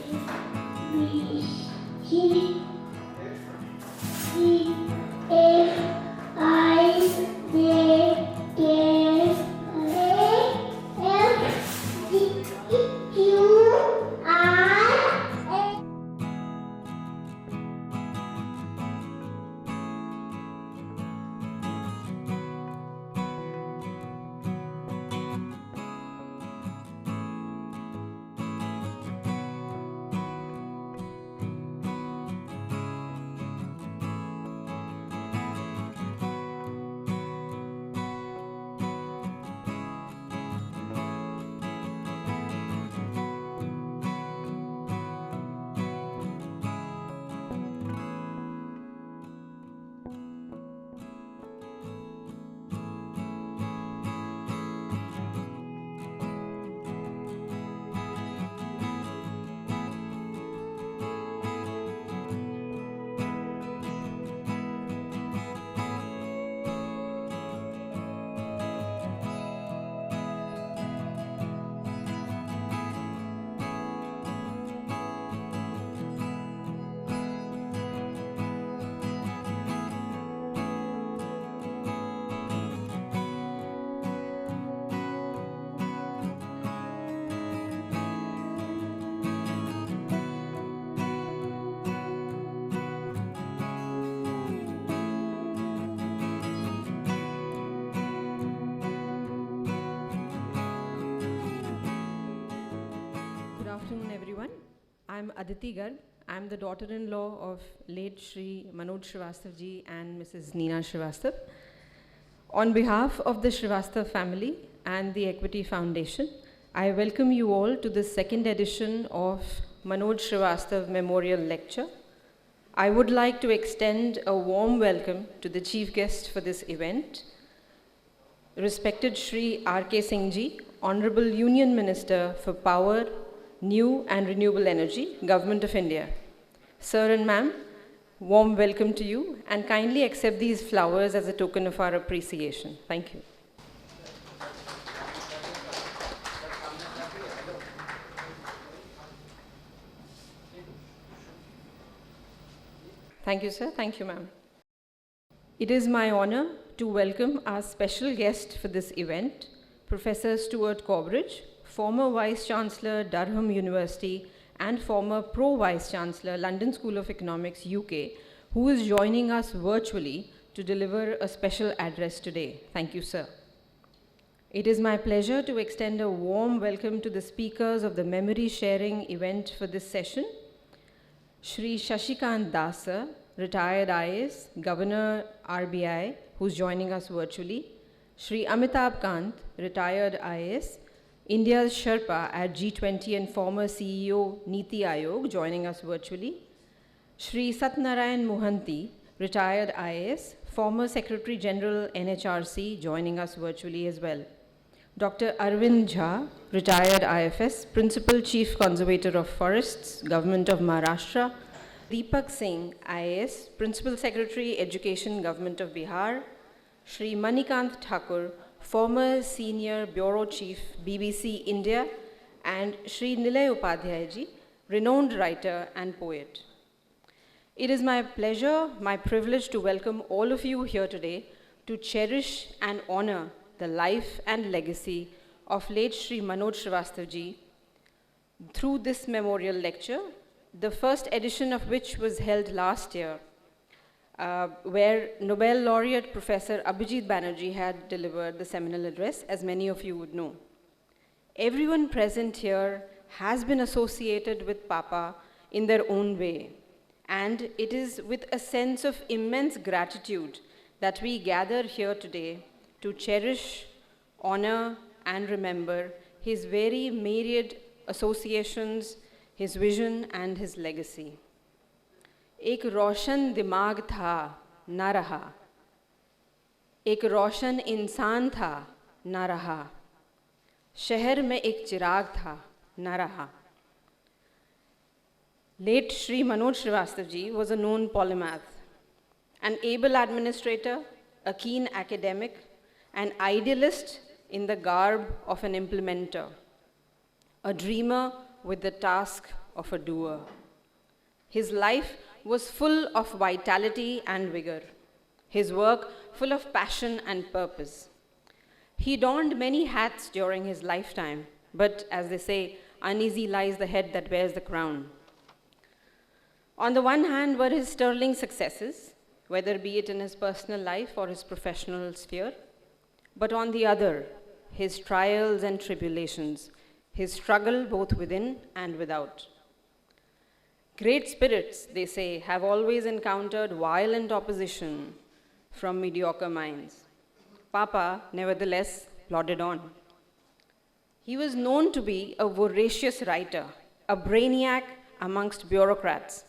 B, C, D, F, I, J, K, L, M, N, Q, R, S. Good afternoon, everyone. I'm Aditi Garg. I'm the daughter-in-law of late Shri Manoj Srivastav ji and Mrs. Neena Srivastav. On behalf of the Srivastav family and the Equity Foundation, I welcome you all to the second edition of Manoj Srivastav Memorial Lecture. I would like to extend a warm welcome to the chief guest for this event, respected Shri R.K. Singh ji, Honorable Union Minister for Power, New and Renewable Energy, Government of India. Sir and ma'am, warm welcome to you, and kindly accept these flowers as a token of our appreciation. Thank you. Thank you, sir. Thank you, ma'am. It is my honor to welcome our special guest for this event, Professor Stuart Corbridge, former Vice-Chancellor, Durham University, and former Pro-Vice-Chancellor, London School of Economics, UK, who is joining us virtually to deliver a special address today. Thank you, sir. It is my pleasure to extend a warm welcome to the speakers of the memory sharing event for this session. Shri Shashikant Das, sir, retired IAS, Governor RBI, who's joining us virtually. Shri Amitabh Kant, retired IAS, India's Sherpa at G20 and former CEO Niti Aayog, joining us virtually. Shri Satnarayan Mohanty, retired IAS, former Secretary General NHRC, joining us virtually as well. Dr. Arvind Jha, retired IFS, Principal Chief Conservator of Forests, Government of Maharashtra. Deepak Singh, IAS, Principal Secretary, Education, Government of Bihar. Shri Manikant Thakur, former Senior Bureau Chief, BBC India, and Shri Nilay Upadhyay ji, renowned writer and poet. It is my pleasure, my privilege to welcome all of you here today to cherish and honor the life and legacy of late Shri Manoj Srivastav ji through this memorial lecture, the first edition of which was held last year, where Nobel laureate Professor Abhijit Banerjee had delivered the seminal address, as many of you would know. Everyone present here has been associated with Papa in their own way, and it is with a sense of immense gratitude that we gather here today to cherish, honor, and remember his very myriad associations, his vision, and his legacy. एक रोशन दिमाग था ना रहा, एक रोशन इंसान था ना रहा, शहर में एक चिराग था ना रहा. Late Shri Manoj Srivastav ji was a known polymath, an able administrator, a keen academic, an idealist in the garb of an implementer, a dreamer with the task of a doer. His life was full of vitality and vigor, his work full of passion and purpose. He donned many hats during his lifetime, but as they say, uneasy lies the head that wears the crown. On the one hand were his sterling successes, whether be it in his personal life or his professional sphere, but on the other, his trials and tribulations, his struggle both within and without. Great spirits, they say, have always encountered violent opposition from mediocre minds. Papa, nevertheless, plodded on. He was known to be a voracious writer, a brainiac amongst bureaucrats,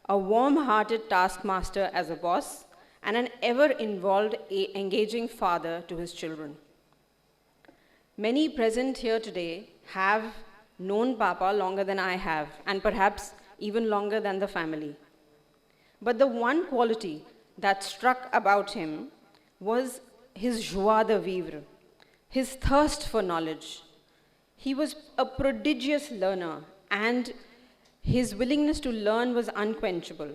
a warm-hearted taskmaster as a boss, and an ever-involved, engaging father to his children. Many present here today have known Papa longer than I have, and perhaps even longer than the family. But the one quality that struck about him was his joie de vivre, his thirst for knowledge. He was a prodigious learner, and his willingness to learn was unquenchable.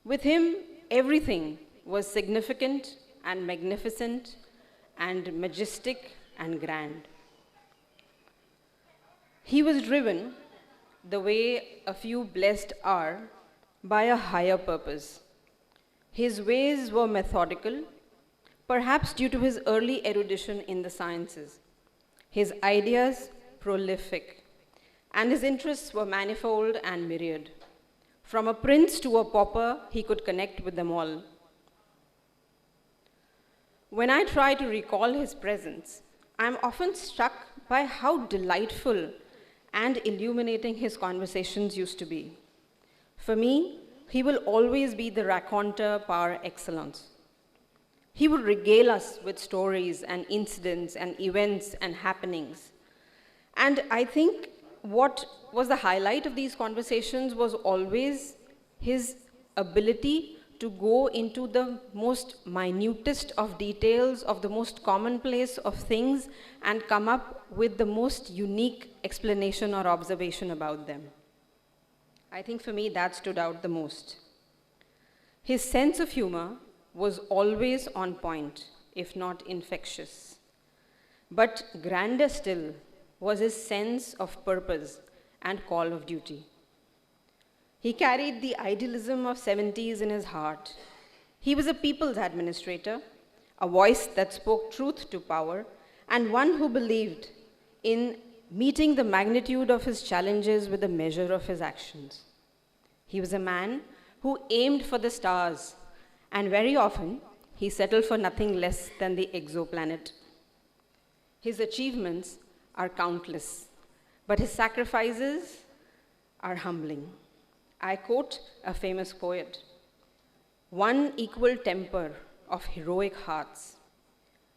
With him, everything was significant and magnificent and majestic and grand. He was driven, the way a few blessed are, by a higher purpose. His ways were methodical, perhaps due to his early erudition in the sciences. His ideas prolific, and his interests were manifold and myriad. From a prince to a pauper, he could connect with them all. When I try to recall his presence, I am often struck by how delightful and illuminating his conversations used to be. For me, he will always be the raconteur par excellence. He would regale us with stories and incidents and events and happenings. And I think what was the highlight of these conversations was always his ability to go into the most minutest of details of the most commonplace of things and come up with the most unique explanation or observation about them. I think for me that stood out the most. His sense of humor was always on point, if not infectious. But grander still was his sense of purpose and call of duty. He carried the idealism of 70s in his heart. He was a people's administrator, a voice that spoke truth to power, and one who believed in meeting the magnitude of his challenges with the measure of his actions. He was a man who aimed for the stars, and very often he settled for nothing less than the exoplanet. His achievements are countless, but his sacrifices are humbling. I quote a famous poet, "One equal temper of heroic hearts,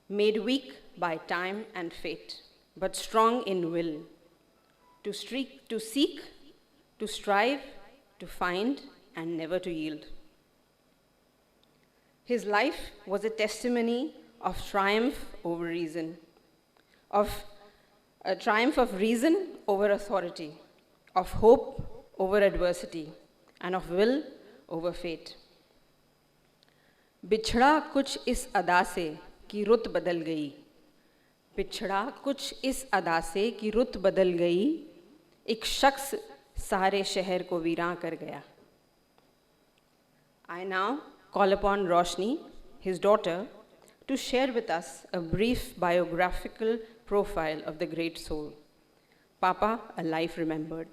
made weak by time and fate, but strong in will, to seek, to strive, to find, and never to yield." His life was a testimony of triumph over reason, of a triumph of reason over authority, of hope over adversity, and of will over fate. बिछड़ा कुछ इस अदा से कि रुत बदल गई, बिछड़ा कुछ इस अदा से कि रुत बदल गई, एक शख्स सारे शहर को वीरां कर गया. I now call upon Roshni, his daughter, to share with us a brief biographical profile of the great soul. Papa, a life remembered.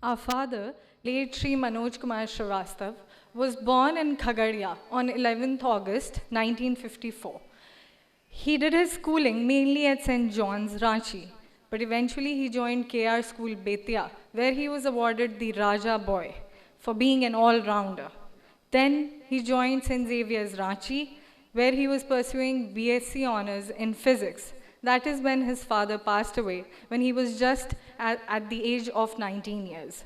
Our father, late Sri MANOJ Srivastava, was born in Khagadia on 11th August 1954. He did his schooling mainly at St. John's, Ranchi, but eventually he joined KR School, Betia, where he was awarded the Raja Boy for being an all-rounder. Then he joined St. Xavier's, Ranchi, where he was pursuing BSc honors in physics. That is when his father passed away, when he was just at the age of 19 years.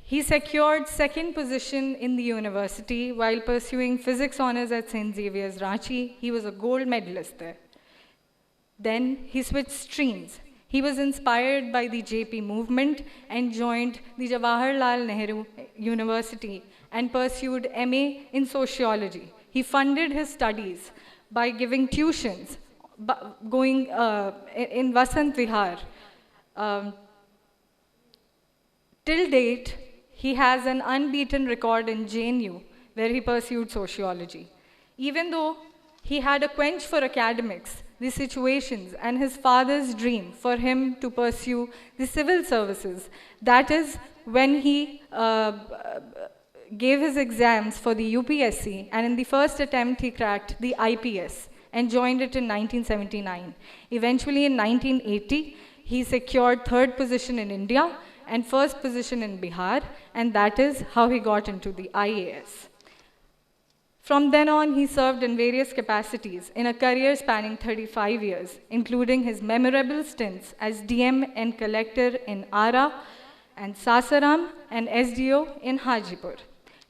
He secured second position in the university while pursuing physics honors at St. Xavier's, Ranchi. He was a gold medalist there. Then he switched streams. He was inspired by the JP movement and joined the Jawaharlal Nehru University and pursued MA in sociology. He funded his studies by giving tuitions, going in Vasant Vihar. Till date, he has an unbeaten record in JNU, where he pursued sociology. Even though he had a quench for academics, the situations, and his father's dream for him to pursue the civil services, that is when he gave his exams for the UPSC, and in the first attempt he cracked the IPS and joined it in 1979. Eventually in 1980, he secured third position in India and first position in Bihar, and that is how he got into the IAS. From then on, he served in various capacities in a career spanning 35 years, including his memorable stints as DM and collector in Ara and Sasaram and SDO in Hajipur.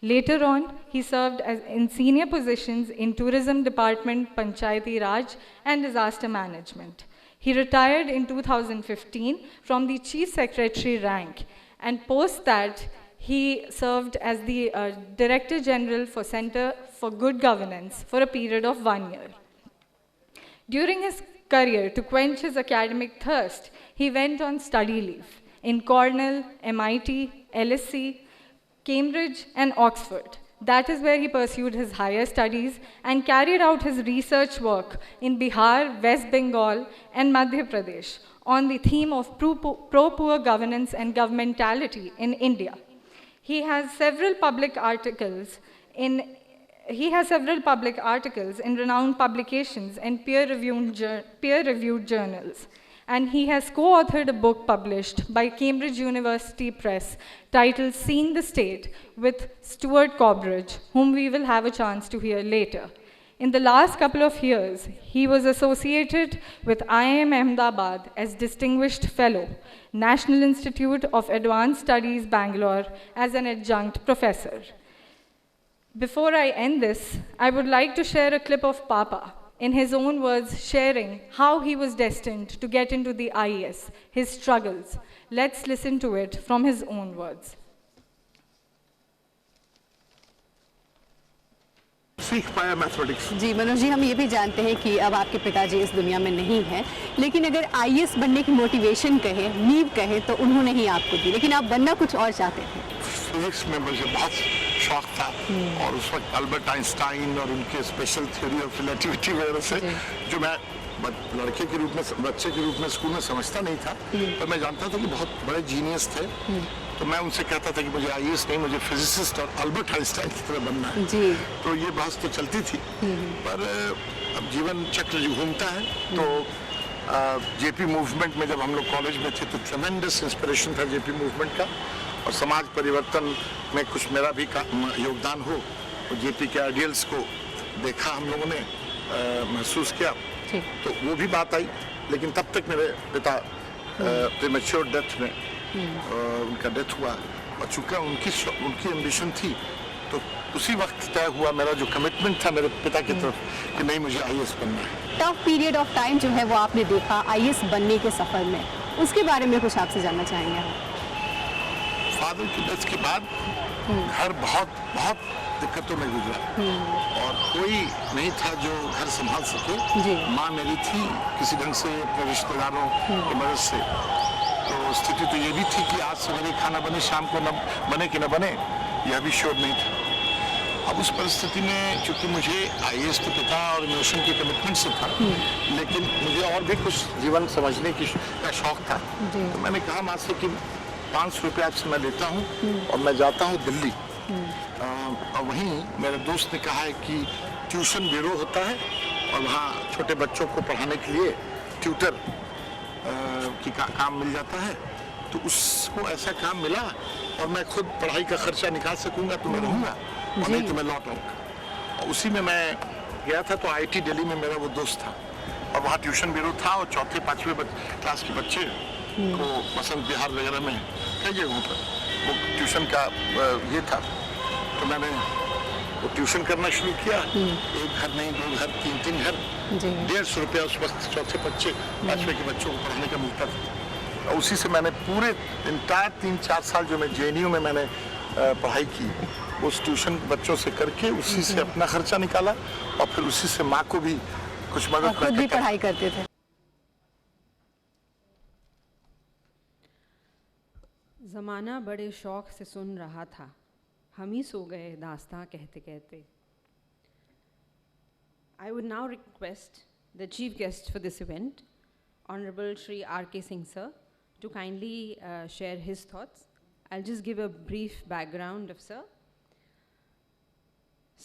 Later on, he served in senior positions in Tourism Department, Panchayati Raj, and Disaster Management. He retired in 2015 from the Chief Secretary rank, and post that, he served as the Director General for Center for Good Governance for a period of 1 year. During his career, to quench his academic thirst, he went on study leave in Cornell, MIT, LSE, Cambridge, and Oxford. That is where he pursued his higher studies and carried out his research work in Bihar, West Bengal, and Madhya Pradesh on the theme of pro-poor governance and governmentality in India. He has several public articles in renowned publications and peer-reviewed journals. And he has co-authored a book published by Cambridge University Press titled Seeing the State with Stuart Corbridge, whom we will have a chance to hear later. In the last couple of years, he was associated with IIM Ahmedabad as Distinguished Fellow, National Institute of Advanced Studies, Bangalore, as an adjunct professor. Before I end this, I would like to share a clip of Papa, in his own words, sharing how he was destined to get into the IAS, his struggles. Let's listen to it from his own words. सीख पाया mathematics. जी मनोज जी, हम ये भी जानते हैं कि अब आपके पिताजी इस दुनिया में नहीं हैं, लेकिन अगर आईएएस बनने की मोटिवेशन कहें, नींव कहें, तो उन्होंने ही आपको दी, लेकिन आप बनना कुछ और चाहते थे। फिजिक्स में मुझे बहुत शौक था और उस वक्त अल्बर्ट आइंस्टाइन और उनके स्पेशल थ्योरी ऑफ रिलेटिविटी वगैरह से जो मैं लड़के के रूप में, बच्चे के रूप में स्कूल में समझता नहीं था, पर मैं जानता था कि बहुत बड़े जीनियस थे। तो मैं उनसे कहता था कि मुझे आईएएस नहीं, मुझे फिजिसिस्ट और अल्बर्ट आइंस्टाइन की तरह बनना है। तो ये बहस तो चलती थी, पर अब जीवन चक्र जो घूमता है, तो जेपी मूवमेंट में जब हम लोग कॉलेज में थे तो ट्रेमेंडस इंस्पिरेशन था जेपी मूवमेंट का, और समाज परिवर्तन में कुछ मेरा भी योगदान हो, और जेपी के आइडियल्स को देखा हम लोगों ने, महसूस किया, तो वो भी बात आई। लेकिन तब तक मेरे पिता प्रीमेच्योर डेथ में उनका डेथ हुआ, और चूँकि उनकी एम्बिशन थी, तो उसी वक्त तय हुआ मेरा जो कमिटमेंट था मेरे पिता की तरफ कि नहीं, मुझे आईएएस बनना है। टफ पीरियड ऑफ टाइम जो है वो आपने देखा आईएएस बनने के सफर में, उसके बारे में कुछ आपसे जानना चाहेंगे हम। फादर की डेथ के बाद घर बहुत दिक्कतों में गुजरा, और कोई नहीं था जो घर संभाल सके। माँ मेरी थी किसी ढंग से अपने रिश्तेदारों की मदद से, तो स्थिति तो ये भी थी कि आज सवेरे खाना बने, शाम को न बने कि न बने, यह भी श्योर नहीं था। अब उस परिस्थिति में चूंकि मुझे आईएएस तो पिता और इमोशन के कमिटमेंट से था, लेकिन मुझे और भी कुछ जीवन समझने का शौक था, तो मैंने कहा माँ से कि 500 रुपये आपसे मैं लेता हूँ और मैं जाता हूँ दिल्ली। और वहीं मेरे दोस्त ने कहा है कि ट्यूशन ब्यूरो होता है और वहाँ छोटे बच्चों को पढ़ाने के लिए ट्यूटर की काम मिल जाता है, तो उसको ऐसा काम मिला और मैं खुद पढ़ाई का खर्चा निकाल सकूंगा तो मैं रहूँगा, और नहीं तो मैं लौट आऊँगा। और उसी में मैं गया था, तो आईआईटी दिल्ली में मेरा वो दोस्त था, और वहाँ ट्यूशन ब्यूरो था, और 4th-5वीं क्लास के बच्चे को बसंत विहार वगैरह में कई जगहों पर वो ट्यूशन का ये था, तो मैंने वो ट्यूशन करना शुरू किया। एक घर नहीं, 2 घर, 3 घर, 150 रुपया उस वक्त चौथे बच्चे 5वें के बच्चों को पढ़ने का मिलता था। और उसी से मैंने पूरे 3-4 साल जो मैं JNU में मैंने पढ़ाई की, उस ट्यूशन बच्चों से करके उसी से अपना खर्चा निकाला और फिर उसी से माँ को भी कुछ मदद खुद भी पढ़ाई करते थे। ज़माना बड़े शौक़ से सुन रहा था, हम ही सो गए दास्तां कहते कहते। I would now request the chief guest for this event, Honorable Shri R.K. Singh sir, to kindly share his thoughts. I'll just give a brief background of sir.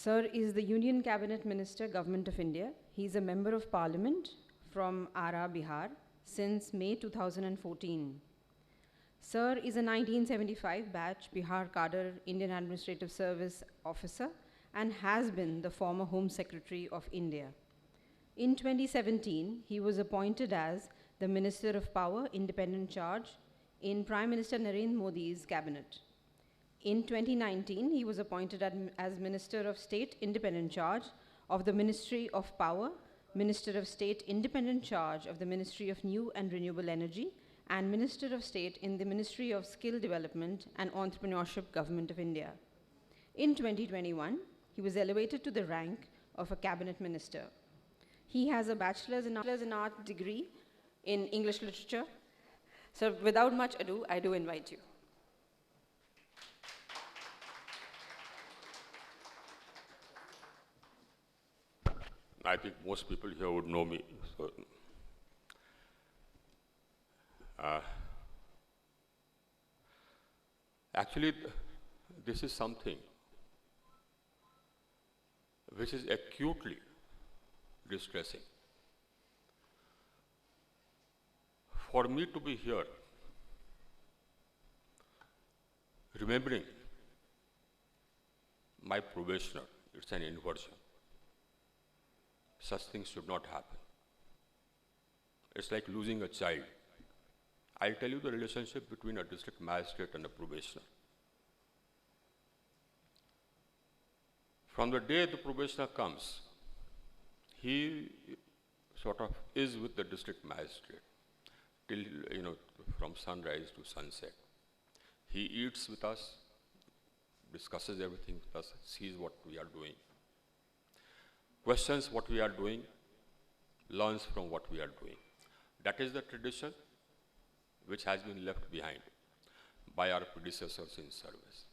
Sir is the Union Cabinet Minister, Government of India. He's a Member of Parliament from Ara, Bihar since May 2014. Sir is a 1975 batch Bihar Cadre Indian Administrative Service officer and has been the former Home Secretary of India. In 2017, he was appointed as the Minister of Power, Independent Charge in Prime Minister Narendra Modi's cabinet. In 2019, he was appointed as Minister of State, Independent Charge of the Ministry of Power, Minister of State, Independent Charge of the Ministry of New and Renewable Energy, and Minister of State in the Ministry of Skill Development and Entrepreneurship, Government of India. In 2021, he was elevated to the rank of a cabinet minister. He has a bachelor's in art degree in English literature. So without much ado, I do invite you. I think most people here would know me. So, actually, this is something which is acutely distressing. For me to be here, remembering my probationer, it's an inversion. Such things should not happen. It's like losing a child. I'll tell you the relationship between a district magistrate and a probationer. From the day the probationer comes, he sort of is with the district magistrate till, from sunrise to sunset. He eats with us, discusses everything with us, sees what we are doing, questions what we are doing, learns from what we are doing. That is the tradition which has been left behind by our predecessors in service.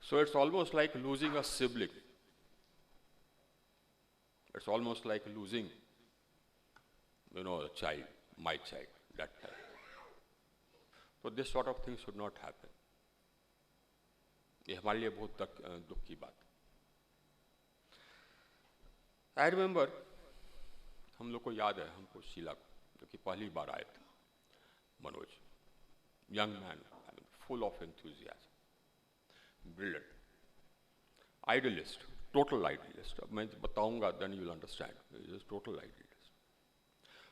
So it's almost like losing a sibling. It's almost like losing, a child, my child, that time. So this sort of thing should not happen. ये हमारे लिए बहुत दुख की बात। I remember, हम लोग को याद है, हमको शीला को, जो कि पहली बार आए थे, Manoj, young man, full of enthusiasm, brilliant, idealist, total idealist. अब मैं बताऊंगा, then you will understand. He is total idealist.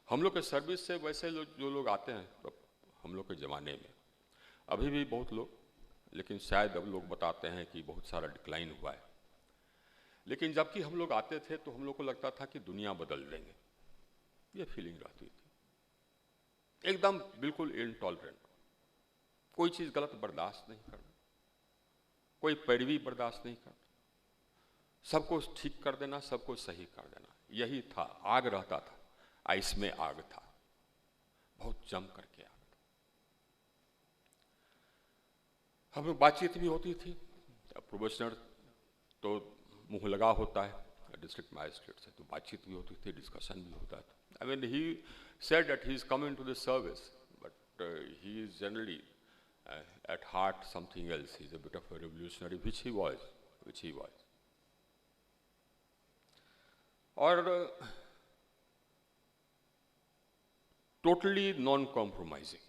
हम लोग के सर्विस से वैसे जो लोग आते हैं, तो हम लोग के ज़माने में, अभी भी बहुत लोग, लेकिन शायद अब लोग बताते हैं कि बहुत सारा डिक्लाइन हुआ है। लेकिन जबकि हम लोग आते थे तो हम लोग को लगता था कि दुनिया बदल देंगे, ये फीलिंग रहती थी। एकदम बिल्कुल इनटॉलरेंट, कोई चीज़ गलत बर्दाश्त नहीं करना, कोई पैरवी बर्दाश्त नहीं करना, सबको ठीक कर देना, सबको सही कर देना, यही था। आग रहता था, आइस में आग था, बहुत जम करके आग था। हम लोग बातचीत भी होती थी, प्रोबेशनर तो मुंह लगा होता है डिस्ट्रिक्ट मैजिस्ट्रेट से, तो बातचीत भी होती थी, डिस्कशन भी होता था। I mean, he said that he is coming to the service, but he is generally at heart something else. He is a bit of a revolutionary, which he was. और totally non-compromising,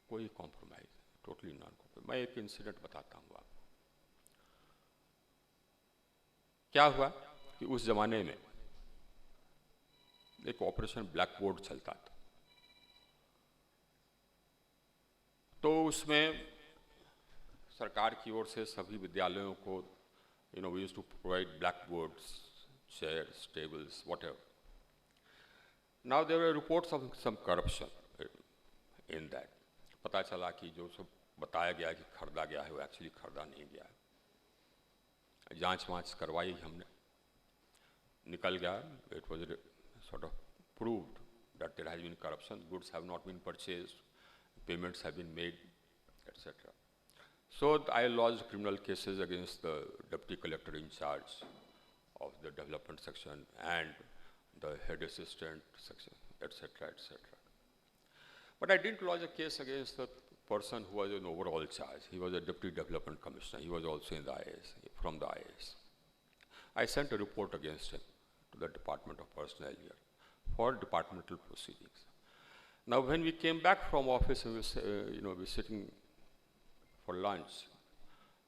कोई compromise, totally non-compromising। मैं एक incident बताता हूँ आपको। क्या हुआ कि उस जमाने में एक ऑपरेशन ब्लैक बोर्ड चलता था, तो उसमें सरकार की ओर से सभी विद्यालयों को we used to provide blackboards, chairs, tables, whatever. Now there were reports of some corruption in that. पता चला कि जो सब बताया गया कि खरीदा गया है वो एक्चुअली खरीदा नहीं गया है। जांच वांच करवाई हमने, निकल गया, it was sort of proved that there has been corruption, goods have not been purchased, payments have been made, etc. So I lodged criminal cases against the deputy collector in charge of the development section and the head assistant section, etc., etc. But I didn't lodge a case against the person who was in overall charge. He was a deputy development commissioner. He was also in the IAS, from the IAS. I sent a report against him to the Department of Personnel here for departmental proceedings. Now, when we came back from office, we were sitting for lunch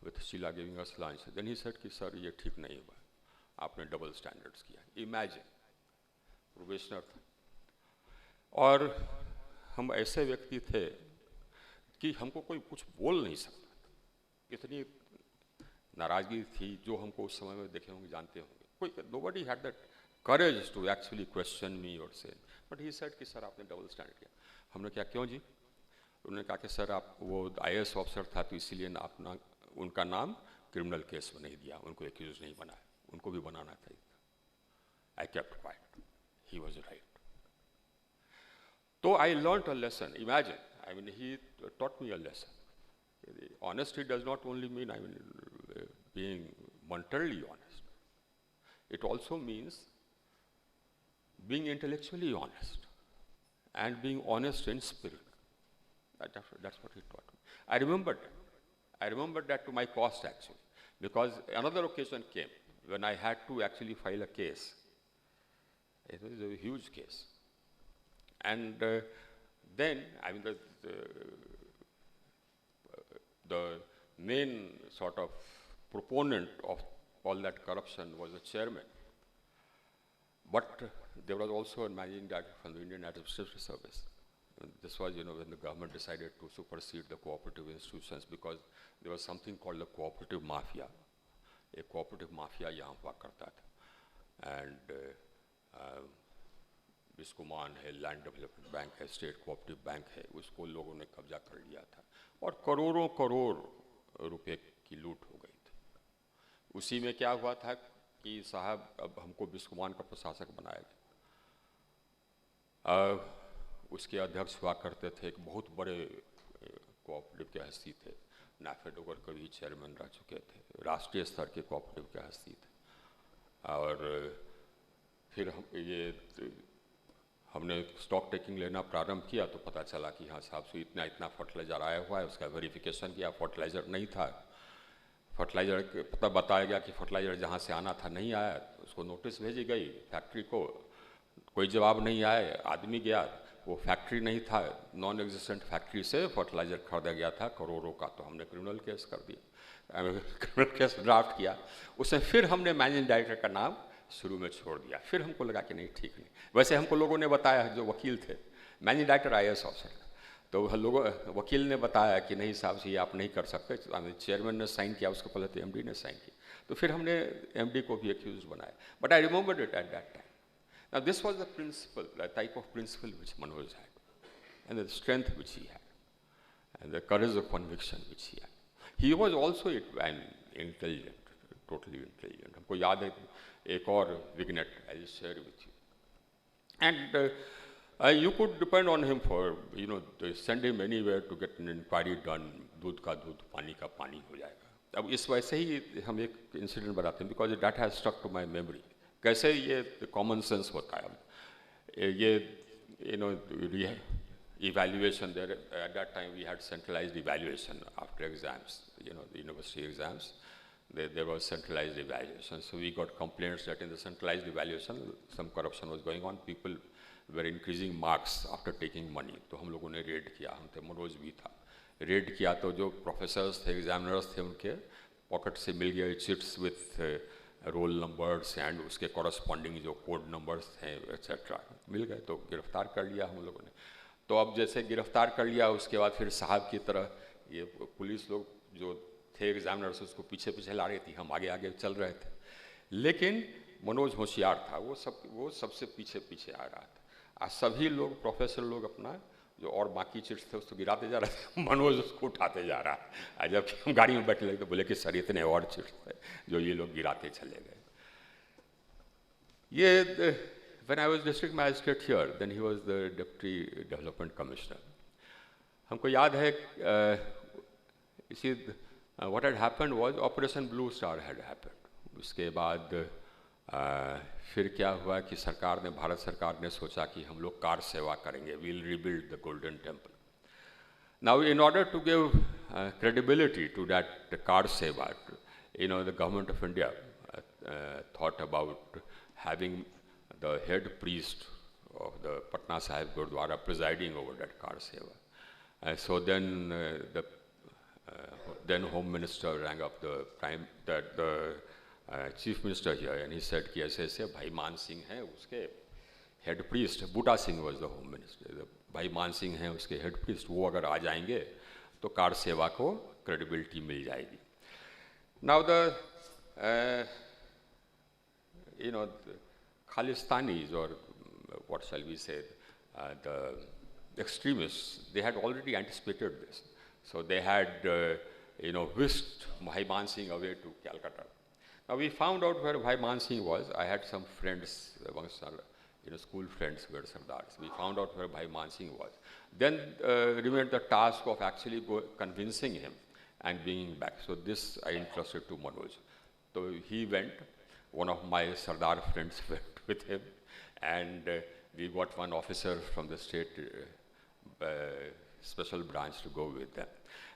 with Sheila giving us lunch. Then he said, "Ki sir, ये ठीक नहीं हुआ, आपने double standards किया." Imagine, probationer था, और हम ऐसे व्यक्ति थे कि हमको कोई कुछ बोल नहीं सकता था, इतनी नाराजगी थी जो हमको उस समय में देखे होंगे, जानते होंगे, कोई nobody had that courage to actually question me or say, but he said कि सर आपने डबल स्टैंडर्ड किया। हमने क्या, क्यों जी? उन्होंने कहा कि सर आप वो IAS ऑफिसर था तो इसीलिए अपना उनका नाम क्रिमिनल केस में नहीं दिया, उनको एक्यूज नहीं बनाया, उनको भी बनाना था। I kept quiet. He was right. So I learned a lesson. Imagine, he taught me a lesson. Honesty does not only mean, being monetarily honest. It also means being intellectually honest and being honest in spirit. That's what he taught me. I remembered that to my cost actually, because another occasion came when I had to actually file a case. It was a huge case. And then, the main sort of proponent of all that corruption was the chairman. But there was also a managing director from the Indian Administrative Service. And this was, when the government decided to supersede the cooperative institutions, because there was something called the cooperative mafia. A cooperative mafia यहाँ हुआ करता था. And बिस्कुमान है, land development bank है, state cooperative bank है, उसको लोगों ने कब्जा कर लिया था और करोड़ों करोड़ रुपए की लूट हो गई थी। उसी में क्या हुआ था कि साहब अब हमको बिस्कुमान का प्रशासक बनाया गया। उसके अध्यक्ष हुआ करते थे एक बहुत बड़े कोऑपरेटिव के हस्ती थे, नाफेड कभी चेयरमैन रह चुके थे, राष्ट्रीय स्तर के कोऑपरेटिव के हस्ती थे। और फिर हमने स्टॉक टेकिंग लेना प्रारंभ किया तो पता चला कि हाँ साहब से इतना इतना फर्टिलाइज़र आया हुआ है। उसका वेरिफिकेशन किया, फर्टिलाइज़र नहीं था। फर्टिलाइज़र पता बताया गया कि फर्टिलाइज़र जहाँ से आना था नहीं आया, तो उसको नोटिस भेजी गई फैक्ट्री को, कोई जवाब नहीं आया। आदमी गया, वो फैक्ट्री नहीं था, नॉन एग्जिस्टेंट फैक्ट्री से फर्टिलाइज़र खरीदा गया था करोड़ों का। तो हमने क्रिमिनल केस कर दिया, क्रिमिनल केस ड्राफ्ट किया। उसमें फिर हमने मैनेजिंग डायरेक्टर का नाम शुरू में छोड़ दिया। फिर हमको लगा कि नहीं ठीक नहीं। वैसे हमको लोगों ने बताया, जो वकील थे, मैनेजिंग डायरेक्टर IAS ऑफिसर, तो वकील ने बताया कि नहीं साहब जी आप नहीं कर सकते। चेयरमैन ने साइन किया, उसके पहले तो MD ने साइन किया, तो फिर हमने MD को भी एक्यूज बनाया। But I remembered it at that time. Now this was the principal, the type of principal which Manoj had, and the strength which he had, and the courage of conviction which he had. He was also an intelligent, totally intelligent. हमको याद है एक और vignette, I will share with you. And you could depend on him for, to send him anywhere to get an inquiry done. दूध का दूध, पानी का पानी हो जाएगा। अब इस वजह से ही हम एक इंसिडेंट बताते हैं, because that has stuck to my memory. कैसे ये कॉमन सेंस होता है। ये evaluation there, at that time we had centralized evaluation after exams, the university exams. There was centralized evaluation. So we got complaints that in the centralized evaluation some corruption was going on. People were increasing marks after taking money. तो हम लोगों ने red किया, हम थे, मनोज भी था। Red किया तो जो प्रोफेसर्स थे, एग्जामिनर्स थे, उनके पॉकेट से मिल गए chits with roll numbers and उसके कॉरस्पॉन्डिंग जो कोड नंबर्स थे एक्सेट्रा मिल गए, तो गिरफ्तार कर लिया हम लोगों ने। तो अब जैसे गिरफ्तार कर लिया, उसके बाद फिर साहब की तरह ये पुलिस लोग जो थे एग्जामिनर्स उसको पीछे पीछे ला रही थी, हम आगे आगे चल रहे थे, लेकिन मनोज होशियार था, वो सबसे पीछे पीछे आ रहा था। आज सभी लोग प्रोफेसर लोग अपना जो और बाकी चिट्स थे उसको गिराते जा रहे थे, मनोज उसको उठाते जा रहा है। जब हम गाड़ी में बैठे लगे तो बोले कि सर इतने और चिट्स थे जो ये लोग गिराते चले गए। ये when I was district magistrate here, then he was the deputy development commissioner. हमको याद है what had happened was Operation Blue Star had happened. उसके बाद फिर क्या हुआ कि सरकार ने, भारत सरकार ने सोचा कि हम लोग कार सेवा करेंगे, we'll rebuild the Golden Temple. Now, in order to give credibility to that car seva, the government of India thought about having the head priest of the Patna Sahib Gurdwara presiding over that car seva. So then the then Home Minister rang up the Chief Minister here, and he said कि ऐसे ऐसे भाई मान सिंह हैं उसके head priest, Bhutta Singh was the Home Minister, भाई मान सिंह हैं उसके head priest, वो अगर आ जाएंगे तो कार सेवा को credibility मिल जाएगी. Now the the Khalistanis, or what shall we say, the extremists, they had already anticipated this. So they had, whisked Bhai Man Singh away to Calcutta. Now we found out where Bhai Man Singh was. I had some friends, amongst our, school friends who were Sardars. We found out where Bhai Man Singh was. Then remained the task of actually convincing him and bringing back. So this I entrusted to Manoj. So he went. One of my Sardar friends went with him, and we got one officer from the state special branch to go with them.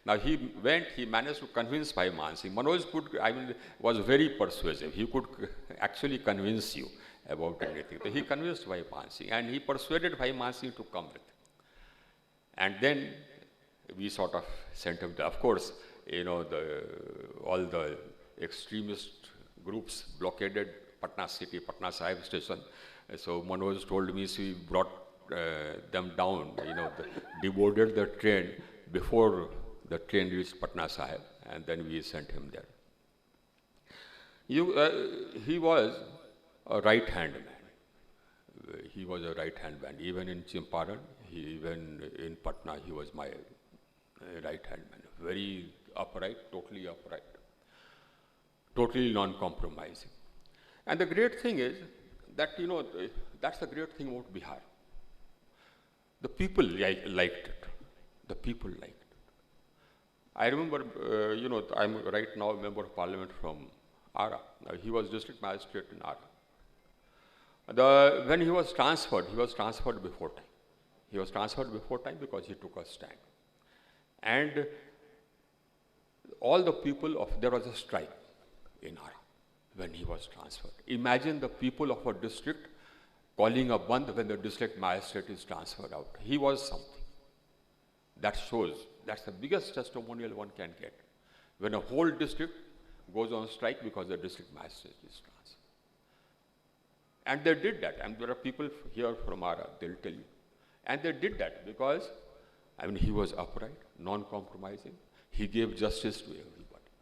Now he went, he managed to convince Bhai Man Singh. Manoj was very persuasive. He could actually convince you about anything. So he convinced Bhai Man Singh, and he persuaded Bhai Man Singh to come with him. And then we sort of sent him there. Of course, all the extremist groups blockaded Patna city, Patna Sahib station. So Manoj told me we brought them down, deboarded the train before the train reached Patna Sahib, and then we sent him there. He was a right-hand man. He was a right-hand man. Even in Champaran, even in Patna, he was my right-hand man. Very upright, totally non-compromising. And the great thing is that, that's the great thing about Bihar. The people liked it. The people liked it. I remember, I'm right now a member of parliament from Ara. He was district magistrate in Ara. When he was transferred before time. He was transferred before time because he took a stand. And all the people there was a strike in Ara when he was transferred. Imagine the people of a district calling a bandh when the district magistrate is transferred out. He was something. That shows, that's the biggest testimonial one can get. When a whole district goes on strike because the district magistrate is transferred. And they did that. And there are people here from Ara, they'll tell you. And they did that because, he was upright, non-compromising. He gave justice to everybody.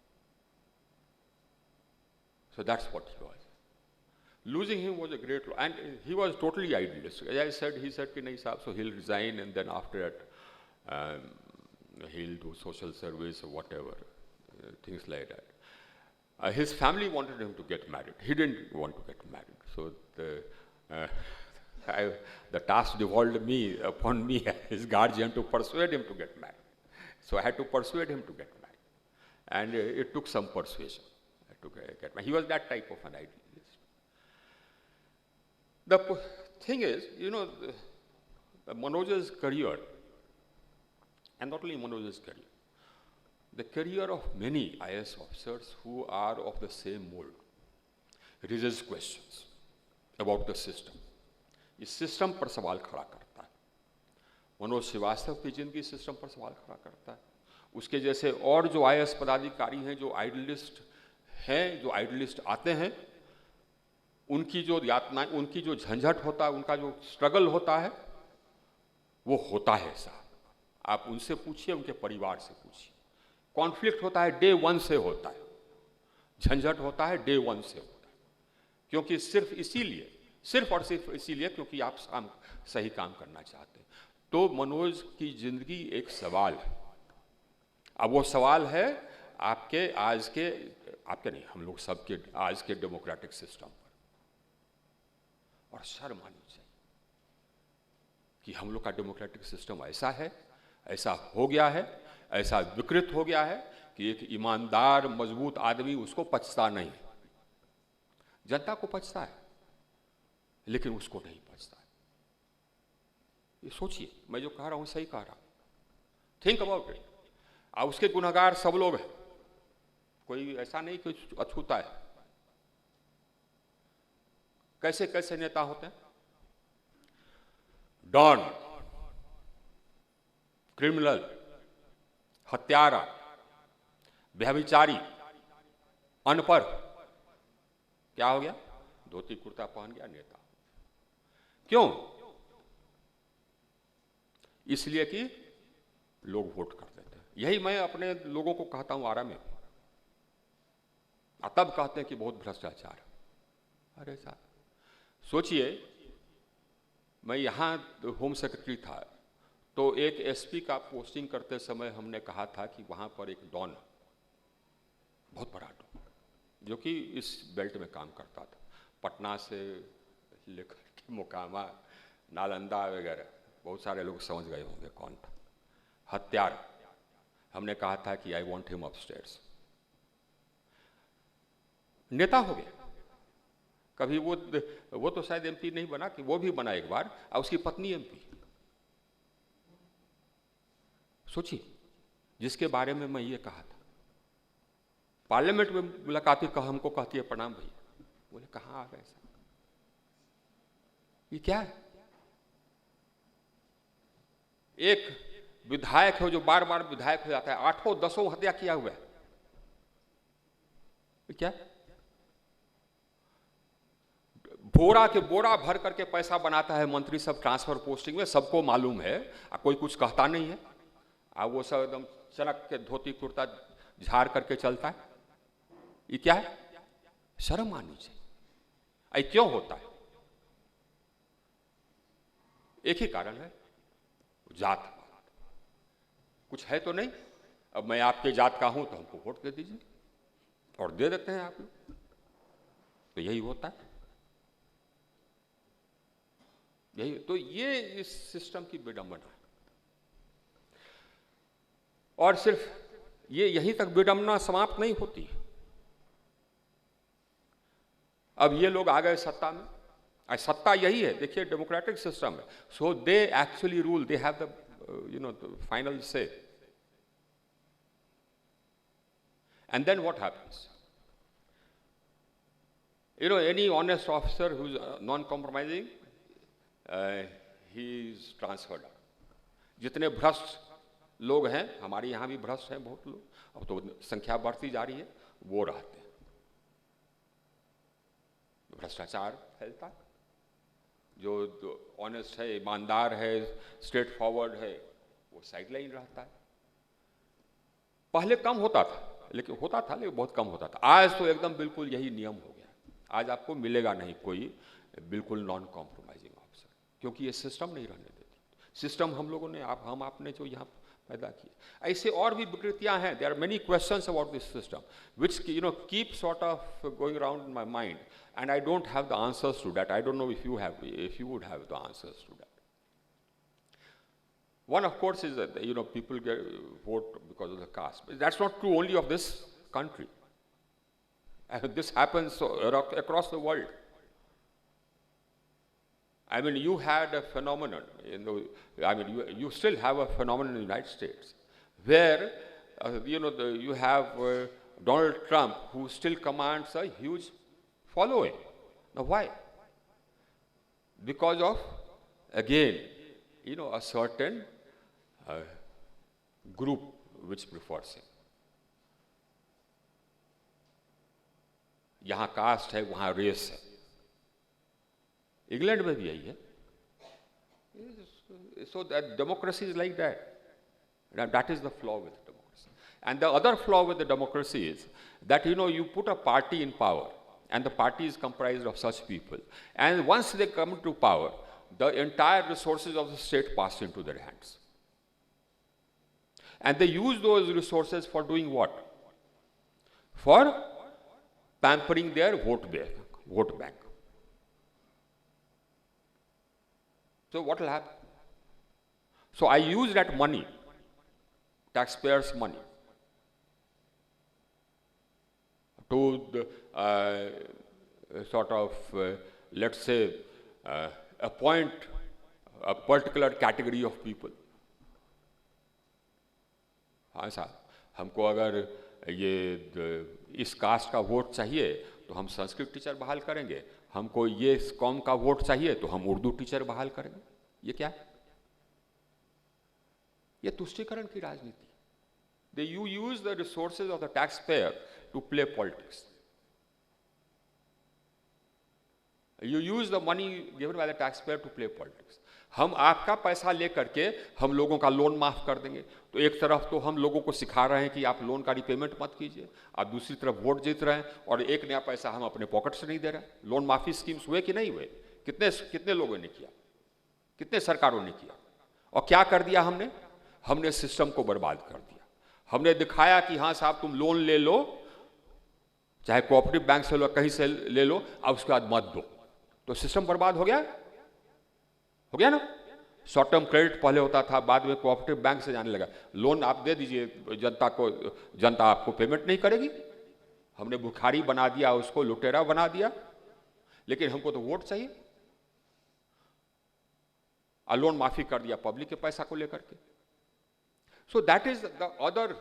So that's what he was. Losing him was a great loss. And he was totally idealistic. As I said, he said, Nahi Sahab, so he'll resign, and then after that, he'll do social service or whatever, things like that. His family wanted him to get married. He didn't want to get married. So the task devolved upon me, his guardian, to persuade him to get married. So I had to persuade him to get married. And it took some persuasion to get married. He was that type of an idealist. The thing is, Manoj's career, and not only Manoj's career, the career of many IAS officers who are of the same mold raises questions about the system. इस system पर सवाल खड़ा करता है. मनोज श्रीवास्तव की जिंदगी system पर सवाल खड़ा करता है. उसके जैसे और जो IAS पदाधिकारी हैं, जो आइडियलिस्ट आते हैं, उनकी जो यातना, उनकी जो झंझट होता है, उनका जो स्ट्रगल होता है, वो होता है साहब. आप उनसे पूछिए, उनके परिवार से पूछिए. कॉन्फ्लिक्ट होता है डे 1 से होता है, झंझट होता है डे 1 से होता है, क्योंकि सिर्फ और सिर्फ इसीलिए क्योंकि आप सही काम करना चाहते हैं। तो मनोज की जिंदगी एक सवाल है। अब वो सवाल है आपके नहीं, हम लोग सबके आज के डेमोक्रेटिक सिस्टम पर। और शर्म आनी चाहिए कि हम लोग का डेमोक्रेटिक सिस्टम ऐसा है, ऐसा हो गया है, ऐसा विकृत हो गया है कि एक ईमानदार मजबूत आदमी उसको पचता नहीं। जनता को पचता है लेकिन उसको नहीं पचता है। ये सोचिए, मैं जो कह रहा हूं सही कह रहा हूं। Think about it. अब उसके गुनहगार सब लोग हैं, कोई ऐसा नहीं कि अछूता है। कैसे कैसे नेता होते हैं? डॉन, क्रिमिनल, हत्यारा, व्यभिचारी, अनपढ़, क्या हो गया? धोती कुर्ता पहन गया नेता। क्यों? इसलिए कि लोग वोट कर देते हैं। यही मैं अपने लोगों को कहता हूं आरा में। तब कहते हैं कि बहुत भ्रष्टाचार। अरे साहब सोचिए, मैं यहां होम सेक्रेटरी था तो एक एसपी का पोस्टिंग करते समय हमने कहा था कि वहां पर एक डॉन, बहुत बड़ा डॉन, जो कि इस बेल्ट में काम करता था, पटना से लेकर के मोकामा, नालंदा वगैरह, बहुत सारे लोग समझ गए होंगे कौन था। हत्यार। हमने कहा था कि आई वॉन्ट हिम अपस्टेयर्स। नेता हो गया। कभी वो तो शायद एमपी नहीं बना, कि वो भी बना एक बार, और उसकी पत्नी एमपी। सोचिए, जिसके बारे में मैं ये कहा था। पार्लियामेंट में मुलाकाती हमको कहती है प्रणाम भैया। बोले कहाँ आ गए साहब, ये क्या है? एक विधायक है जो बार बार विधायक हो जाता है, 8-10 हत्या किया हुआ है। ये क्या? बोरा के बोरा भर करके पैसा बनाता है मंत्री सब ट्रांसफर पोस्टिंग में, सबको मालूम है, कोई कुछ कहता नहीं है। वो सब एकदम चलक के धोती कुर्ता झाड़ करके चलता है। ये क्या है? शर्म आनी चाहिए। ऐ क्यों होता है? एक ही कारण है, जात। कुछ है तो नहीं। अब मैं आपके जात का हूं तो हमको वोट दे दीजिए, और दे देते हैं आप लोग। तो यही होता है, यही तो ये इस सिस्टम की विडंबना है। और सिर्फ ये यहीं तक विडंबना समाप्त नहीं होती। अब ये लोग आ गए सत्ता में, सत्ता यही है, देखिए डेमोक्रेटिक सिस्टम है। So they actually rule, they have the final say. And then what happens? Any honest officer who's non-compromising, he is transferred. जितने भ्रष्ट लोग हैं, हमारे यहाँ भी भ्रष्ट हैं बहुत लोग, अब तो संख्या बढ़ती जा रही है, वो रहते हैं। भ्रष्टाचार फैलता है। जो ऑनेस्ट है, ईमानदार है, स्ट्रेट फॉरवर्ड है, वो साइडलाइन रहता है। पहले कम होता था, लेकिन बहुत कम होता था। आज तो एकदम बिल्कुल यही नियम हो गया। आज आपको मिलेगा नहीं कोई बिल्कुल नॉन कॉम्प्रोमाइजिंग ऑफिसर, क्योंकि ये सिस्टम नहीं रहने देती। सिस्टम हम लोगों ने हम आपने जो यहाँ पैदा किया। ऐसे और भी विकृतियां हैं। There are many questions about this system which keep sort of going around in my mind, and I don't have the answers to that. I don't know if you would have the answers to that. One, of course, is that people vote because of the caste, but that's not true only of this country. This happens across the world. I mean, you had a phenomenon, you still have a phenomenon in the United States where, you have Donald Trump, who still commands a huge following. Now, why? Because of, again, a certain group which prefers him. यहाँ cast है, वहाँ race है। England में भी यही है। So that democracy is like that. Now, that is the flaw with democracy. And the other flaw with the democracy is that, you put a party in power, and the party is comprised of such people. And once they come to power, the entire resources of the state pass into their hands. And they use those resources for doing what? For pampering their vote bank. So what will happen? So I use that money, taxpayers' money, to let's say, appoint a particular category of people. हाँ साहब, हमको अगर इस cast का vote चाहिए तो हम Sanskrit teacher बहाल करेंगे, हमको ये कौम का वोट चाहिए तो हम उर्दू टीचर बहाल करेंगे। ये क्या है? ये तुष्टीकरण की राजनीति। You use the resources of the taxpayer to play politics. You use the money given by the taxpayer to play politics. हम आपका पैसा लेकर के हम लोगों का लोन माफ कर देंगे, तो एक तरफ तो हम लोगों को सिखा रहे हैं कि आप लोन का रिपेमेंट मत कीजिए, आप दूसरी तरफ वोट जीत रहे हैं और एक नया पैसा हम अपने पॉकेट से नहीं दे रहे हैं। लोन माफी स्कीम्स हुए कि नहीं हुए? कितने लोगों ने किया? कितने सरकारों ने किया? और क्या कर दिया हमने सिस्टम को बर्बाद कर दिया। हमने दिखाया कि हाँ साहब, तुम लोन ले लो, चाहे कोऑपरेटिव बैंक से लो, कहीं से ले लो, अब उसके बाद मत दो, तो सिस्टम बर्बाद हो गया ना। शॉर्ट टर्म क्रेडिट पहले होता था, बाद में कोऑपरेटिव बैंक से जाने लगा। लोन आप दे दीजिए जनता आपको पेमेंट नहीं करेगी। हमने भिखारी बना दिया, उसको लुटेरा बना दिया, लेकिन हमको तो वोट चाहिए। लोन माफी कर दिया पब्लिक के पैसा को लेकर के। So that is the other,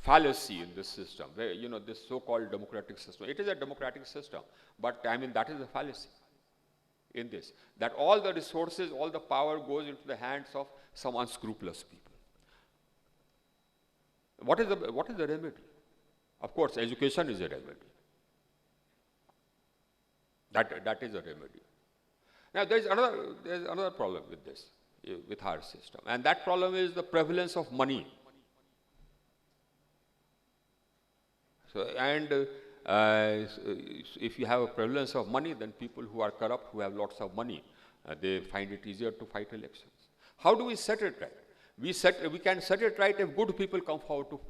fallacy in this system, where, this so-called democratic system. It is a democratic system, but that is a fallacy in this, that all the resources, all the power goes into the hands of some unscrupulous people. What is the remedy? Of course, education is a remedy. That is a remedy. Now, there's another problem with this, with our system, and that problem is the prevalence of money. So, if you have a prevalence of money, then people who are corrupt, who have lots of money, they find it easier to fight elections. How do we set it right? We can set it right if good people come forward to,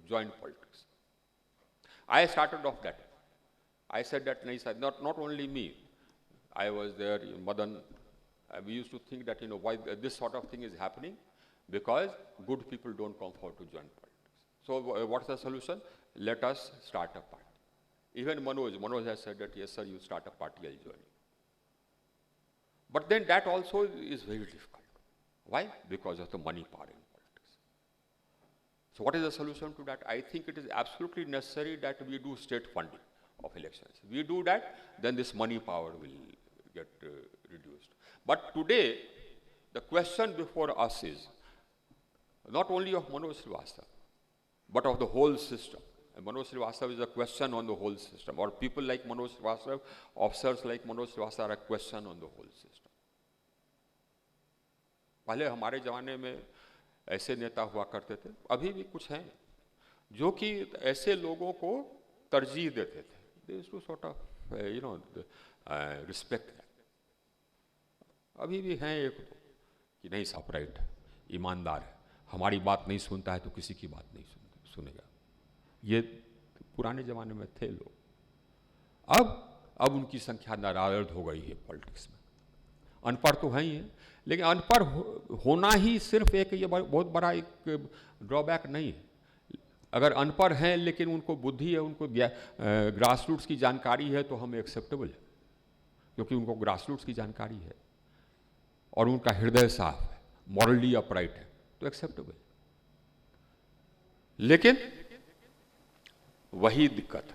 join politics. I started off that. I said that, not only me. I was there in Madan. We used to think that, why this sort of thing is happening, because good people don't come forward to join politics. So what's the solution? Let us start a party. Even Manoj has said that, yes sir, you start a party, I'll join you. But then that also is very difficult. Why? Because of the money power in politics. So what is the solution to that? I think it is absolutely necessary that we do state funding of elections. We do that, then this money power will get reduced. But today, the question before us is not only of Manoj Srivastava, but of the whole system. And Manoj Srivastava is a question on the whole system, or people like Manoj Srivastava, officers like Manoj Srivastava are a question on the whole system. पहले हमारे ज़माने में ऐसे नेता हुआ करते थे, अभी भी कुछ हैं जो कि ऐसे लोगों को तरजीह देते थे. They used to sort of, respect that. अभी भी हैं एक दो कि नहीं साहब राइट है, ईमानदार है, हमारी बात नहीं सुनता है तो किसी की बात नहीं सुनेगा. ये पुराने ज़माने में थे लोग. अब उनकी संख्या नारायण हो गई है पॉलिटिक्स में. अनपढ़ तो हैं ही हैं, लेकिन अनपढ़ होना ही सिर्फ एक ये बहुत बड़ा एक ड्रॉबैक नहीं है. अगर अनपढ़ हैं लेकिन उनको बुद्धि है, उनको ग्रास रूट्स की जानकारी है, तो हमें एक्सेप्टेबल है, क्योंकि उनको ग्रास रूट्स की जानकारी है और उनका हृदय साफ है, मॉरली अपराइट है, तो एक्सेप्टेबल. लेकिन वही दिक्कत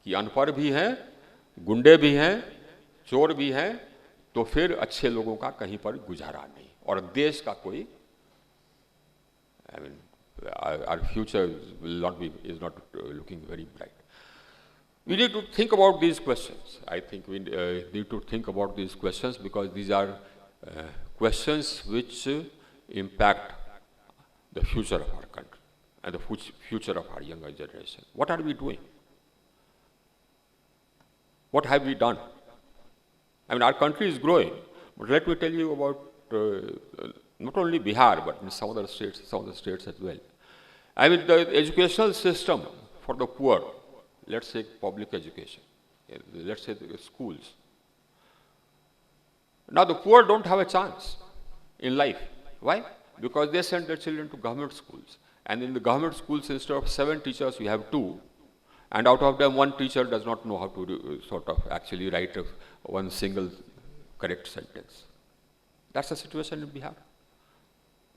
कि अनपढ़ भी हैं, गुंडे भी हैं, चोर भी हैं, तो फिर अच्छे लोगों का कहीं पर गुजारा नहीं, और देश का कोई our future is not looking very bright. We need to think about these questions. I think we need to think about these questions, because these are questions which impact the future of our country and the future of our younger generation. What are we doing? What have we done? I mean, our country is growing, but let me tell you about not only Bihar, but in some other states as well. I mean, the educational system for the poor, let's say public education, let's say the schools. Now, the poor don't have a chance in life. Why? Because they send their children to government schools. And in the government schools, instead of 7 teachers, you have 2. And out of them, 1 teacher does not know how to sort of actually write one single correct sentence. That's the situation in Bihar.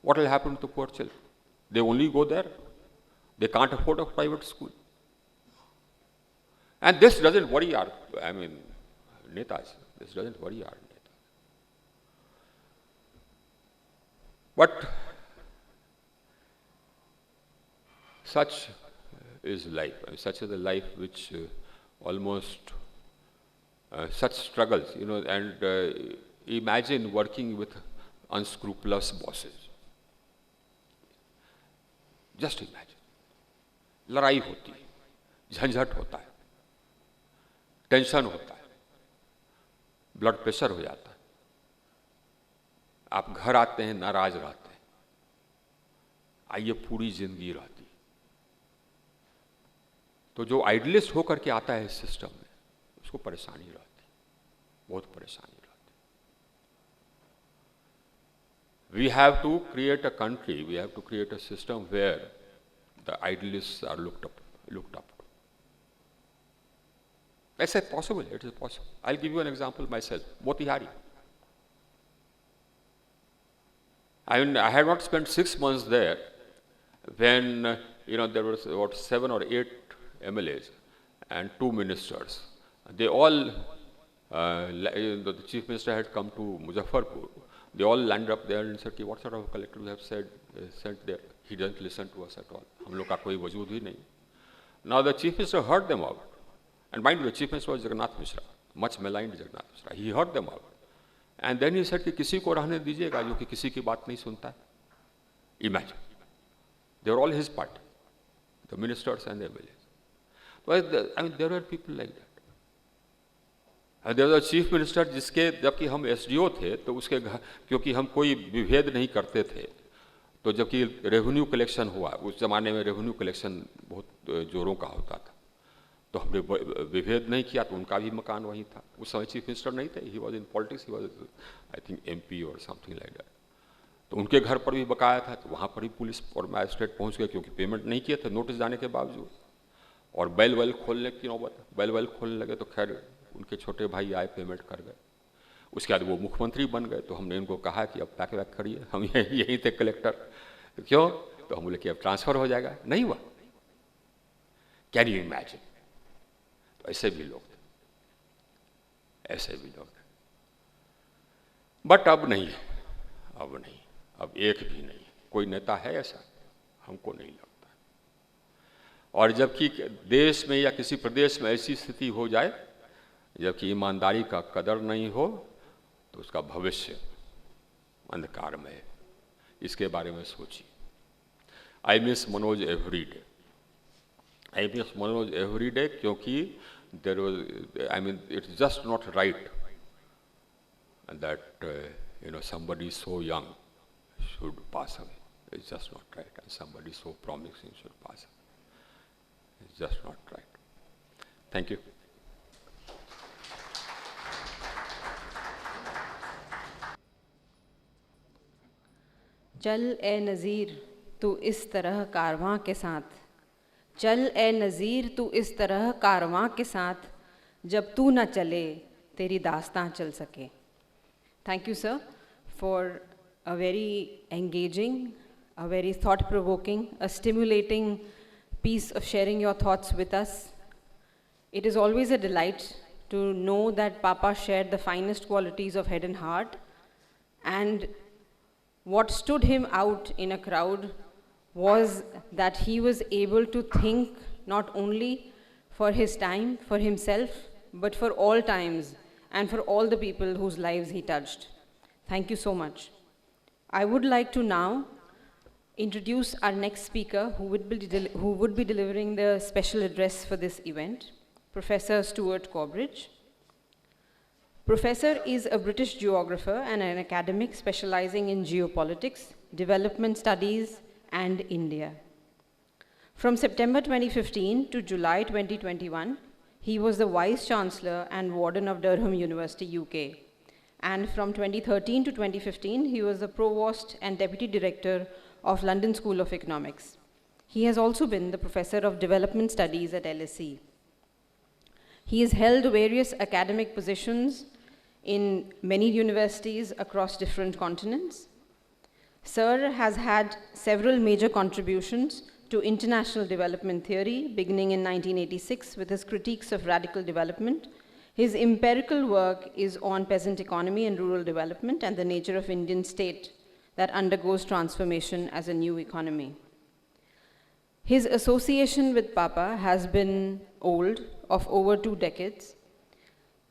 What will happen to the poor children? They only go there. They can't afford a private school. And this doesn't worry our, netas. This doesn't worry our netas. But such is life. Such is the life which almost such struggles, and imagine working with unscrupulous bosses. Just imagine. लड़ाई होती है, झंझट होता है, tension होता है, blood pressure हो जाता है, आप घर आते हैं नाराज रहते हैं, आइए पूरी जिंदगी रहती है। तो जो आइडियलिस्ट होकर के आता है इस सिस्टम में, उसको परेशानी रहती, बहुत परेशानी रहती। We have to create a country, we have to create a system where the idealists are looked up to. I said possible, it is possible. I'll give you an example myself, Motihari. I had not spent 6 months there when, there was about 7 or 8 MLAs and 2 ministers. They all, the chief minister had come to Muzaffarpur. They all landed up there and said, what sort of a collector we have sent there? He doesn't listen to us at all. हम लोग का कोई वजूद ही नहीं. Now the chief minister heard them out. And mind you, the chief minister was Jagannath Mishra, much maligned Jagannath Mishra. He heard them out. And then he said कि किसी को रहने दीजिएगा जो कि किसी की बात नहीं सुनता है. Imagine. They were all his party, the ministers and the MLAs. Well, there were people like that. there was a chief minister जिसके जबकि हम SDO थे तो उसके क्योंकि हम कोई विभेद नहीं करते थे, तो जबकि रेवेन्यू कलेक्शन हुआ, उस ज़माने में रेवेन्यू कलेक्शन बहुत जोरों का होता था, तो हमने विभेद नहीं किया, तो उनका भी मकान वहीं था। उस समय चीफ मिनिस्टर नहीं थे, he was in politics, he was I think MP और समथिंग लाइक दैट। तो उनके घर पर भी बकाया था, तो वहाँ पर भी पुलिस और मैजिस्ट्रेट पहुँच गए क्योंकि पेमेंट नहीं किए थे नोटिस जाने के बावजूद। और बैल खोलने की नौबत, बैल खोलने लगे तो खैर उनके छोटे भाई आए, पेमेंट कर गए। उसके बाद वो मुख्यमंत्री बन गए, तो हमने इनको कहा कि अब पैक वैक करिए, हम यहीं थे कलेक्टर। तो क्यों? तो हम बोले कि अब ट्रांसफ़र हो जाएगा, नहीं हुआ। Can you imagine? तो ऐसे भी लोग थे, ऐसे भी लोग थे। बट अब नहीं, अब नहीं, अब एक भी नहीं। कोई नेता है ऐसा? हमको नहीं लगता। और जबकि देश में या किसी प्रदेश में ऐसी स्थिति हो जाए जबकि ईमानदारी का कदर नहीं हो, तो उसका भविष्य अंधकार में है। इसके बारे में सोचिए। I miss Manoj every day, I miss Manoj every day, क्योंकि there was, it's just not right that somebody so young should pass away. It's just not right, and somebody so promising should pass away. It's just not right. Thank you. चल ए नज़ीर तू इस तरह कारवां के साथ, चल ए नज़ीर तू इस तरह कारवां के साथ, जब तू न चले तेरी दास्तां चल सके। Thank you, sir, for a very engaging, a very thought-provoking, a stimulating piece of sharing your thoughts with us. It is always a delight to know that Papa shared the finest qualities of head and heart, and what stood him out in a crowd was that he was able to think not only for his time, for himself, but for all times and for all the people whose lives he touched. Thank you so much. I would like to now introduce our next speaker who would be delivering the special address for this event, Professor Stuart Corbridge. Professor is a British geographer and an academic specializing in geopolitics, development studies, and India. From September 2015 to July 2021, he was the Vice Chancellor and Warden of Durham University, UK. And from 2013 to 2015, he was the Provost and Deputy Director of London School of Economics. He has also been the Professor of Development Studies at LSE. He has held various academic positions in many universities across different continents. Sir has had several major contributions to international development theory, beginning in 1986 with his critiques of radical development. His empirical work is on peasant economy and rural development and the nature of Indian state that undergoes transformation as a new economy. His association with Papa has been old, of over 2 decades.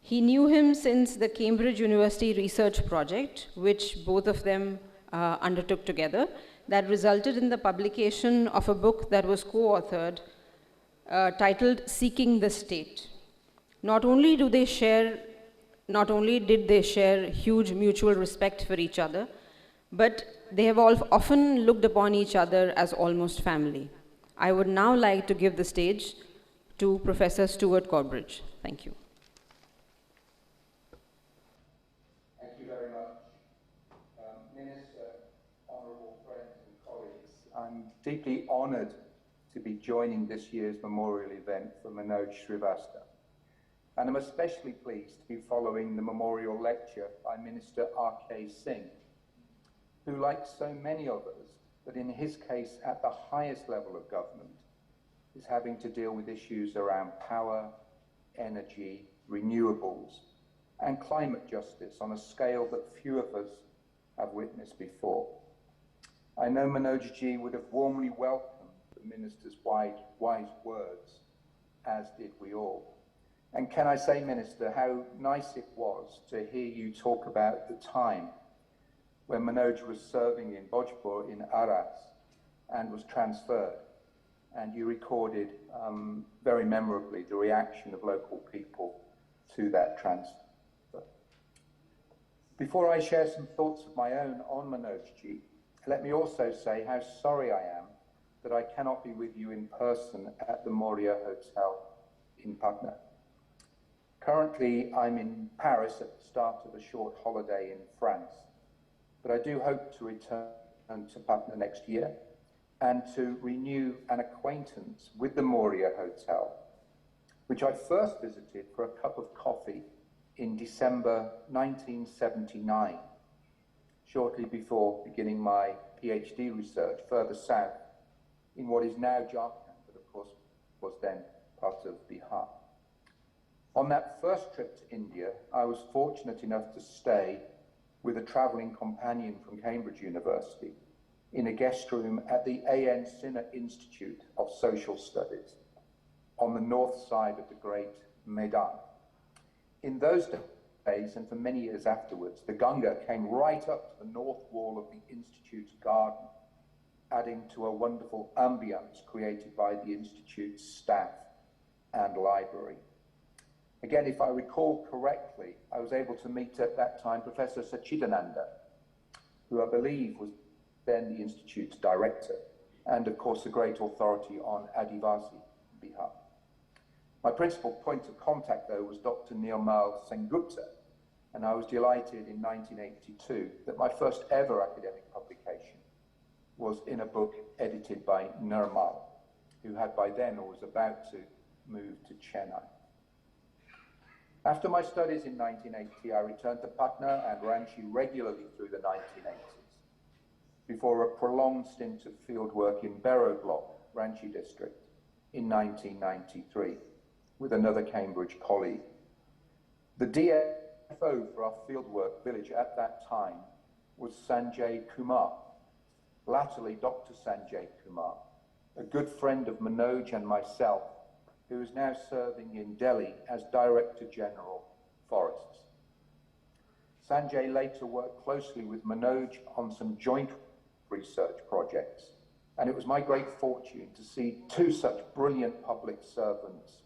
He knew him since the Cambridge University research project, which both of them undertook together, that resulted in the publication of a book that was co-authored titled Seeking the State. Not only did they share huge mutual respect for each other, but they have often looked upon each other as almost family. I would now like to give the stage to Professor Stuart Corbridge. Thank you. Thank you very much. Minister, honourable friends and colleagues, I'm deeply honoured to be joining this year's memorial event for Manoj Srivastava. And I'm especially pleased to be following the memorial lecture by Minister R.K. Singh, who, like so many of us, but in his case at the highest level of government, is having to deal with issues around power, energy, renewables, and climate justice on a scale that few of us have witnessed before. I know Manojji would have warmly welcomed the Minister's wise words, as did we all. And can I say, Minister, how nice it was to hear you talk about the time when Manoj was serving in Bhojpur in Aras and was transferred. And you recorded very memorably the reaction of local people to that transfer. Before I share some thoughts of my own on Manojji, let me also say how sorry I am that I cannot be with you in person at the Moria Hotel in Patna. Currently, I'm in Paris at the start of a short holiday in France, but I do hope to return to Patna next year and to renew an acquaintance with the Moria Hotel, which I first visited for a cup of coffee in December 1979, shortly before beginning my PhD research further south in what is now Jharkhand, but of course was then part of Bihar. On that first trip to India, I was fortunate enough to stay with a travelling companion from Cambridge University in a guest room at the A.N. Sinha Institute of Social Studies on the north side of the great Maidan. In those days, and for many years afterwards, the Ganga came right up to the north wall of the Institute's garden, adding to a wonderful ambience created by the Institute's staff and library. Again, if I recall correctly, I was able to meet at that time Professor Sachidananda, who I believe was then the Institute's director, and of course a great authority on Adivasi Bihar. My principal point of contact, though, was Dr. Nirmal Sengupta, and I was delighted in 1982 that my first ever academic publication was in a book edited by Nirmal, who had by then or was about to move to Chennai. After my studies in 1980, I returned to Patna and Ranchi regularly through the 1980s, before a prolonged stint of fieldwork in Bero Block, Ranchi district, in 1993, with another Cambridge colleague. The DFO for our fieldwork village at that time was Sanjay Kumar, latterly Dr. Sanjay Kumar, a good friend of Manoj and myself, who is now serving in Delhi as Director General, Forests. Sanjay later worked closely with Manoj on some joint research projects, and it was my great fortune to see two such brilliant public servants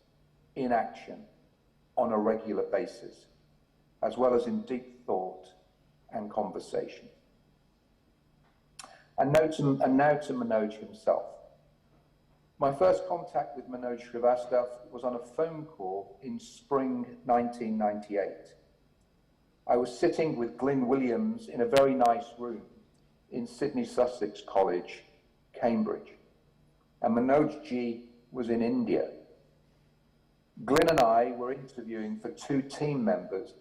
in action on a regular basis, as well as in deep thought and conversation. And now to Manoj himself. My first contact with Manoj Srivastava was on a phone call in spring 1998. I was sitting with Glyn Williams in a very nice room in Sydney Sussex College, Cambridge, and Manoj Ji was in India. Glyn and I were interviewing for two team members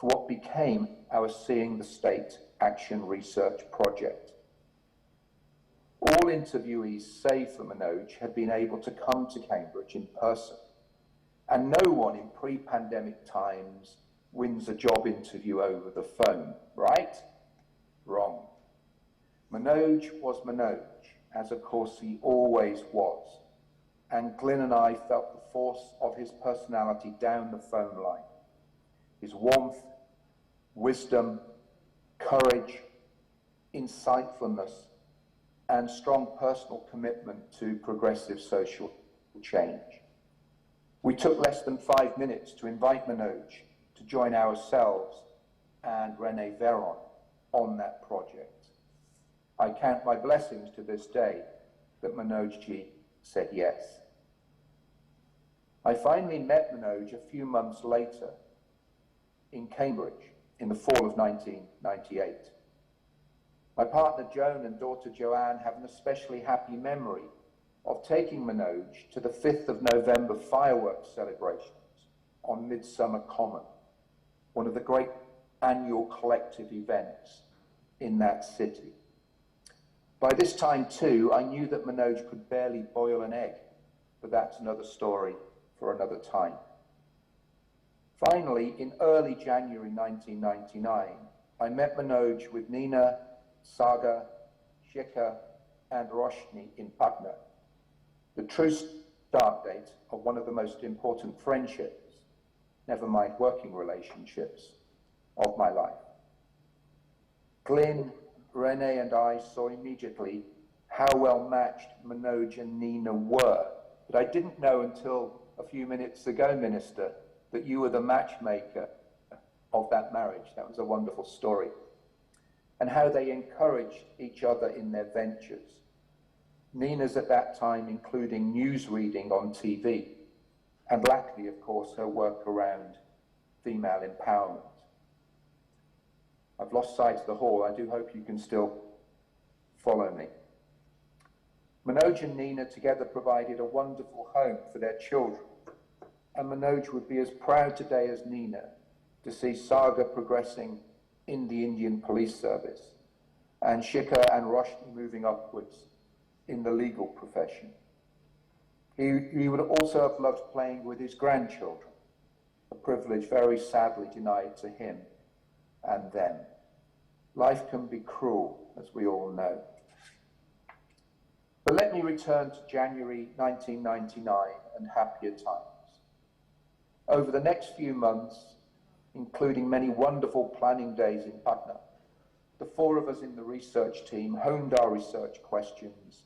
for what became our Seeing the State Action Research Project. All interviewees, save for Manoj, had been able to come to Cambridge in person, and no one in pre-pandemic times wins a job interview over the phone, right? Wrong. Manoj was Manoj, as of course he always was, and Glyn and I felt the force of his personality down the phone line. His warmth, wisdom, courage, insightfulness, and strong personal commitment to progressive social change. We took less than 5 minutes to invite Manoj to join ourselves and René Véron on that project. I count my blessings to this day that Manoj Ji said yes. I finally met Manoj a few months later in Cambridge in the fall of 1998. My partner Joan and daughter Joanne have an especially happy memory of taking Manoj to the 5th of November fireworks celebrations on Midsummer Common, one of the great annual collective events in that city. By this time too, I knew that Manoj could barely boil an egg, but that's another story for another time. Finally, in early January 1999, I met Manoj with Nina, Saga, Shikhar, and Roshni in Patna, the true start date of one of the most important friendships, never mind working relationships, of my life. Glyn, René, and I saw immediately how well matched Manoj and Nina were, but I didn't know until a few minutes ago, Minister, that you were the matchmaker of that marriage. That was a wonderful story. And how they encouraged each other in their ventures. Nina's at that time including news reading on TV, and latterly, of course, her work around female empowerment. I've lost sight of the hall. I do hope you can still follow me. Manoj and Nina together provided a wonderful home for their children, and Manoj would be as proud today as Nina to see Saga progressing in the Indian Police Service, and Shikhar and Roshni moving upwards in the legal profession. He would also have loved playing with his grandchildren, a privilege very sadly denied to him and them. Life can be cruel, as we all know. But let me return to January 1999 and happier times. Over the next few months, including many wonderful planning days in Patna, the four of us in the research team honed our research questions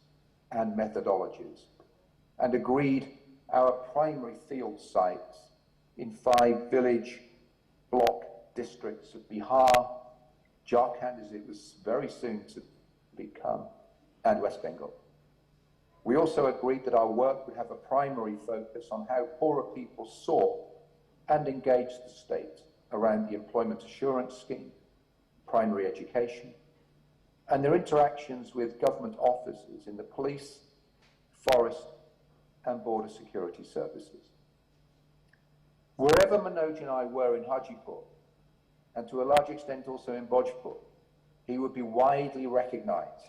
and methodologies and agreed our primary field sites in 5 village block districts of Bihar, Jharkhand, as it was very soon to become, and West Bengal. We also agreed that our work would have a primary focus on how poorer people saw and engaged the state around the Employment Assurance Scheme, primary education, and their interactions with government officers in the police, forest, and border security services. Wherever Manoj and I were in Hajipur, and to a large extent also in Bhojpur, he would be widely recognized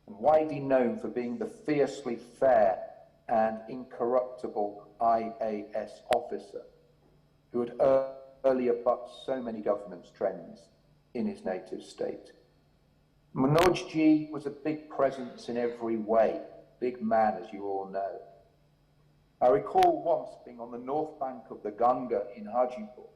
and widely known for being the fiercely fair and incorruptible IAS officer who had earlier bucked so many governance trends in his native state. Manoj Ji was a big presence in every way, big man, as you all know. I recall once being on the north bank of the Ganga in Hajipur,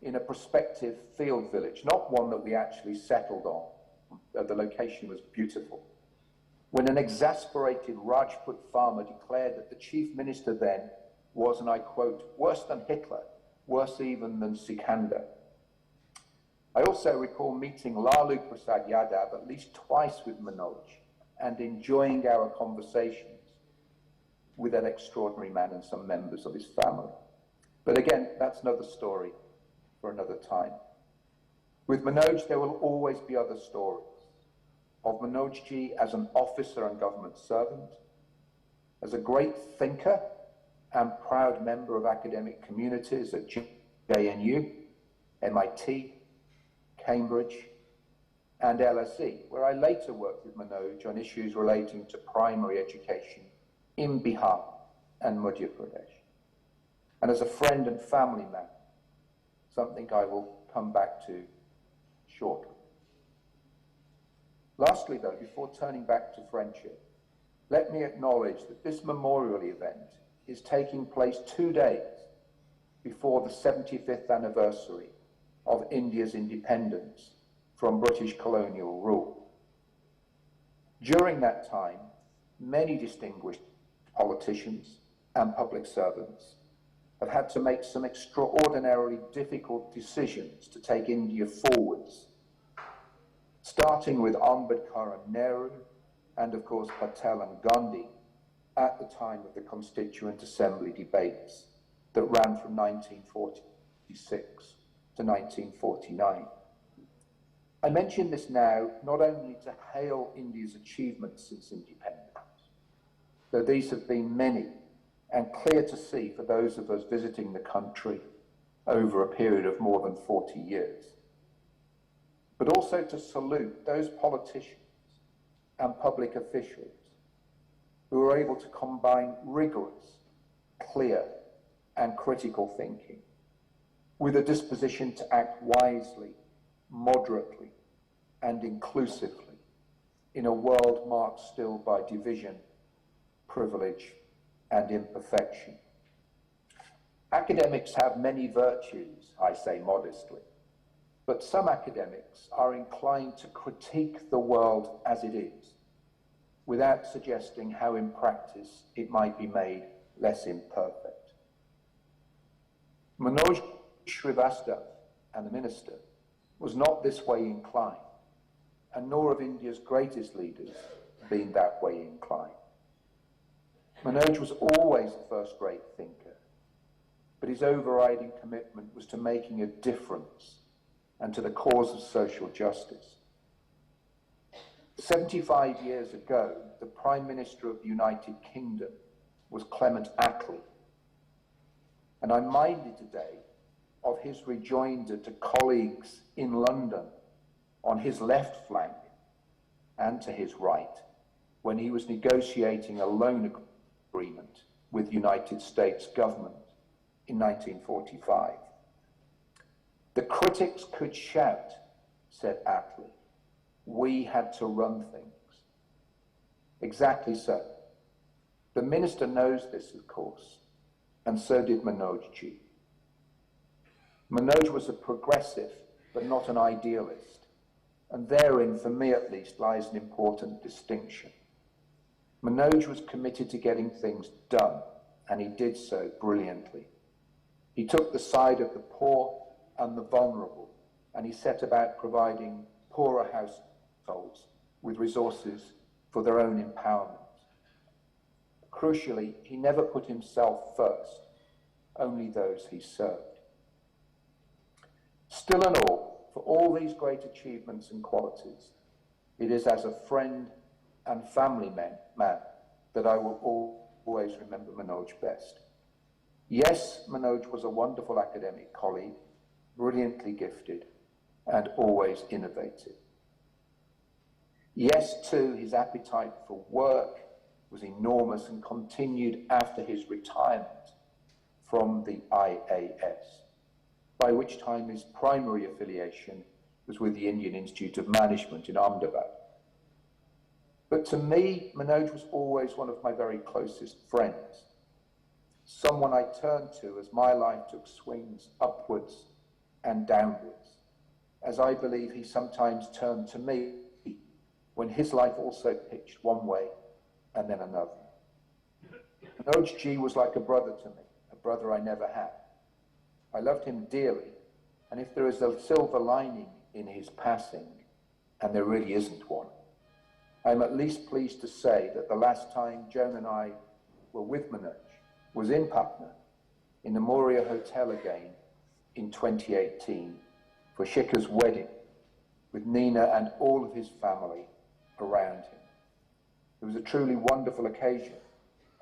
in a prospective field village, not one that we actually settled on, the location was beautiful. When an exasperated Rajput farmer declared that the chief minister then was, and I quote, worse than Hitler, worse even than Sikandar. I also recall meeting Lalu Prasad Yadav at least twice with Manoj and enjoying our conversations with that extraordinary man and some members of his family. But again, that's another story for another time. With Manoj, there will always be other stories of Manojji as an officer and government servant, as a great thinker and proud member of academic communities at JNU, MIT, Cambridge, and LSE, where I later worked with Manoj on issues relating to primary education in Bihar and Madhya Pradesh. And as a friend and family man, something I will come back to shortly. Lastly, though, before turning back to friendship, let me acknowledge that this memorial event is taking place 2 days before the 75th anniversary of India's independence from British colonial rule. During that time, many distinguished politicians and public servants have had to make some extraordinarily difficult decisions to take India forwards, starting with Ambedkar and Nehru, and of course Patel and Gandhi at the time of the Constituent Assembly debates that ran from 1946 to 1949. I mention this now not only to hail India's achievements since independence, though these have been many and clear to see for those of us visiting the country over a period of more than 40 years, but also to salute those politicians and public officials who are able to combine rigorous, clear, and critical thinking with a disposition to act wisely, moderately, and inclusively in a world marked still by division, privilege, and imperfection. Academics have many virtues, I say modestly, but some academics are inclined to critique the world as it is, without suggesting how in practice it might be made less imperfect. Manoj Srivastava and the minister was not this way inclined, and nor have India's greatest leaders been that way inclined. Manoj was always a first-rate thinker, but his overriding commitment was to making a difference and to the cause of social justice. 75 years ago, the Prime Minister of the United Kingdom was Clement Attlee, and I'm minded today of his rejoinder to colleagues in London on his left flank and to his right when he was negotiating a loan agreement with the United States government in 1945. The critics could shout, said Attlee. We had to run things. Exactly so. The minister knows this, of course, and so did Manojji. Manoj was a progressive, but not an idealist, and therein, for me at least, lies an important distinction. Manoj was committed to getting things done, and he did so brilliantly. He took the side of the poor and the vulnerable, and he set about providing poorer households with resources for their own empowerment. Crucially, he never put himself first, only those he served. Still and all, for all these great achievements and qualities, it is as a friend and family man that I will always remember Manoj best. Yes, Manoj was a wonderful academic colleague, brilliantly gifted, and always innovative. Yes, too, his appetite for work was enormous and continued after his retirement from the IAS, by which time his primary affiliation was with the Indian Institute of Management in Ahmedabad. But to me, Manoj was always one of my very closest friends, someone I turned to as my life took swings upwards and downwards, as I believe he sometimes turned to me when his life also pitched one way and then another. Manoj Ji was like a brother to me, a brother I never had. I loved him dearly, and if there is a silver lining in his passing, and there really isn't one, I'm at least pleased to say that the last time Joan and I were with Manoj was in Patna, in the Moria Hotel again in 2018 for Shikhar's wedding, with Nina and all of his family around him. It was a truly wonderful occasion,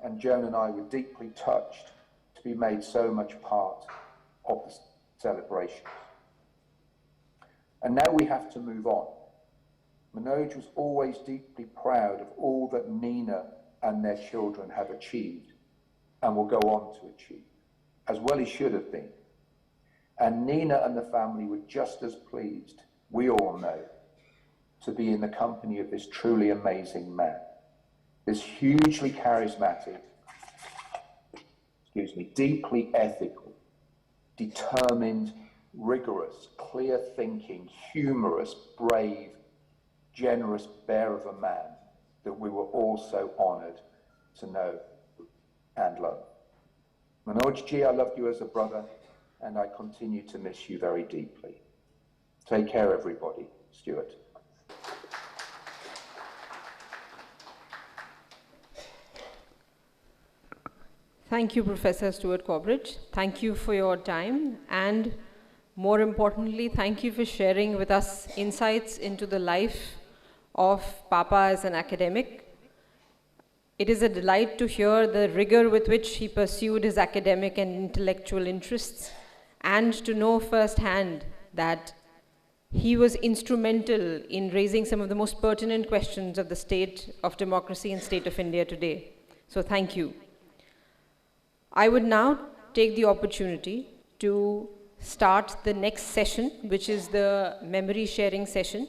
and Joan and I were deeply touched to be made so much part of the celebrations. And now we have to move on. Manoj was always deeply proud of all that Nina and their children have achieved and will go on to achieve, as well he should have been. And Nina and the family were just as pleased, we all know, to be in the company of this truly amazing man, this hugely charismatic, deeply ethical, determined, rigorous, clear-thinking, humorous, brave, generous bear of a man that we were all so honoured to know and love. Manoj Ji, I loved you as a brother, and I continue to miss you very deeply. Take care, everybody. Stuart. Thank you, Professor Stuart Corbridge. Thank you for your time, and more importantly, thank you for sharing with us insights into the life of Papa as an academic. It is a delight to hear the rigor with which he pursued his academic and intellectual interests, and to know firsthand that he was instrumental in raising some of the most pertinent questions of the state of democracy and state of India today. So thank you. I would now take the opportunity to start the next session, which is the memory sharing session,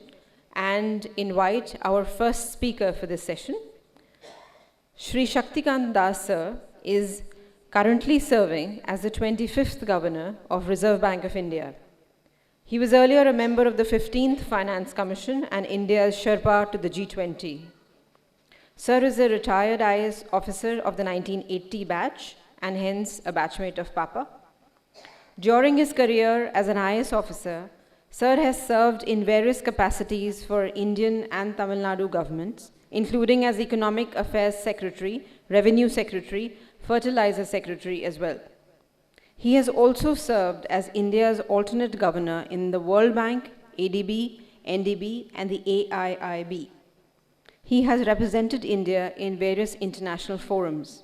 and invite our first speaker for this session. Shri Shaktikant Das Sir is currently serving as the 25th Governor of Reserve Bank of India. He was earlier a member of the 15th Finance Commission and India's Sherpa to the G20. Sir is a retired IAS officer of the 1980 batch and hence a batchmate of Papa. During his career as an IAS officer, Sir has served in various capacities for Indian and Tamil Nadu governments, including as Economic Affairs Secretary, Revenue Secretary, Fertilizer Secretary as well. He has also served as India's alternate governor in the World Bank, ADB, NDB, and the AIIB. He has represented India in various international forums.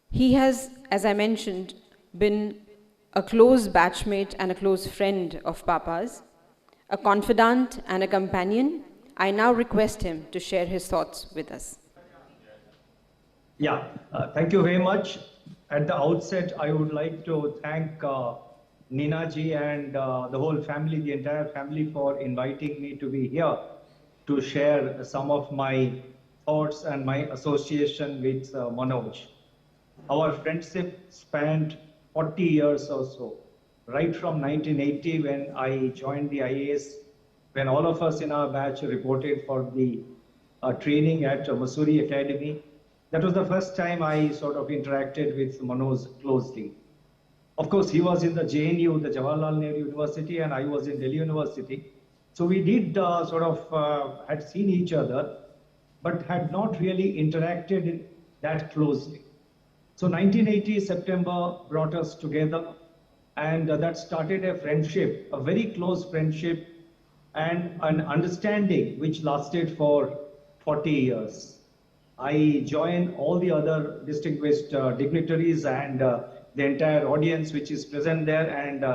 He has, as I mentioned, been a close batchmate and a close friend of Papa's, a confidant and a companion. I now request him to share his thoughts with us. Thank you very much. At the outset, I would like to thank Nina ji and the whole family, the entire family, for inviting me to be here to share some of my thoughts and my association with Manoj. Our friendship spanned 40 years or so, right from 1980 when I joined the IAS, when all of us in our batch reported for the training at Mussoorie Academy. That was the first time I sort of interacted with Manoj closely. Of course, he was in the JNU, the Jawaharlal Nehru University, and I was in Delhi University. So we did had seen each other, but had not really interacted that closely. So 1980 September brought us together, and that started a friendship, a very close friendship, and an understanding which lasted for 40 years. I join all the other distinguished dignitaries and the entire audience which is present there, and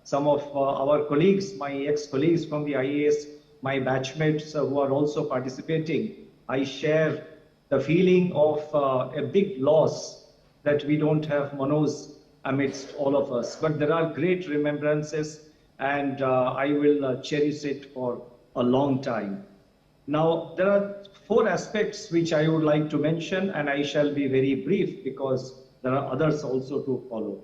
some of our colleagues, my ex-colleagues from the IAS, my batchmates who are also participating. I share the feeling of a big loss that we don't have Manoj amidst all of us. But there are great remembrances, and I will cherish it for a long time. Now, there are 4 aspects which I would like to mention, and I shall be very brief because there are others also to follow.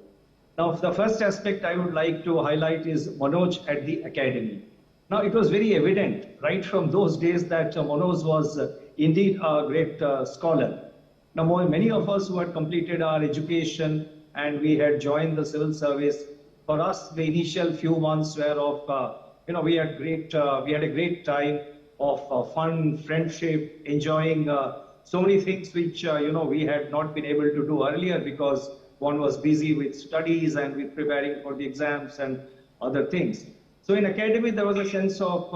Now, the first aspect I would like to highlight is Manoj at the Academy. Now, it was very evident right from those days that Manoj was indeed a great scholar. Now, many of us who had completed our education and we had joined the civil service, for us, the initial few months were of, we had a great time of fun, friendship, enjoying so many things which, we had not been able to do earlier because one was busy with studies and with preparing for the exams and other things. So in academy, there was a sense of,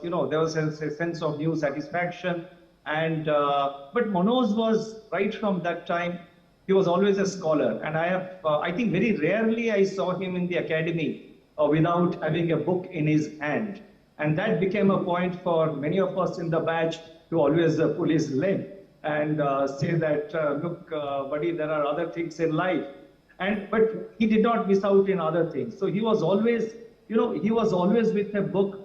there was a sense of new satisfaction. And but Manoj was right from that time. He was always a scholar, and I think very rarely I saw him in the academy without having a book in his hand, and that became a point for many of us in the batch to always pull his leg and say that, look, buddy, there are other things in life, but he did not miss out in other things. So he was always, he was always with a book.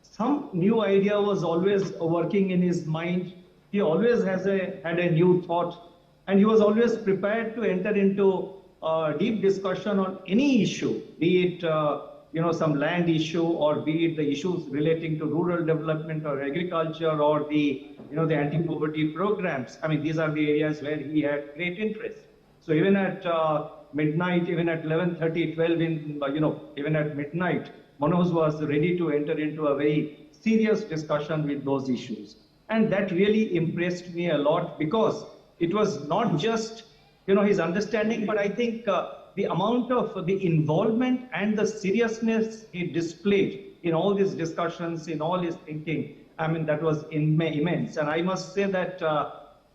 Some new idea was always working in his mind. He always had a new thought, and he was always prepared to enter into deep discussion on any issue, be it some land issue, or be it the issues relating to rural development or agriculture, or the anti-poverty programs. I mean, these are the areas where he had great interest. So even at midnight, even at 11:30, 12, even at midnight, Manoj was ready to enter into a very serious discussion with those issues. And that really impressed me a lot, because it was not just, his understanding, but I think the amount of the involvement and the seriousness he displayed in all these discussions, in all his thinking, I mean, that was immense. And I must say that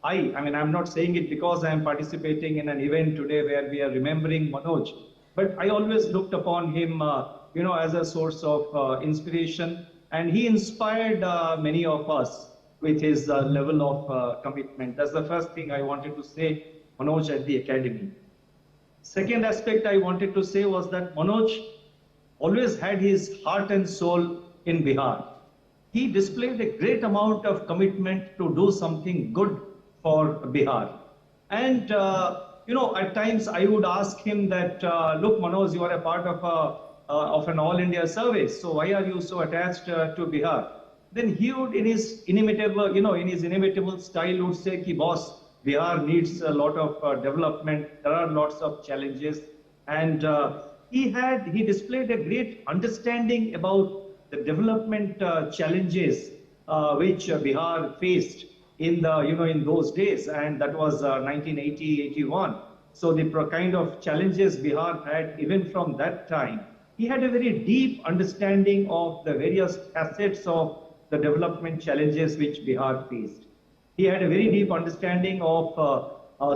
I'm not saying it because I am participating in an event today where we are remembering Manoj, but I always looked upon him, as a source of inspiration, and he inspired many of us with his level of commitment. That's the first thing I wanted to say, Manoj, at the academy. Second aspect I wanted to say was that Manoj always had his heart and soul in Bihar. He displayed a great amount of commitment to do something good for Bihar. And, at times I would ask him that, look, Manoj, you are a part of an All India service, so why are you so attached to Bihar? Then he would, in his inimitable style, would say, "Ki boss, Bihar needs a lot of development. There are lots of challenges," and he displayed a great understanding about the development challenges which Bihar faced in those days, and that was 1980-81. So the kind of challenges Bihar had even from that time, he had a very deep understanding of the various facets of the development challenges which Bihar faced. He had a very deep understanding of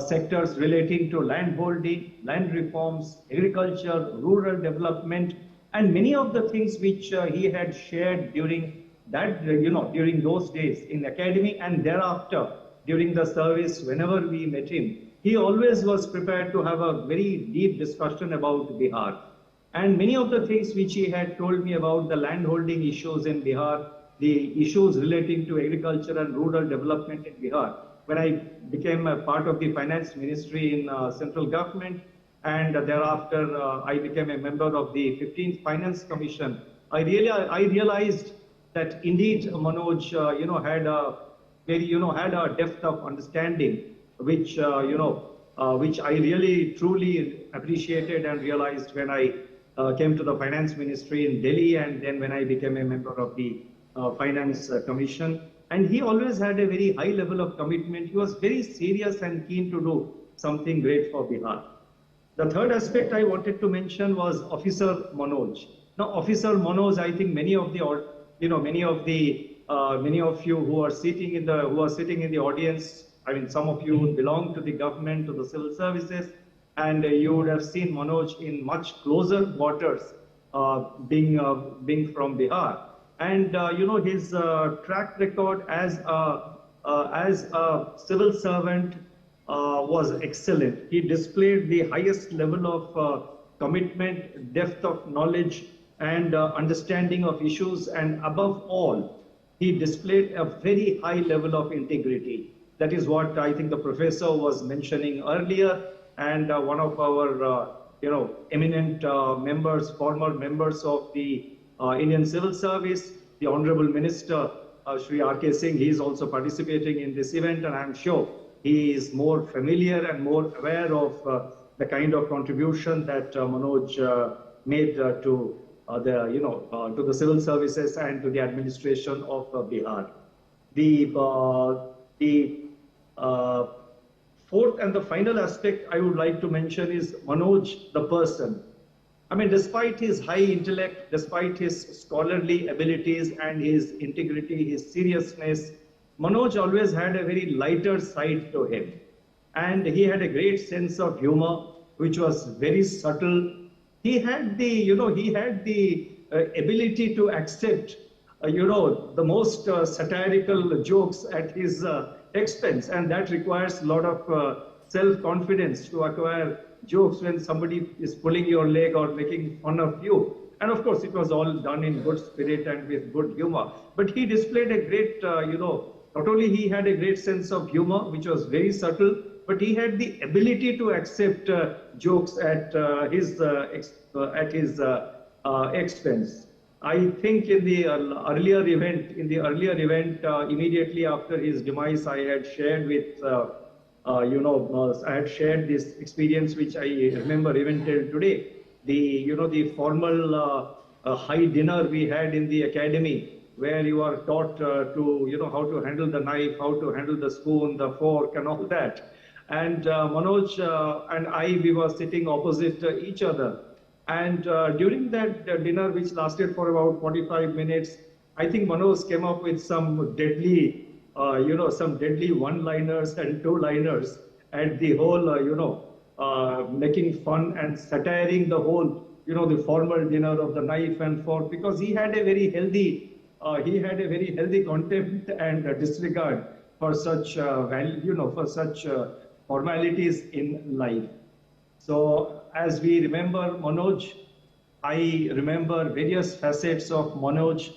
sectors relating to land holding, land reforms, agriculture, rural development, and many of the things which he had shared during that, during those days in academy and thereafter during the service. Whenever we met him, he always was prepared to have a very deep discussion about Bihar. And many of the things which he had told me about the land holding issues in Bihar, the issues relating to agriculture and rural development in Bihar. When I became a part of the finance ministry in central government, and thereafter I became a member of the 15th Finance Commission, I realized that indeed Manoj, had a depth of understanding, which which I really truly appreciated and realized when I came to the finance ministry in Delhi, and then when I became a member of the Finance Commission. And he always had a very high level of commitment. He was very serious and keen to do something great for Bihar. The third aspect I wanted to mention was Officer Manoj. Now, Officer Manoj, I think many of you who are sitting in the audience, I mean, some of you belong to the government, to the civil services, and you would have seen Manoj in much closer quarters, being from Bihar. And his track record as a civil servant was excellent. He displayed the highest level of commitment, depth of knowledge, and understanding of issues, and above all, he displayed a very high level of integrity. That is what I think the professor was mentioning earlier, and one of our eminent members, former members of the Indian Civil Service, the Honorable Minister, Shri R.K. Singh, he is also participating in this event, and I'm sure he is more familiar and more aware of the kind of contribution that Manoj made to to the civil services and to the administration of Bihar. The fourth and the final aspect I would like to mention is Manoj, the person. I mean, despite his high intellect, despite his scholarly abilities and his integrity, his seriousness, Manoj always had a very lighter side to him. And he had a great sense of humor, which was very subtle. He had the, ability to accept, the most satirical jokes at his expense. And that requires a lot of self-confidence to acquire jokes when somebody is pulling your leg or making fun of you. And of course, it was all done in good spirit and with good humor. But he displayed a great, not only he had a great sense of humor, which was very subtle, but he had the ability to accept jokes at his expense. I think in the earlier event, immediately after his demise, I had shared with, I had shared this experience, which I remember even till today. The formal high dinner we had in the academy, where you are taught to, how to handle the knife, how to handle the spoon, the fork, and all that. And Manoj and I, we were sitting opposite each other. And during that dinner, which lasted for about 45 minutes, I think Manoj came up with some deadly, some deadly one-liners and two-liners at the whole, making fun and satiring the whole, the formal dinner of the knife and fork, because he had a very healthy, contempt and disregard for such for such formalities in life. So as we remember Manoj, I remember various facets of Manoj,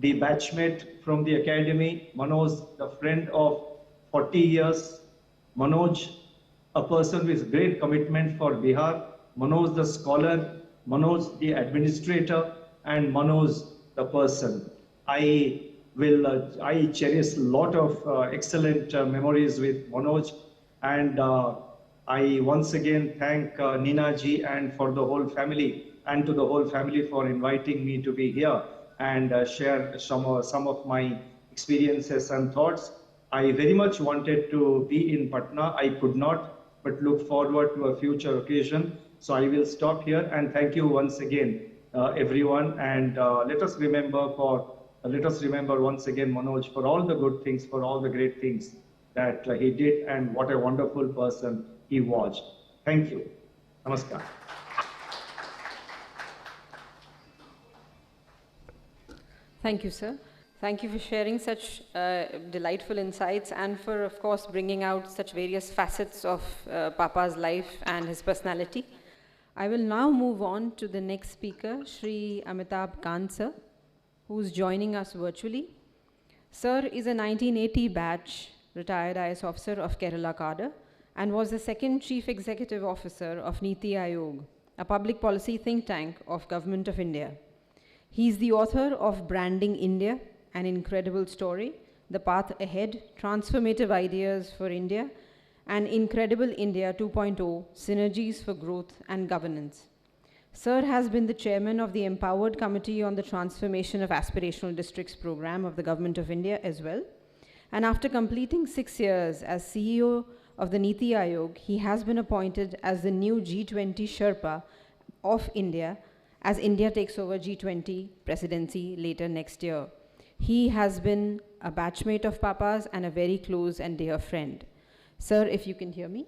the batchmate from the academy, Manoj, the friend of 40 years, Manoj, a person with great commitment for Bihar, Manoj the scholar, Manoj the administrator, and Manoj the person. I cherish a lot of excellent memories with Manoj, and I once again thank Nina ji and for the whole family, and to the whole family for inviting me to be here and share some of my experiences and thoughts. I very much wanted to be in Patna. I could not, but look forward to a future occasion. So I will stop here and thank you once again, everyone. And let us remember once again Manoj for all the good things, for all the great things that he did, and what a wonderful person he was. Thank you. Namaskar. Thank you, sir. Thank you for sharing such delightful insights and for, of course, bringing out such various facets of Papa's life and his personality. I will now move on to the next speaker, Shri Amitabh Kant, sir, who's joining us virtually. Sir is a 1980 batch retired IS officer of Kerala cadre and was the second chief executive officer of Niti Aayog, a public policy think tank of Government of India. He is the author of Branding India, an incredible story, The Path Ahead, Transformative Ideas for India, and Incredible India 2.0, Synergies for Growth and Governance. Sir has been the chairman of the Empowered Committee on the Transformation of Aspirational Districts program of the Government of India as well. And after completing 6 years as CEO of the Niti Aayog, he has been appointed as the new G20 Sherpa of India as India takes over G20 presidency later next year. He has been a batchmate of Papa's and a very close and dear friend. Sir, if you can hear me.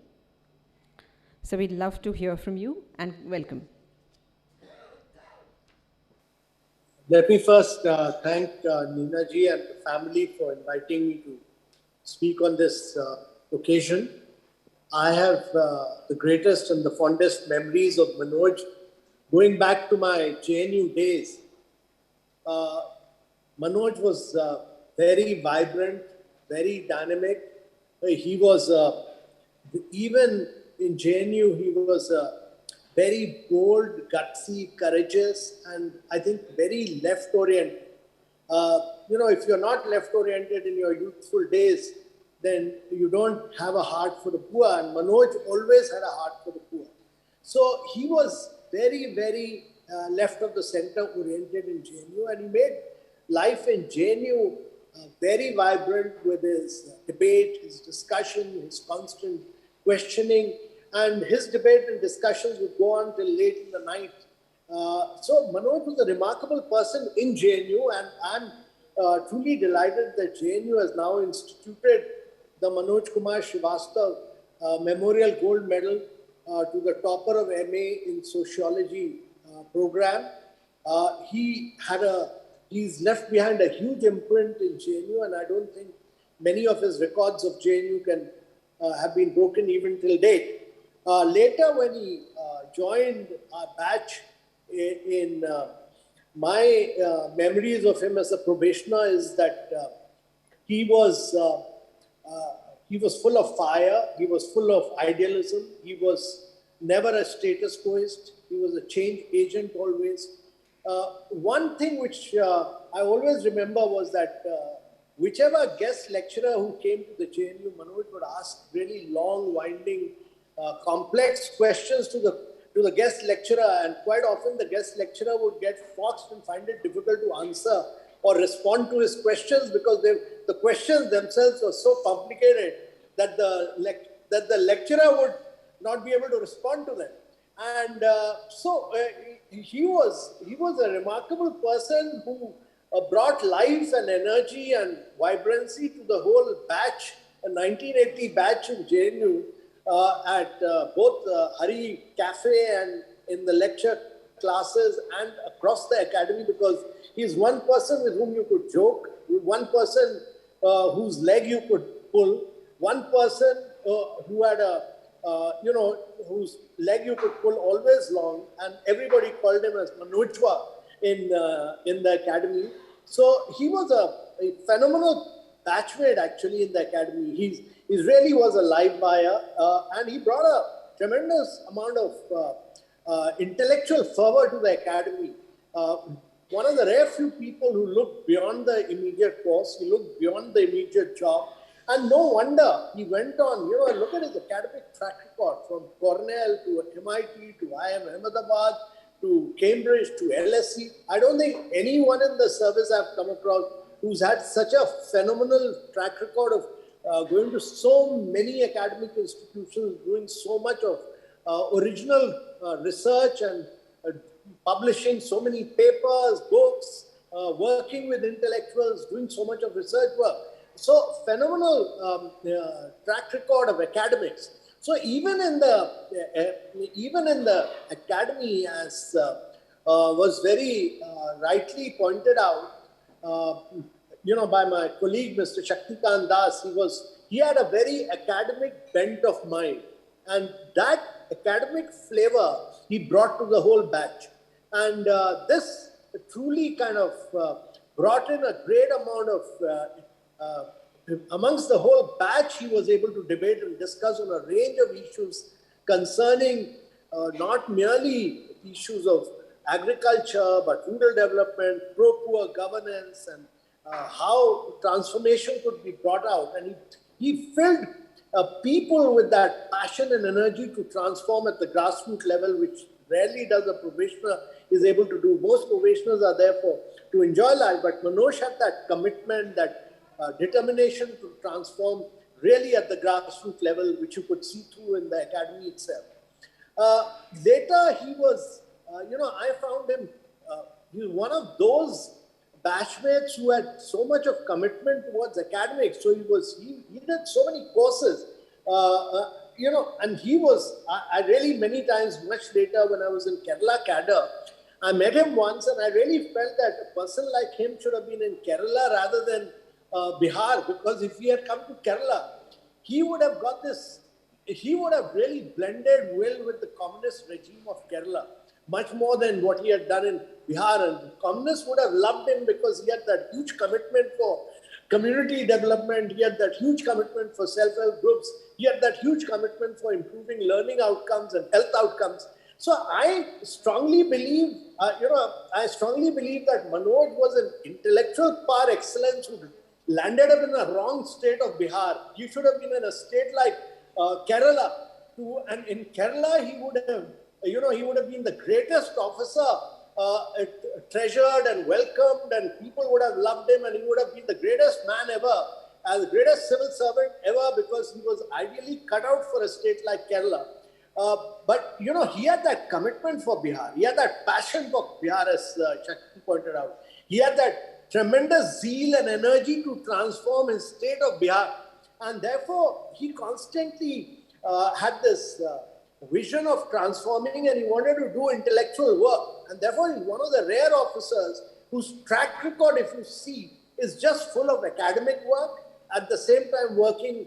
So we'd love to hear from you, and welcome. Let me first thank Nina ji and the family for inviting me to speak on this occasion. I have the greatest and the fondest memories of Manoj going back to my JNU days. Manoj was very vibrant, very dynamic. He was, even in JNU, he was very bold, gutsy, courageous, and I think very left-oriented. If you're not left-oriented in your youthful days, then you don't have a heart for the poor. And Manoj always had a heart for the poor. So he was very, very left of the center oriented in JNU, and he made life in JNU very vibrant with his debate, his discussion, his constant questioning, and his debate and discussions would go on till late in the night. So Manoj was a remarkable person in JNU, and I'm truly delighted that JNU has now instituted the Manoj Srivastava Memorial Gold Medal to the topper of MA in Sociology program. He's left behind a huge imprint in JNU, and I don't think many of his records of JNU can have been broken even till date. Later, when he joined our batch, in my memories of him as a probationer is that he was full of fire, he was full of idealism, he was never a status quoist, he was a change agent always. One thing which I always remember was that whichever guest lecturer who came to the JNU, Manoj would ask really long, winding, complex questions to the guest lecturer, and quite often the guest lecturer would get foxed and find it difficult to answer or respond to his questions because the questions themselves were so complicated that the lecturer would not be able to respond to them. And so he was a remarkable person who brought life and energy and vibrancy to the whole batch, a 1980 batch in JNU, at both Hari Cafe and in the lecture classes and across the academy, because he's one person with whom you could joke, one person whose leg you could pull, one person who had whose leg you could pull always long, and everybody called him as Manojwa in the academy. So he was a phenomenal batchmate actually in the academy. He really was a live wire, and he brought a tremendous amount of intellectual fervor to the academy. One of the rare few people who looked beyond the immediate course, he looked beyond the immediate job, and no wonder he went on, look at his academic track record from Cornell to MIT to IIM Ahmedabad to Cambridge to LSE. I don't think anyone in the service I've come across who's had such a phenomenal track record of going to so many academic institutions, doing so much of original research and publishing so many papers, books, working with intellectuals, doing so much of research work. So phenomenal track record of academics. So even in the academy, as was very rightly pointed out, by my colleague, Mr. Shaktikant Das, he had a very academic bent of mind, and that academic flavor he brought to the whole batch. And this truly kind of brought in a great amount of, amongst the whole batch, he was able to debate and discuss on a range of issues concerning not merely issues of agriculture, but rural development, pro-poor governance, and how transformation could be brought out. And he filled people with that passion and energy to transform at the grassroots level, which rarely does a probationer is able to do. Most probationers are there to enjoy life, but Manoj had that commitment, that determination to transform really at the grassroots level, which you could see through in the academy itself. Later, he was, I found him, he was one of those batchmates who had so much of commitment towards academics. So he did so many courses, and he was, I really many times, much later when I was in Kerala cadre, I met him once and I really felt that a person like him should have been in Kerala rather than Bihar, because if he had come to Kerala, he would have really blended well with the communist regime of Kerala, much more than what he had done in Bihar. And the communists would have loved him because he had that huge commitment for community development, he had that huge commitment for self-help groups, he had that huge commitment for improving learning outcomes and health outcomes. So I strongly believe I strongly believe that Manoj was an intellectual par excellence who landed up in the wrong state of Bihar. He should have been in a state like Kerala. And in Kerala, he would have, he would have been the greatest officer, treasured and welcomed, and people would have loved him, and he would have been the greatest man ever, as the greatest civil servant ever, because he was ideally cut out for a state like Kerala. But, he had that commitment for Bihar. He had that passion for Bihar, as Shakti pointed out. He had that tremendous zeal and energy to transform his state of Bihar. And therefore, he constantly had this vision of transforming, and he wanted to do intellectual work. And therefore, he's one of the rare officers whose track record, if you see, is just full of academic work, at the same time working,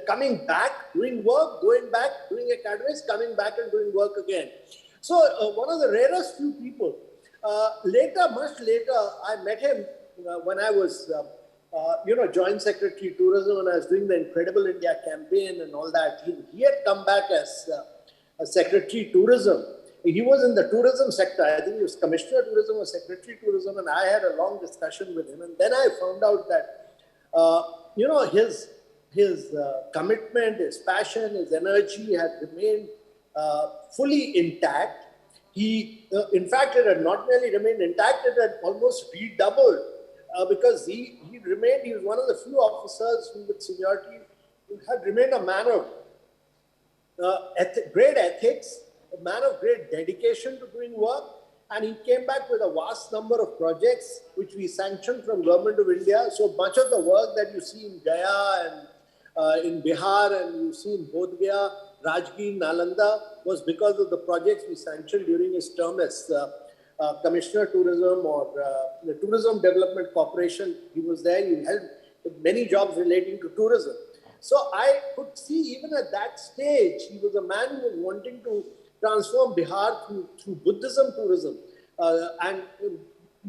coming back, doing work, going back, doing academics, coming back and doing work again. So one of the rarest few people. Much later, I met him when I was, Joint Secretary Tourism, and I was doing the Incredible India campaign and all that. He had come back as a Secretary Tourism. He was in the tourism sector. I think he was Commissioner Tourism or Secretary Tourism, and I had a long discussion with him. And then I found out that his commitment, his passion, his energy had remained fully intact. In fact, it had not merely remained intact, it had almost redoubled because he was one of the few officers who, with seniority, had remained a man of great ethics, a man of great dedication to doing work. And he came back with a vast number of projects which we sanctioned from Government of India. So much of the work that you see in Gaya and in Bihar, and you see in Bodh Gaya, Rajgir, Nalanda, was because of the projects we sanctioned during his term as Commissioner Tourism or the Tourism Development Corporation. He was there. He held many jobs relating to tourism. So I could see even at that stage, he was a man who was wanting to transform Bihar through Buddhism tourism. And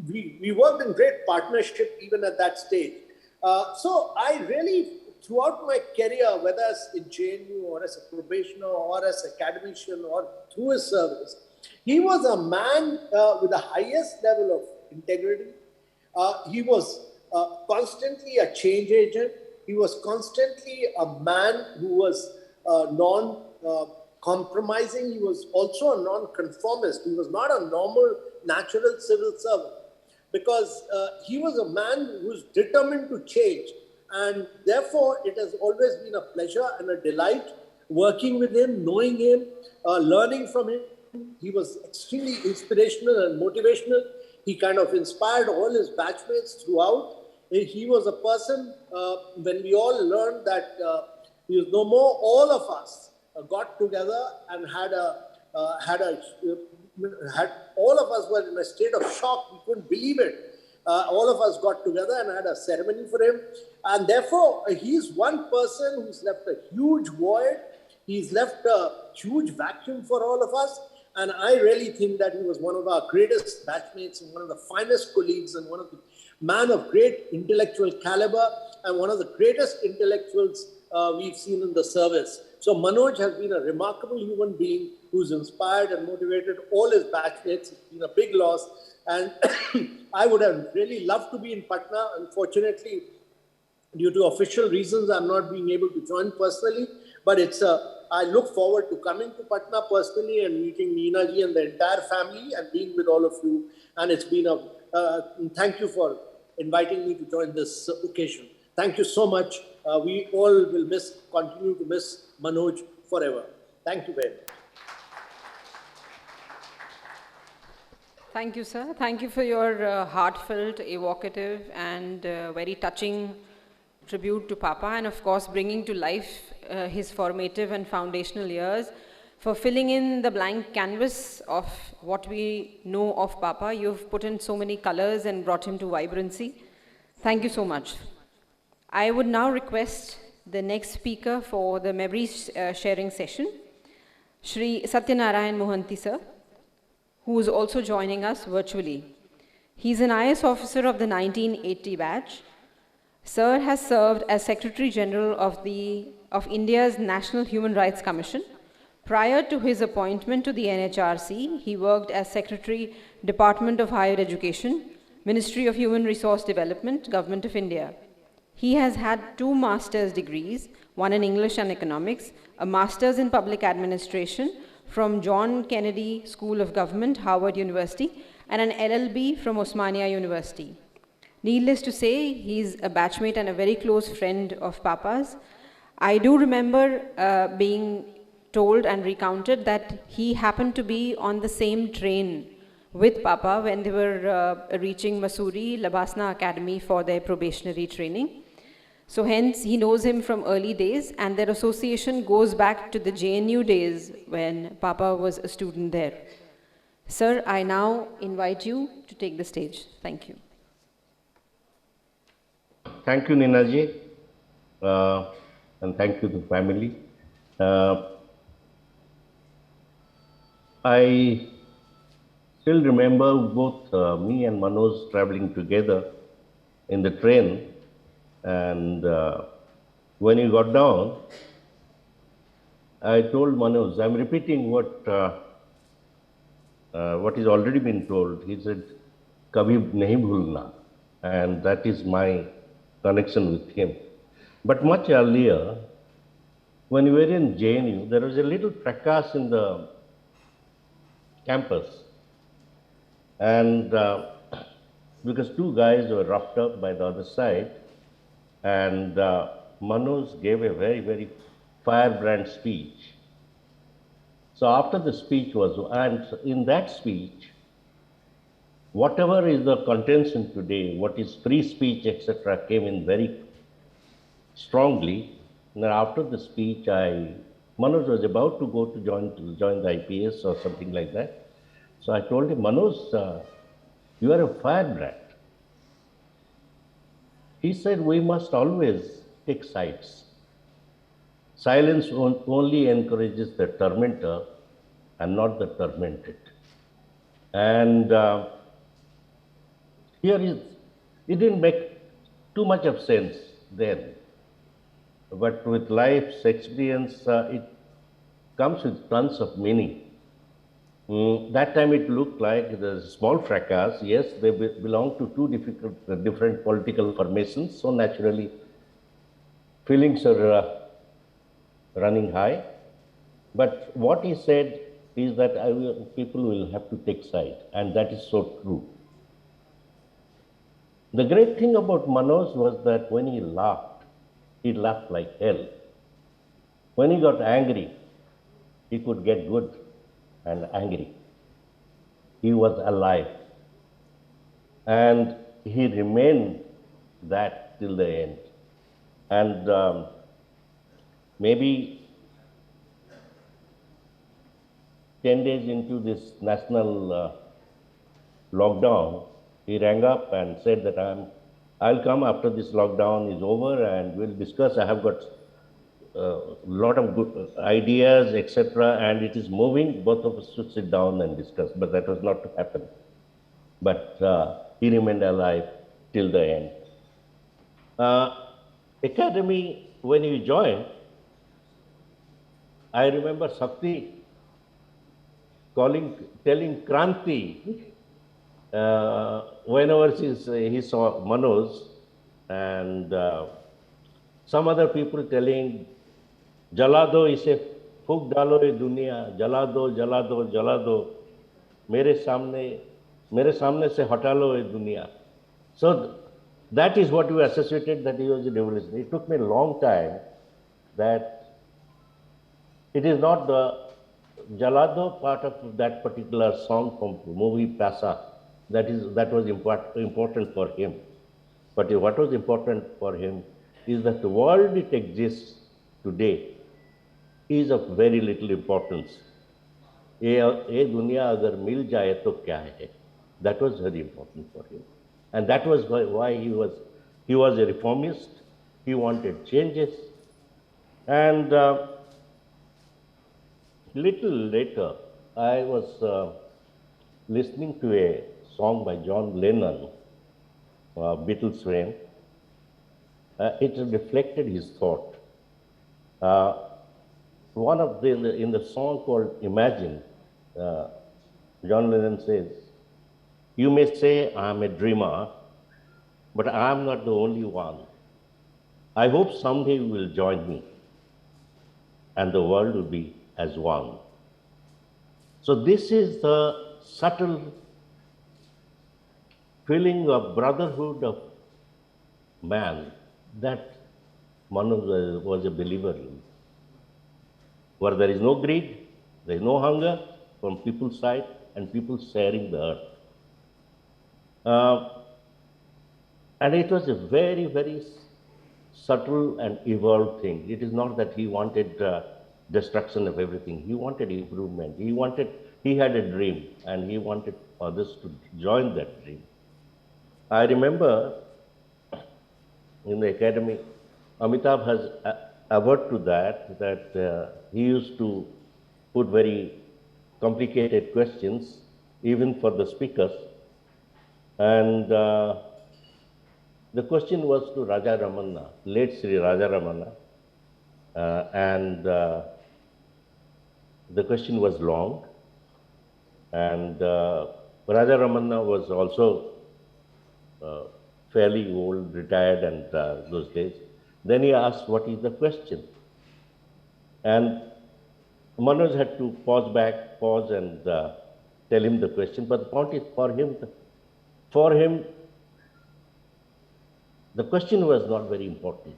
we worked in great partnership even at that stage. So I really, throughout my career, whether as in JNU or as a probationer or as academician or through his service, he was a man with the highest level of integrity. He was constantly a change agent. He was constantly a man who was non-compromising. He was also a non-conformist. He was not a normal, natural civil servant, because he was a man who was determined to change. And therefore, it has always been a pleasure and a delight working with him, knowing him, learning from him. He was extremely inspirational and motivational. He kind of inspired all his batchmates throughout. He was a person, when we all learned that he was no more, all of us got together and all of us were in a state of shock. We couldn't believe it. All of us got together and had a ceremony for him. And therefore, he's one person who's left a huge void. He's left a huge vacuum for all of us. And I really think that he was one of our greatest batchmates and one of the finest colleagues and one of the man of great intellectual caliber and one of the greatest intellectuals we've seen in the service. So Manoj has been a remarkable human being who's inspired and motivated all his batchmates. It's been a big loss. And I would have really loved to be in Patna. Unfortunately, due to official reasons, I'm not being able to join personally. But I look forward to coming to Patna personally and meeting Neena ji and the entire family and being with all of you. And it's been thank you for inviting me to join this occasion. Thank you so much. We all will continue to miss Manoj forever. Thank you very much. Thank you, sir. Thank you for your heartfelt, evocative, and very touching tribute to Papa, and of course bringing to life his formative and foundational years, for filling in the blank canvas of what we know of Papa. You've put in so many colors and brought him to vibrancy. Thank you so much. I would now request the next speaker for the memories sharing session, Shri Satyanarayan Mohanty sir, who is also joining us virtually. He's an IS officer of the 1980 batch. Sir has served as Secretary General of India's National Human Rights Commission, Prior to his appointment to the NHRC, he worked as Secretary, Department of Higher Education, Ministry of Human Resource Development, Government of India. He has had 2 master's degrees, one in English and Economics, a master's in Public Administration from John Kennedy School of Government, Harvard University, and an LLB from Osmania University. Needless to say, he's a batchmate and a very close friend of Papa's. I do remember being told and recounted that he happened to be on the same train with Papa when they were reaching Mussoorie, Labasna Academy for their probationary training. So hence, he knows him from early days, and their association goes back to the JNU days when Papa was a student there. Sir, I now invite you to take the stage. Thank you. Thank you, Ninaji, and thank you to the family. I still remember both me and Manoj traveling together in the train, and when he got down, I told Manoj, I'm repeating what is already been told. He said, "Kabhi nahi bhulna," and that is my connection with him. But much earlier, when we were in JNU, there was a little fracas in the campus, and because 2 guys were roughed up by the other side, and Manoj gave a very, very firebrand speech. So after the speech was, and in that speech, whatever is the contention today, what is free speech, etc., came in very strongly. Now after the speech, Manoj was about to go to join the IPS or something like that. So I told him, Manoj, you are a firebrand. He said, we must always take sides. Silence only encourages the tormentor and not the tormented. And it didn't make too much of sense then. But with life's experience, it comes with tons of meaning. That time it looked like the small fracas. Yes, they belong to 2 different political formations, so naturally feelings are running high. But what he said is that people will have to take side, and that is so true. The great thing about Manoj was that when he laughed like hell. When he got angry, he could get good and angry. He was alive. And he remained that till the end. And maybe 10 days into this national lockdown, he rang up and said that I'll come after this lockdown is over and we'll discuss. I have got a lot of good ideas, etc., and it is moving. Both of us should sit down and discuss, but that was not to happen. But he remained alive till the end. Academy, when he joined, I remember Sakti telling Kranti whenever he saw Manoj, and some other people telling, "Jala do ise, फूक डालो ये दुनिया, जला दो जला दो जला दो, मेरे सामने से हटा लो ये दुनिया." So that is what we associated, that he was a revolutionary. It took me a long time that it is not the Jalado part of that particular song from movie Pasa that was important for him. But what was important for him is that the world it exists today is of very little importance. ये दुनिया अगर मिल जाए तो क्या है? That was very important for him, and that was why he was a reformist. He wanted changes, and little later I was listening to a song by John Lennon, Beatles fame. It reflected his thought. one of the, in the song called Imagine, John Lennon says, "You may say I'm a dreamer, but I'm not the only one. I hope someday you will join me and the world will be as one." So this is the subtle feeling of brotherhood of man that Manoj was a believer in, where there is no greed, there is no hunger from people's side, and people sharing the earth. And it was a very, very subtle and evolved thing. It is not that he wanted destruction of everything. He wanted improvement. He had a dream, and he wanted others to join that dream. I remember in the academy, Amitabh has averred to that he used to put very complicated questions, even for the speakers. And the question was to Raja Ramanna, late Sri Raja Ramanna. And the question was long. And Raja Ramanna was also fairly old, retired, and those days. Then he asked, "What is the question?" And Manoj had to pause and tell him the question. But the point is, for him, the question was not very important.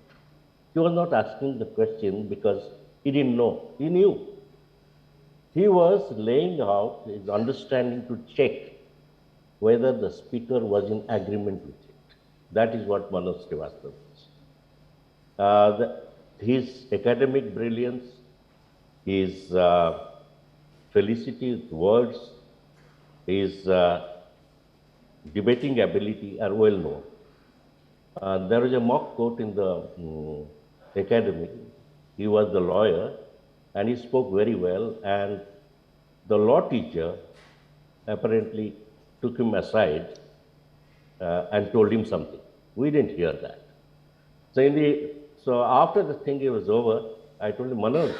He was not asking the question because he didn't know. He knew. He was laying out his understanding to check whether the speaker was in agreement with it. That is what Manoj Srivastava is. His academic brilliance, his felicity with words, his debating ability are well known. There was a mock court in the academy. He was the lawyer and he spoke very well, and the law teacher apparently took him aside and told him something. We didn't hear that. So after the thing was over, I told him, "Manoj,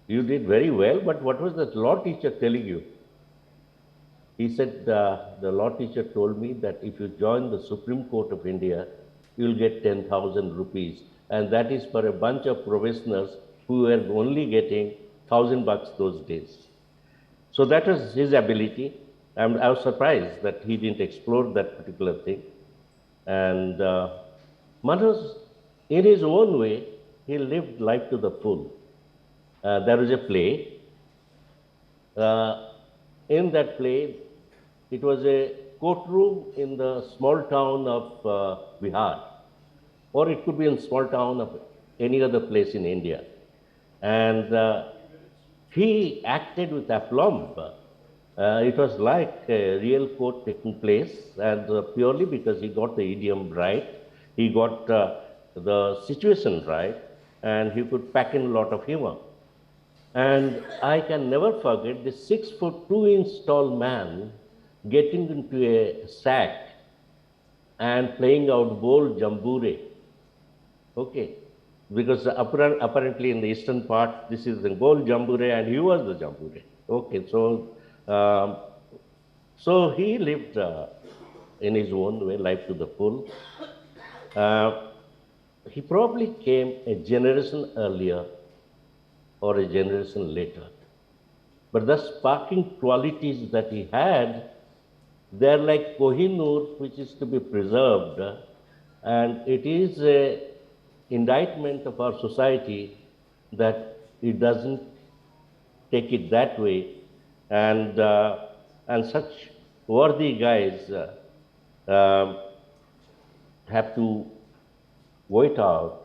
you did very well, but what was the law teacher telling you?" He said, "The law teacher told me that if you join the Supreme Court of India, you will get 10,000 rupees. And that is for a bunch of professionals who were only getting $1,000 those days." So that was his ability. And I was surprised that he didn't explore that particular thing. And Manoj, in his own way, he lived life to the full. There was a play. In that play, it was a courtroom in the small town of Bihar, or it could be in small town of any other place in India. And he acted with aplomb. It was like a real court taking place, and purely because he got the idiom right, he got the situation right, and he could pack in a lot of humor. And I can never forget this 6'2" tall man getting into a sack and playing out Bol Jambure. Okay, because apparently in the eastern part, this is the Bol Jambure, and he was the Jambure. Okay, so he lived in his own way, life to the full. He probably came a generation earlier or a generation later. But the sparking qualities that he had, they're like Kohinoor, which is to be preserved. And it is an indictment of our society that it doesn't take it that way. And such worthy guys have to wait out,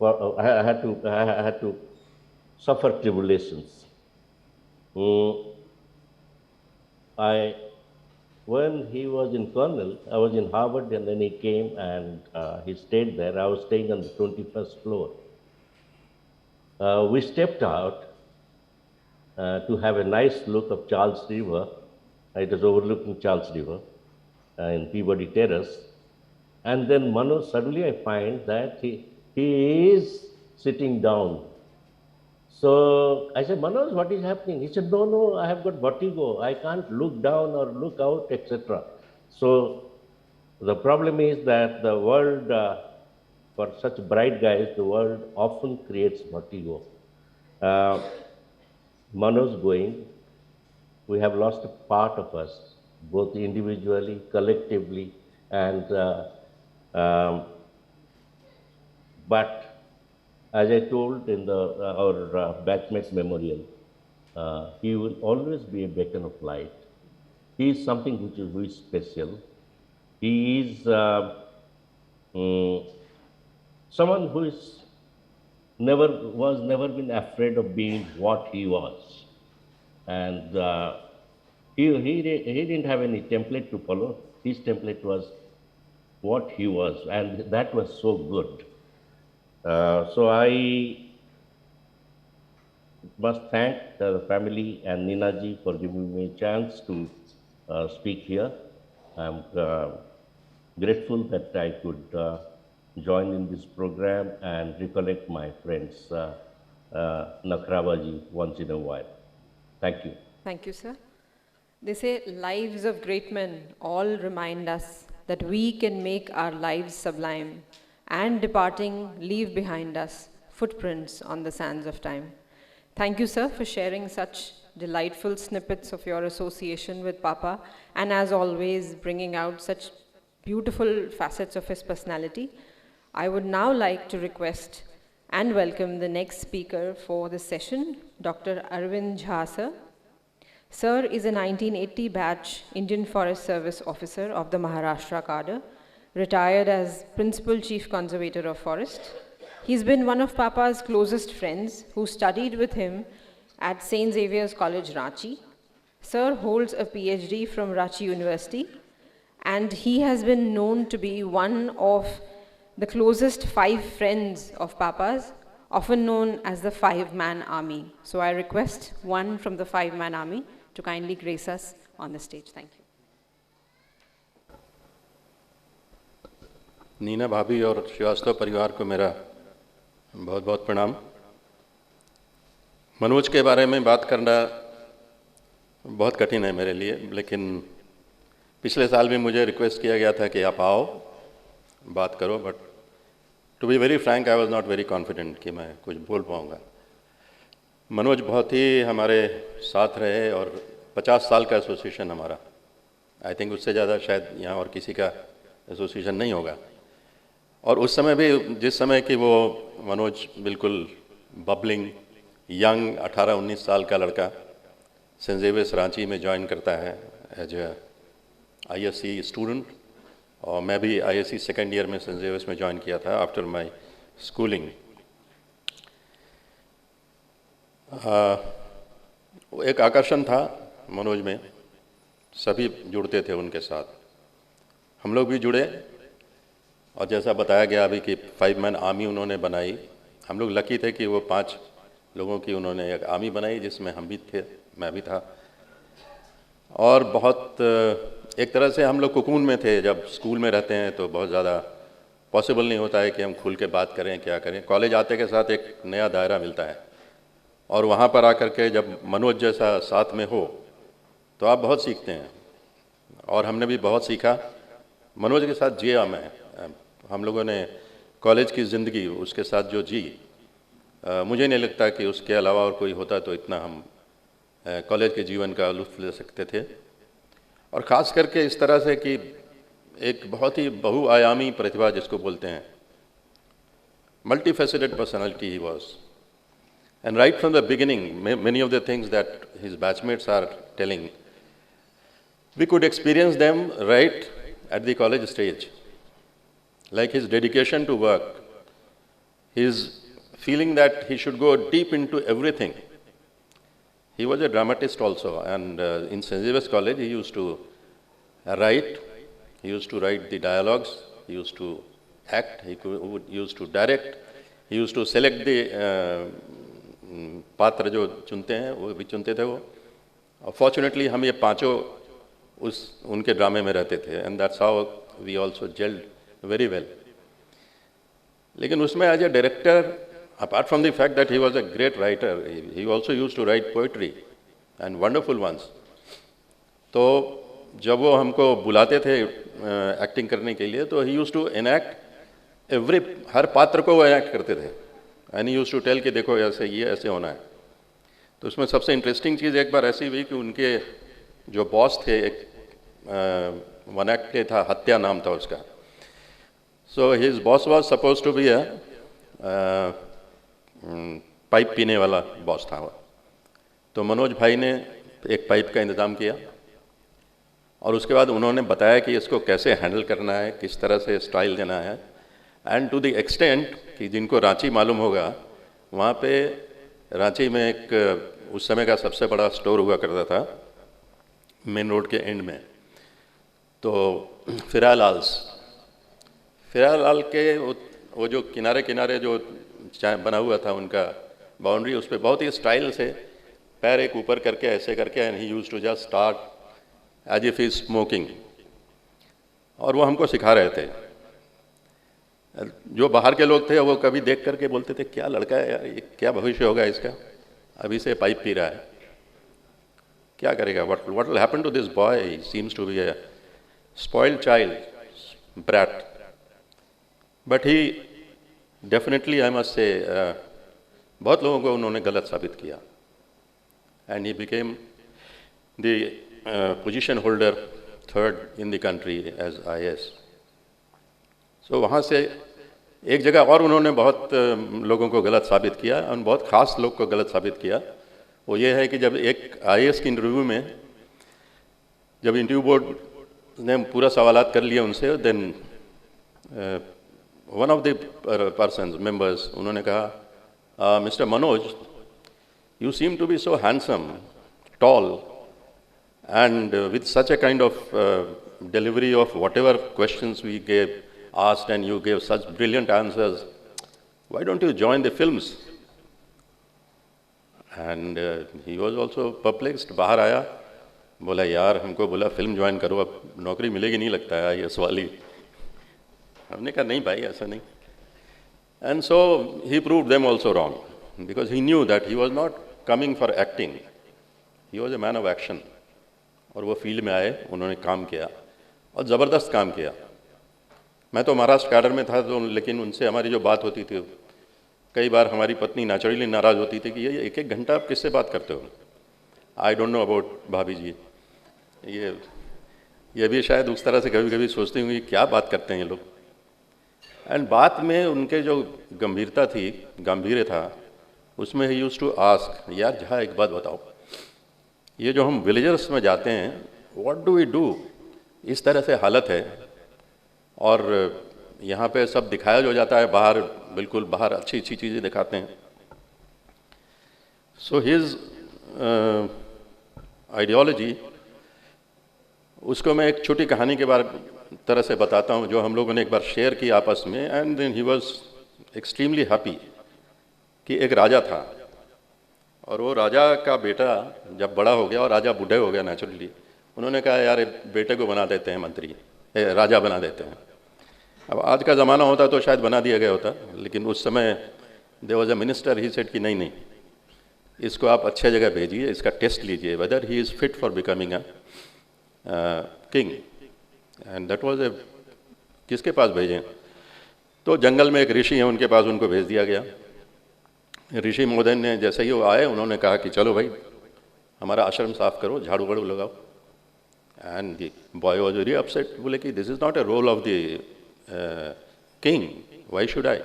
had to suffer tribulations. When he was in Cornell, I was in Harvard, and then he came and he stayed there. I was staying on the 21st floor. We stepped out to have a nice look of Charles River. It was overlooking Charles River in Peabody Terrace. And then suddenly I find that he is sitting down. So I said, Manoj, what is happening? He said, no, no, I have got vertigo. I can't look down or look out, etc. So the problem is that the world, for such bright guys, the world often creates vertigo. Manoj going, we have lost a part of us, both individually, collectively, and but as I told in our batchmate memorial, he will always be a beacon of light. He is something who is special. He is someone who is never been afraid of being what he was, and he didn't have any template to follow. His template was what he was, and that was so good. So I must thank the family and Ninaji for giving me a chance to speak here. I'm grateful that I could join in this program and recollect my friends, Nakrabaji, once in a while. Thank you. Thank you, sir. They say lives of great men all remind us that we can make our lives sublime and departing leave behind us footprints on the sands of time. Thank you, sir, for sharing such delightful snippets of your association with Papa, and as always, bringing out such beautiful facets of his personality. I would now like to request and welcome the next speaker for this session, Dr. Arvind Jha, sir. Sir is a 1980 batch Indian Forest Service officer of the Maharashtra cadre, retired as Principal Chief Conservator of Forest. He's been one of Papa's closest friends who studied with him at St. Xavier's College, Ranchi. Sir holds a PhD from Ranchi University, and he has been known to be one of the closest 5 friends of Papa's, often known as the 5-man army. So I request one from the 5-man army to kindly grace us on the stage. Thank you. Neena भाभी और श्रीवास्तव परिवार को मेरा बहुत बहुत प्रणाम। मनोज के बारे में बात करना बहुत कठिन है मेरे लिए, लेकिन पिछले साल भी मुझे रिक्वेस्ट किया गया था कि आप आओ बात करो, but to be very frank I was not very confident कि मैं कुछ बोल पाऊँगा। मनोज बहुत ही हमारे साथ रहे और 50 साल का एसोसिएशन हमारा, आई थिंक उससे ज़्यादा शायद यहाँ और किसी का एसोसिएशन नहीं होगा। और उस समय भी, जिस समय कि वो मनोज बिल्कुल बबलिंग यंग 18-19 साल का लड़का सेंट ज़ेवियर्स रांची में ज्वाइन करता है एज ए ISC स्टूडेंट, और मैं भी ISC सेकेंड ईयर में सेंट ज़ेवियर्स में ज्वाइन किया था आफ्टर माय स्कूलिंग। एक आकर्षण था मनोज में, सभी जुड़ते थे उनके साथ, हम लोग भी जुड़े। और जैसा बताया गया अभी कि 5-man आर्मी उन्होंने बनाई, हम लोग लकी थे कि वो 5 लोगों की उन्होंने एक आर्मी बनाई जिसमें हम भी थे, मैं भी था। और बहुत एक तरह से हम लोग कुकून में थे। जब स्कूल में रहते हैं तो बहुत ज़्यादा पॉसिबल नहीं होता है कि हम खुल के बात करें, क्या करें। कॉलेज आते के साथ एक नया दायरा मिलता है, और वहाँ पर आकर के जब मनोज जैसा साथ में हो तो आप बहुत सीखते हैं, और हमने भी बहुत सीखा। मनोज के साथ जिया मैं, हम लोगों ने कॉलेज की ज़िंदगी उसके साथ जो जी, मुझे नहीं लगता कि उसके अलावा और कोई होता तो इतना हम कॉलेज के जीवन का लुत्फ़ ले सकते थे। और ख़ास करके इस तरह से कि एक बहुत ही बहुआयामी प्रतिभा जिसको बोलते हैं, multi faceted personality he was. And right from the beginning, many of the things that his batchmates are telling, we could experience them right at the college stage. Like his dedication to work, his feeling that he should go deep into everything. He was a dramatist also, and in St. Xavier's College he used to write, he used to write the dialogues, he used to act, he used to direct, he used to select the पात्र जो चुनते हैं वो भी चुनते थे वो। और फॉर्चुनेटली हम ये पांचों उनके ड्रामे में रहते थे, and that's how we also jelled very well. लेकिन उसमें as a director apart from the fact that he was a great writer, he also used to write poetry and wonderful ones. तो जब वो हमको बुलाते थे एक्टिंग करने के लिए, तो ही यूज्ड टू एनैक्ट हर पात्र को वो एनैक्ट करते थे, and he used to tell कि देखो ऐसे ये ऐसे होना है. तो उसमें सबसे इंटरेस्टिंग चीज़ एक बार ऐसी हुई कि उनके जो बॉस थे, एक वन एक्ट प्ले था, हत्या नाम था उसका. So his boss was suppose to be pipe पीने वाला बॉस था वो. तो मनोज भाई ने एक पाइप का इंतज़ाम किया और उसके बाद उन्होंने बताया कि इसको कैसे हैंडल करना है, किस तरह से स्टाइल देना है. एंड टू द एक्सटेंट कि जिनको रांची मालूम होगा, वहाँ पे रांची में एक उस समय का सबसे बड़ा स्टोर हुआ करता था मेन रोड के एंड में. तो फिरालाल के वो जो किनारे किनारे जो बना हुआ था उनका बाउंड्री, उस पर बहुत ही स्टाइल से पैर एक ऊपर करके ऐसे करके, and he used to just start as if he smoking. और वो हमको सिखा रहे थे. जो बाहर के लोग थे वो कभी देख करके बोलते थे क्या लड़का है यार, ये क्या भविष्य होगा इसका, अभी से पाइप पी रहा है, क्या करेगा, what will happen to this boy, he seems to be a spoiled child, brat. But he definitely, I must say, बहुत लोगों को उन्होंने गलत साबित किया. And he became the position holder third in the country as IS. So वहाँ से एक जगह और उन्होंने बहुत लोगों को गलत साबित किया, और बहुत ख़ास लोग को गलत साबित किया. वो ये है कि जब एक IAS की इंटरव्यू में, जब इंटरव्यू बोर्ड ने पूरा सवालात कर लिया उनसे, then one of the persons members उन्होंने कहा, mister Manoj, you seem to be so handsome, tall, and with such a kind of delivery of whatever questions we asked, and you gave such brilliant answers. Why don't you join the films? And he was also perplexed. बाहर आया, बोला यार हमको बोला film join करो, अब नौकरी मिलेगी नहीं लगता है IAS वाली. हमने कहा नहीं भाई ऐसा नहीं. And so he proved them also wrong, because he knew that he was not coming for acting. He was a man of action. और वो फील्ड में आए, उन्होंने काम किया और ज़बरदस्त काम किया. मैं तो महाराष्ट्र कैडर में था, तो लेकिन उनसे हमारी जो बात होती थी, कई बार हमारी पत्नी नेचुरली नाराज़ होती थी कि ये एक एक घंटा आप किससे बात करते हो. आई डोंट नो अबाउट भाभी जी, ये भी शायद उस तरह से कभी कभी सोचती हूँ कि क्या बात करते हैं ये लोग. एंड बात में उनके जो गंभीरता थी, गांभीर्य था, उसमें ही यूज्ड टू आस्क, यार जहाँ एक बात बताओ, ये जो हम विलेजर्स में जाते हैं, व्हाट डू वी डू, इस तरह से हालत है, और यहाँ पे सब दिखाया जो जाता है बाहर, बिल्कुल बाहर अच्छी अच्छी चीज़ें दिखाते हैं. सो हिज आइडियोलॉजी, उसको मैं एक छोटी कहानी के बारे तरह से बताता हूँ जो हम लोगों ने एक बार शेयर की आपस में. And then he was extremely happy कि एक राजा था, और वो राजा का बेटा जब बड़ा हो गया और राजा बूढ़े हो गया नेचुरली, उन्होंने कहा यार बेटे को बना देते हैं मंत्री, राजा बना देते हैं. अब आज का ज़माना होता तो शायद बना दिया गया होता, लेकिन उस समय there was a minister, he said कि नहीं नहीं, इसको आप अच्छे जगह भेजिए, इसका टेस्ट लीजिए weather he is fit for becoming a king. And that was a, किसके पास भेजें, तो जंगल में एक ऋषि हैं उनके पास उनको भेज दिया गया. ऋषि महोदय ने जैसे ही वो आए, उन्होंने कहा कि चलो भाई हमारा आश्रम साफ करो, झाड़ू वाड़ू लगाओ. And the boy was very upset, बोले कि this is not a role of the king, why should I.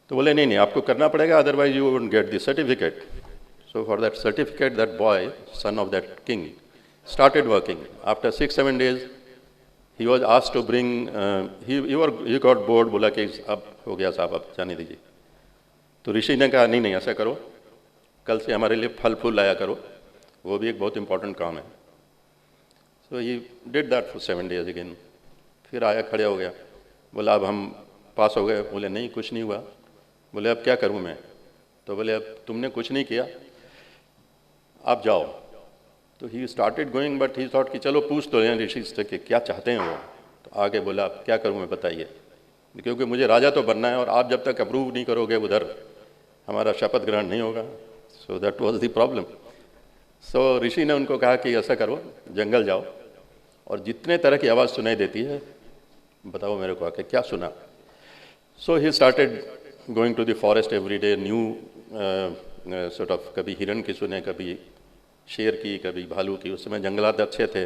तो बोले नहीं नहीं आपको करना पड़ेगा, otherwise you won't get the certificate. So for that certificate that boy, son of that king, started working. After 6-7 days he was asked to bring he got bored, बोला कि अब हो गया साहब, अब जाने दीजिए. तो ऋषि ने कहा नहीं नहीं ऐसा करो, कल से हमारे लिए फल फूल लाया करो, वो भी एक बहुत इंपॉर्टेंट काम है. So he did that for 7 days again. फिर आया, खड़े हो गया, बोला अब हम पास हो गए. बोले नहीं कुछ नहीं हुआ. बोले अब क्या करूँ मैं. तो बोले अब तुमने कुछ नहीं किया, आप जाओ. तो ही started going, but he thought कि चलो पूछ तो लें ऋषि से कि क्या चाहते हैं वो. तो आगे बोला अब क्या करूँ मैं, बताइए, क्योंकि मुझे राजा तो बनना है, और आप जब तक अप्रूव नहीं करोगे उधर हमारा शपथ ग्रहण नहीं होगा। So that was the problem. So rishi ने उनको कहा कि ऐसा करो, जंगल जाओ और जितने तरह की आवाज़ सुनाई देती है बताओ मेरे को आके क्या सुना। So he started going to the forest every day, new sort of, कभी हिरन की सुने, कभी शेर की, कभी भालू की। उस समय जंगलात अच्छे थे,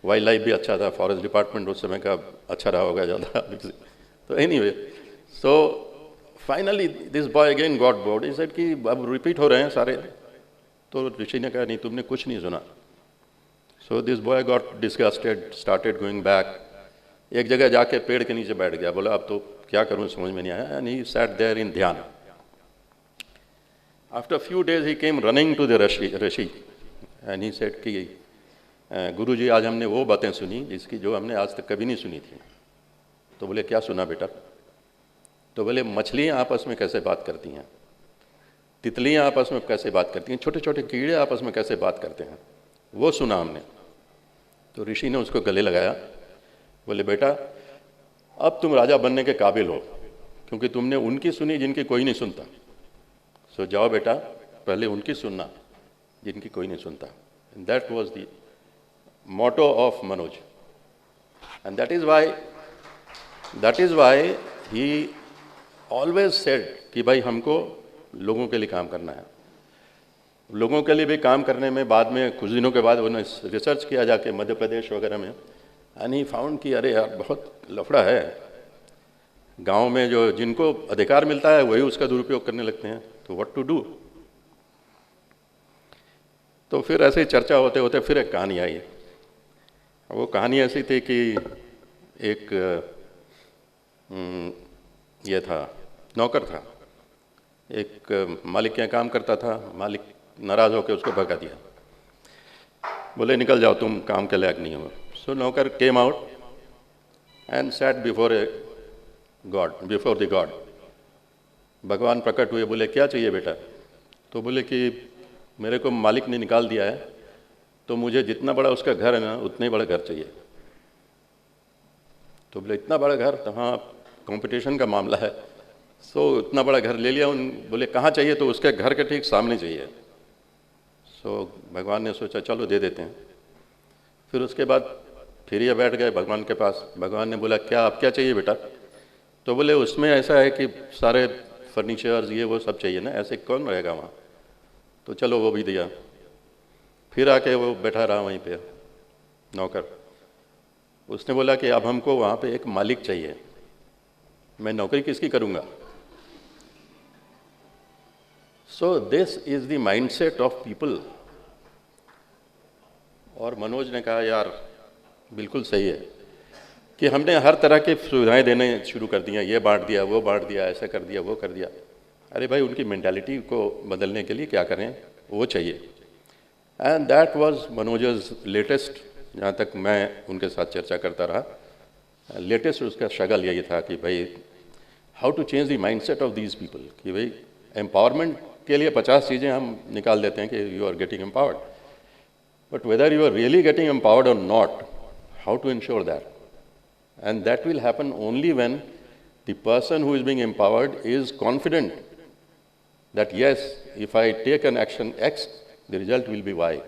वाइल्ड लाइफ भी अच्छा था, फॉरेस्ट डिपार्टमेंट उस समय का अच्छा रहा होगा ज़्यादा। तो anyway, so finally this boy again got bored. He said कि अब रिपीट हो रहे हैं सारे। तो ऋषि ने कहा नहीं, तुमने कुछ नहीं सुना। So this boy got disgusted, started going back. एक जगह जाके पेड़ के नीचे बैठ गया, बोला अब तो क्या करूं, समझ में नहीं आया। And he sat there in dhyan. After few days he came running to the rishi and he said कि गुरुजी आज हमने वो बातें सुनी जिसकी जो हमने आज तक कभी नहीं सुनी थी। तो बोले क्या सुना बेटा? तो बोले मछलियाँ आपस में कैसे बात करती हैं, तितलियाँ आपस में कैसे बात करती हैं, छोटे छोटे कीड़े आपस में कैसे बात करते हैं, वो सुना हमने। तो ऋषि ने उसको गले लगाया, बोले बेटा अब तुम राजा बनने के काबिल हो, क्योंकि तुमने उनकी सुनी जिनकी कोई नहीं सुनता। सो जाओ बेटा, पहले उनकी सुनना जिनकी कोई नहीं सुनता। That was the motto of Manoj, and that is why he always said कि भाई हमको लोगों के लिए काम करना है। लोगों के लिए भी काम करने में बाद में कुछ दिनों के बाद उन्होंने रिसर्च किया जाके मध्य प्रदेश वगैरह में, एंड ही फाउंड कि अरे यार बहुत लफड़ा है, गांव में जो जिनको अधिकार मिलता है वही उसका दुरुपयोग करने लगते हैं। तो व्हाट टू डू? तो फिर ऐसे ही चर्चा होते होते फिर एक कहानी आई। वो कहानी ऐसी थी कि एक ये था, नौकर था, एक मालिक के यहाँ काम करता था। मालिक नाराज़ होकर उसको भगा दिया, बोले निकल जाओ, तुम काम के लायक नहीं हो। सो नौकर came out and set before a god, before the God. भगवान प्रकट हुए, बोले क्या चाहिए बेटा? तो बोले कि मेरे को मालिक ने निकाल दिया है, तो मुझे जितना बड़ा उसका घर है ना उतना ही बड़ा घर चाहिए। तो बोले इतना बड़ा घर? तो हाँ, कंपटीशन का मामला है। सो इतना बड़ा घर ले लिया। बोले कहाँ चाहिए? तो उसके घर के ठीक सामने चाहिए। सो भगवान ने सोचा चलो दे देते हैं। फिर उसके बाद फिर ये बैठ गए भगवान के पास। भगवान ने बोला क्या, आप क्या चाहिए बेटा? तो बोले उसमें ऐसा है कि सारे फर्नीचर्स ये वो सब चाहिए ना, ऐसे कौन रहेगा वहाँ? तो चलो वो भी दिया। फिर आके वो बैठा रहा वहीं पे नौकर। उसने बोला कि अब हमको वहाँ पे एक मालिक चाहिए, मैं नौकरी किसकी करूँगा? So this is the mindset of people. और मनोज ने कहा यार बिल्कुल सही है कि हमने हर तरह की सुविधाएं देने शुरू कर दी हैं, ये बांट दिया, वो बांट दिया, ऐसा कर दिया, वो कर दिया। अरे भाई उनकी मेंटालिटी को बदलने के लिए क्या करें, वो चाहिए। एंड दैट वाज मनोज's लेटेस्ट, जहाँ तक मैं उनके साथ चर्चा करता रहा, लेटेस्ट उसका स्ट्रगल यही था कि भाई how to change the mindset of these people. कि भाई एम्पावरमेंट के लिए 50 चीज़ें हम निकाल देते हैं कि you are getting empowered, but whether you are really getting empowered और not, how to ensure that? And that will happen only when the person who is being empowered is confident that yes, if I take an action X, the result will be Y.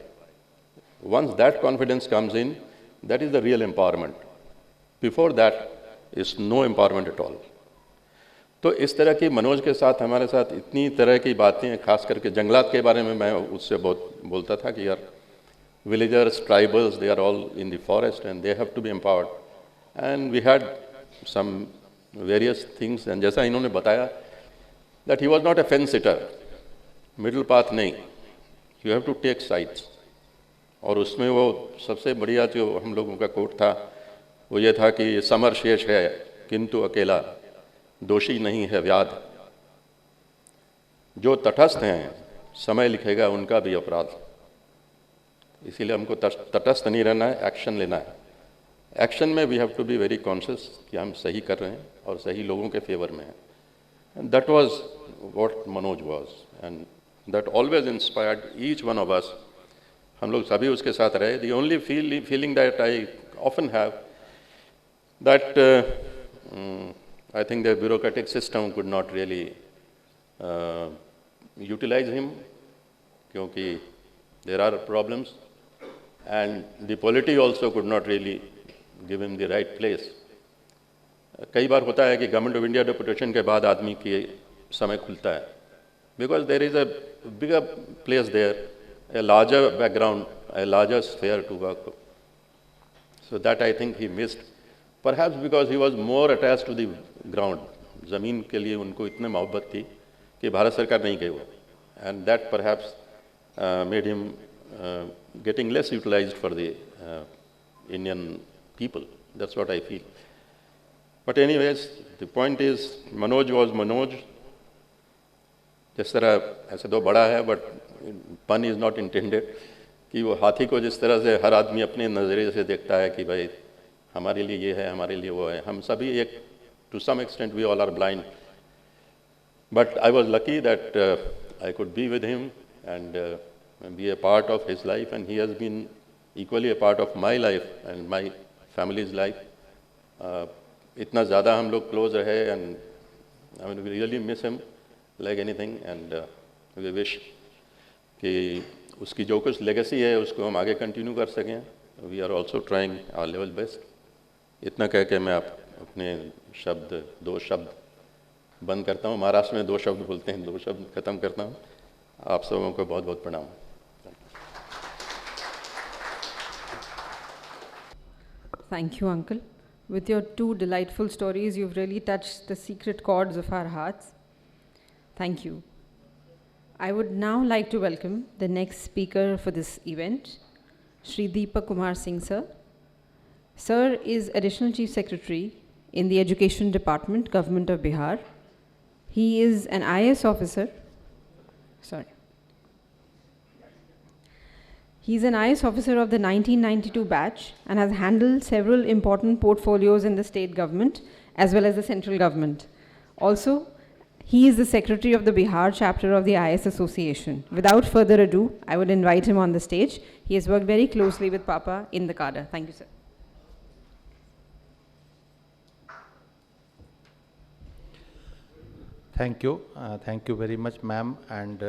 Once that confidence comes in, that is the real empowerment. Before that is no empowerment at all. तो इस तरह की मनोज के साथ हमारे साथ इतनी तरह की बातें, खास करके जंगलात के बारे में मैं उससे बहुत बोलता था कि यार villagers, tribals, they are all in the forest and they have to be empowered. And we had some various things, and जैसा इन्होंने बताया that he was not a fence sitter, middle path नहीं, you have to take sides. और उसमें वो सबसे बढ़िया जो हम लोगों का कोट था वो ये था कि समर शेष है किंतु अकेला, दोषी नहीं है व्याध, जो तटस्थ हैं समय लिखेगा उनका भी अपराध। इसीलिए हमको तटस्थ नहीं रहना है, एक्शन लेना है। एक्शन में we have to be very conscious कि हम सही कर रहे हैं और सही लोगों के फेवर में हैं। And that was what Manoj was, and that always inspired each one of us. हम लोग सभी उसके साथ रहे। The only feeling that I often have that I think the bureaucratic system could not really utilize him, क्योंकि there are problems and the polity also could not really give him the right place. कई बार होता है कि government of India deputation के बाद आदमी की समय खुलता है, because there is a bigger place there, a larger background, a larger sphere to work. So that I think he missed, perhaps because he was more attached to the ground. ज़मीन के लिए उनको इतने मोहब्बत थी कि भारत सरकार नहीं गई वो, and that perhaps made him getting less utilized for the Indian people. That's what I feel. But anyways, the point is, Manoj was Manoj. जिस तरह ऐसे तो बड़ा है, but pun is not intended, कि वो हाथी को जिस तरह से हर आदमी अपने नज़रिए से देखता है कि भाई हमारे लिए ये है, हमारे लिए वो है, हम सभी एक, to some extent we all are blind. But I was lucky that I could be with him and be a part of his life, and he has been equally a part of my life and my family's life. इतना ज़्यादा हम लोग close रहे, and I mean, we really miss him like anything, and we wish कि उसकी जो कुछ legacy है उसको हम आगे continue कर सकें. We are also trying our level best. इतना कह के मैं अपने दो शब्द बंद करता हूँ. महाराष्ट्र में 2 शब्द बोलते हैं, 2 शब्द खत्म करता हूँ. आप सबों को बहुत बहुत प्रणाम. Thank you, Uncle. With your 2 delightful stories, you've really touched the secret chords of our hearts. Thank you. I would now like to welcome the next speaker for this event, Shri Deepak Kumar Singh sir. Sir is Additional Chief Secretary in the Education Department, Government of Bihar. He is an IAS officer. He is an IAS officer of the 1992 batch and has handled several important portfolios in the state government as well as the central government. Also, he is the secretary of the Bihar chapter of the IAS Association. Without further ado, I would invite him on the stage. He has worked very closely with Papa in the cadre. Thank you, sir. Thank you. Thank you very much, ma'am, and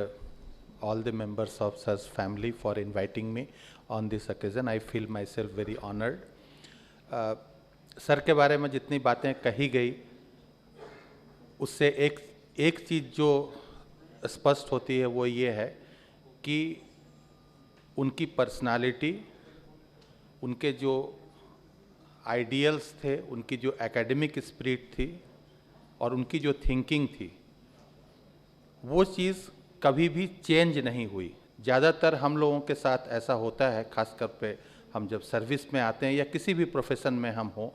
all the members of SIR's family for inviting me on this occasion. I feel myself very honored. Sir के बारे में जितनी बातें कही गई, उससे एक चीज़ जो स्पष्ट होती है वो ये है कि उनकी पर्सनालिटी, उनके जो आइडियल्स थे, उनकी जो एकेडमिक स्पिरिट थी और उनकी जो थिंकिंग थी, वो चीज़ कभी भी चेंज नहीं हुई. ज़्यादातर हम लोगों के साथ ऐसा होता है, खासकर पे हम जब सर्विस में आते हैं या किसी भी प्रोफेशन में हम हों,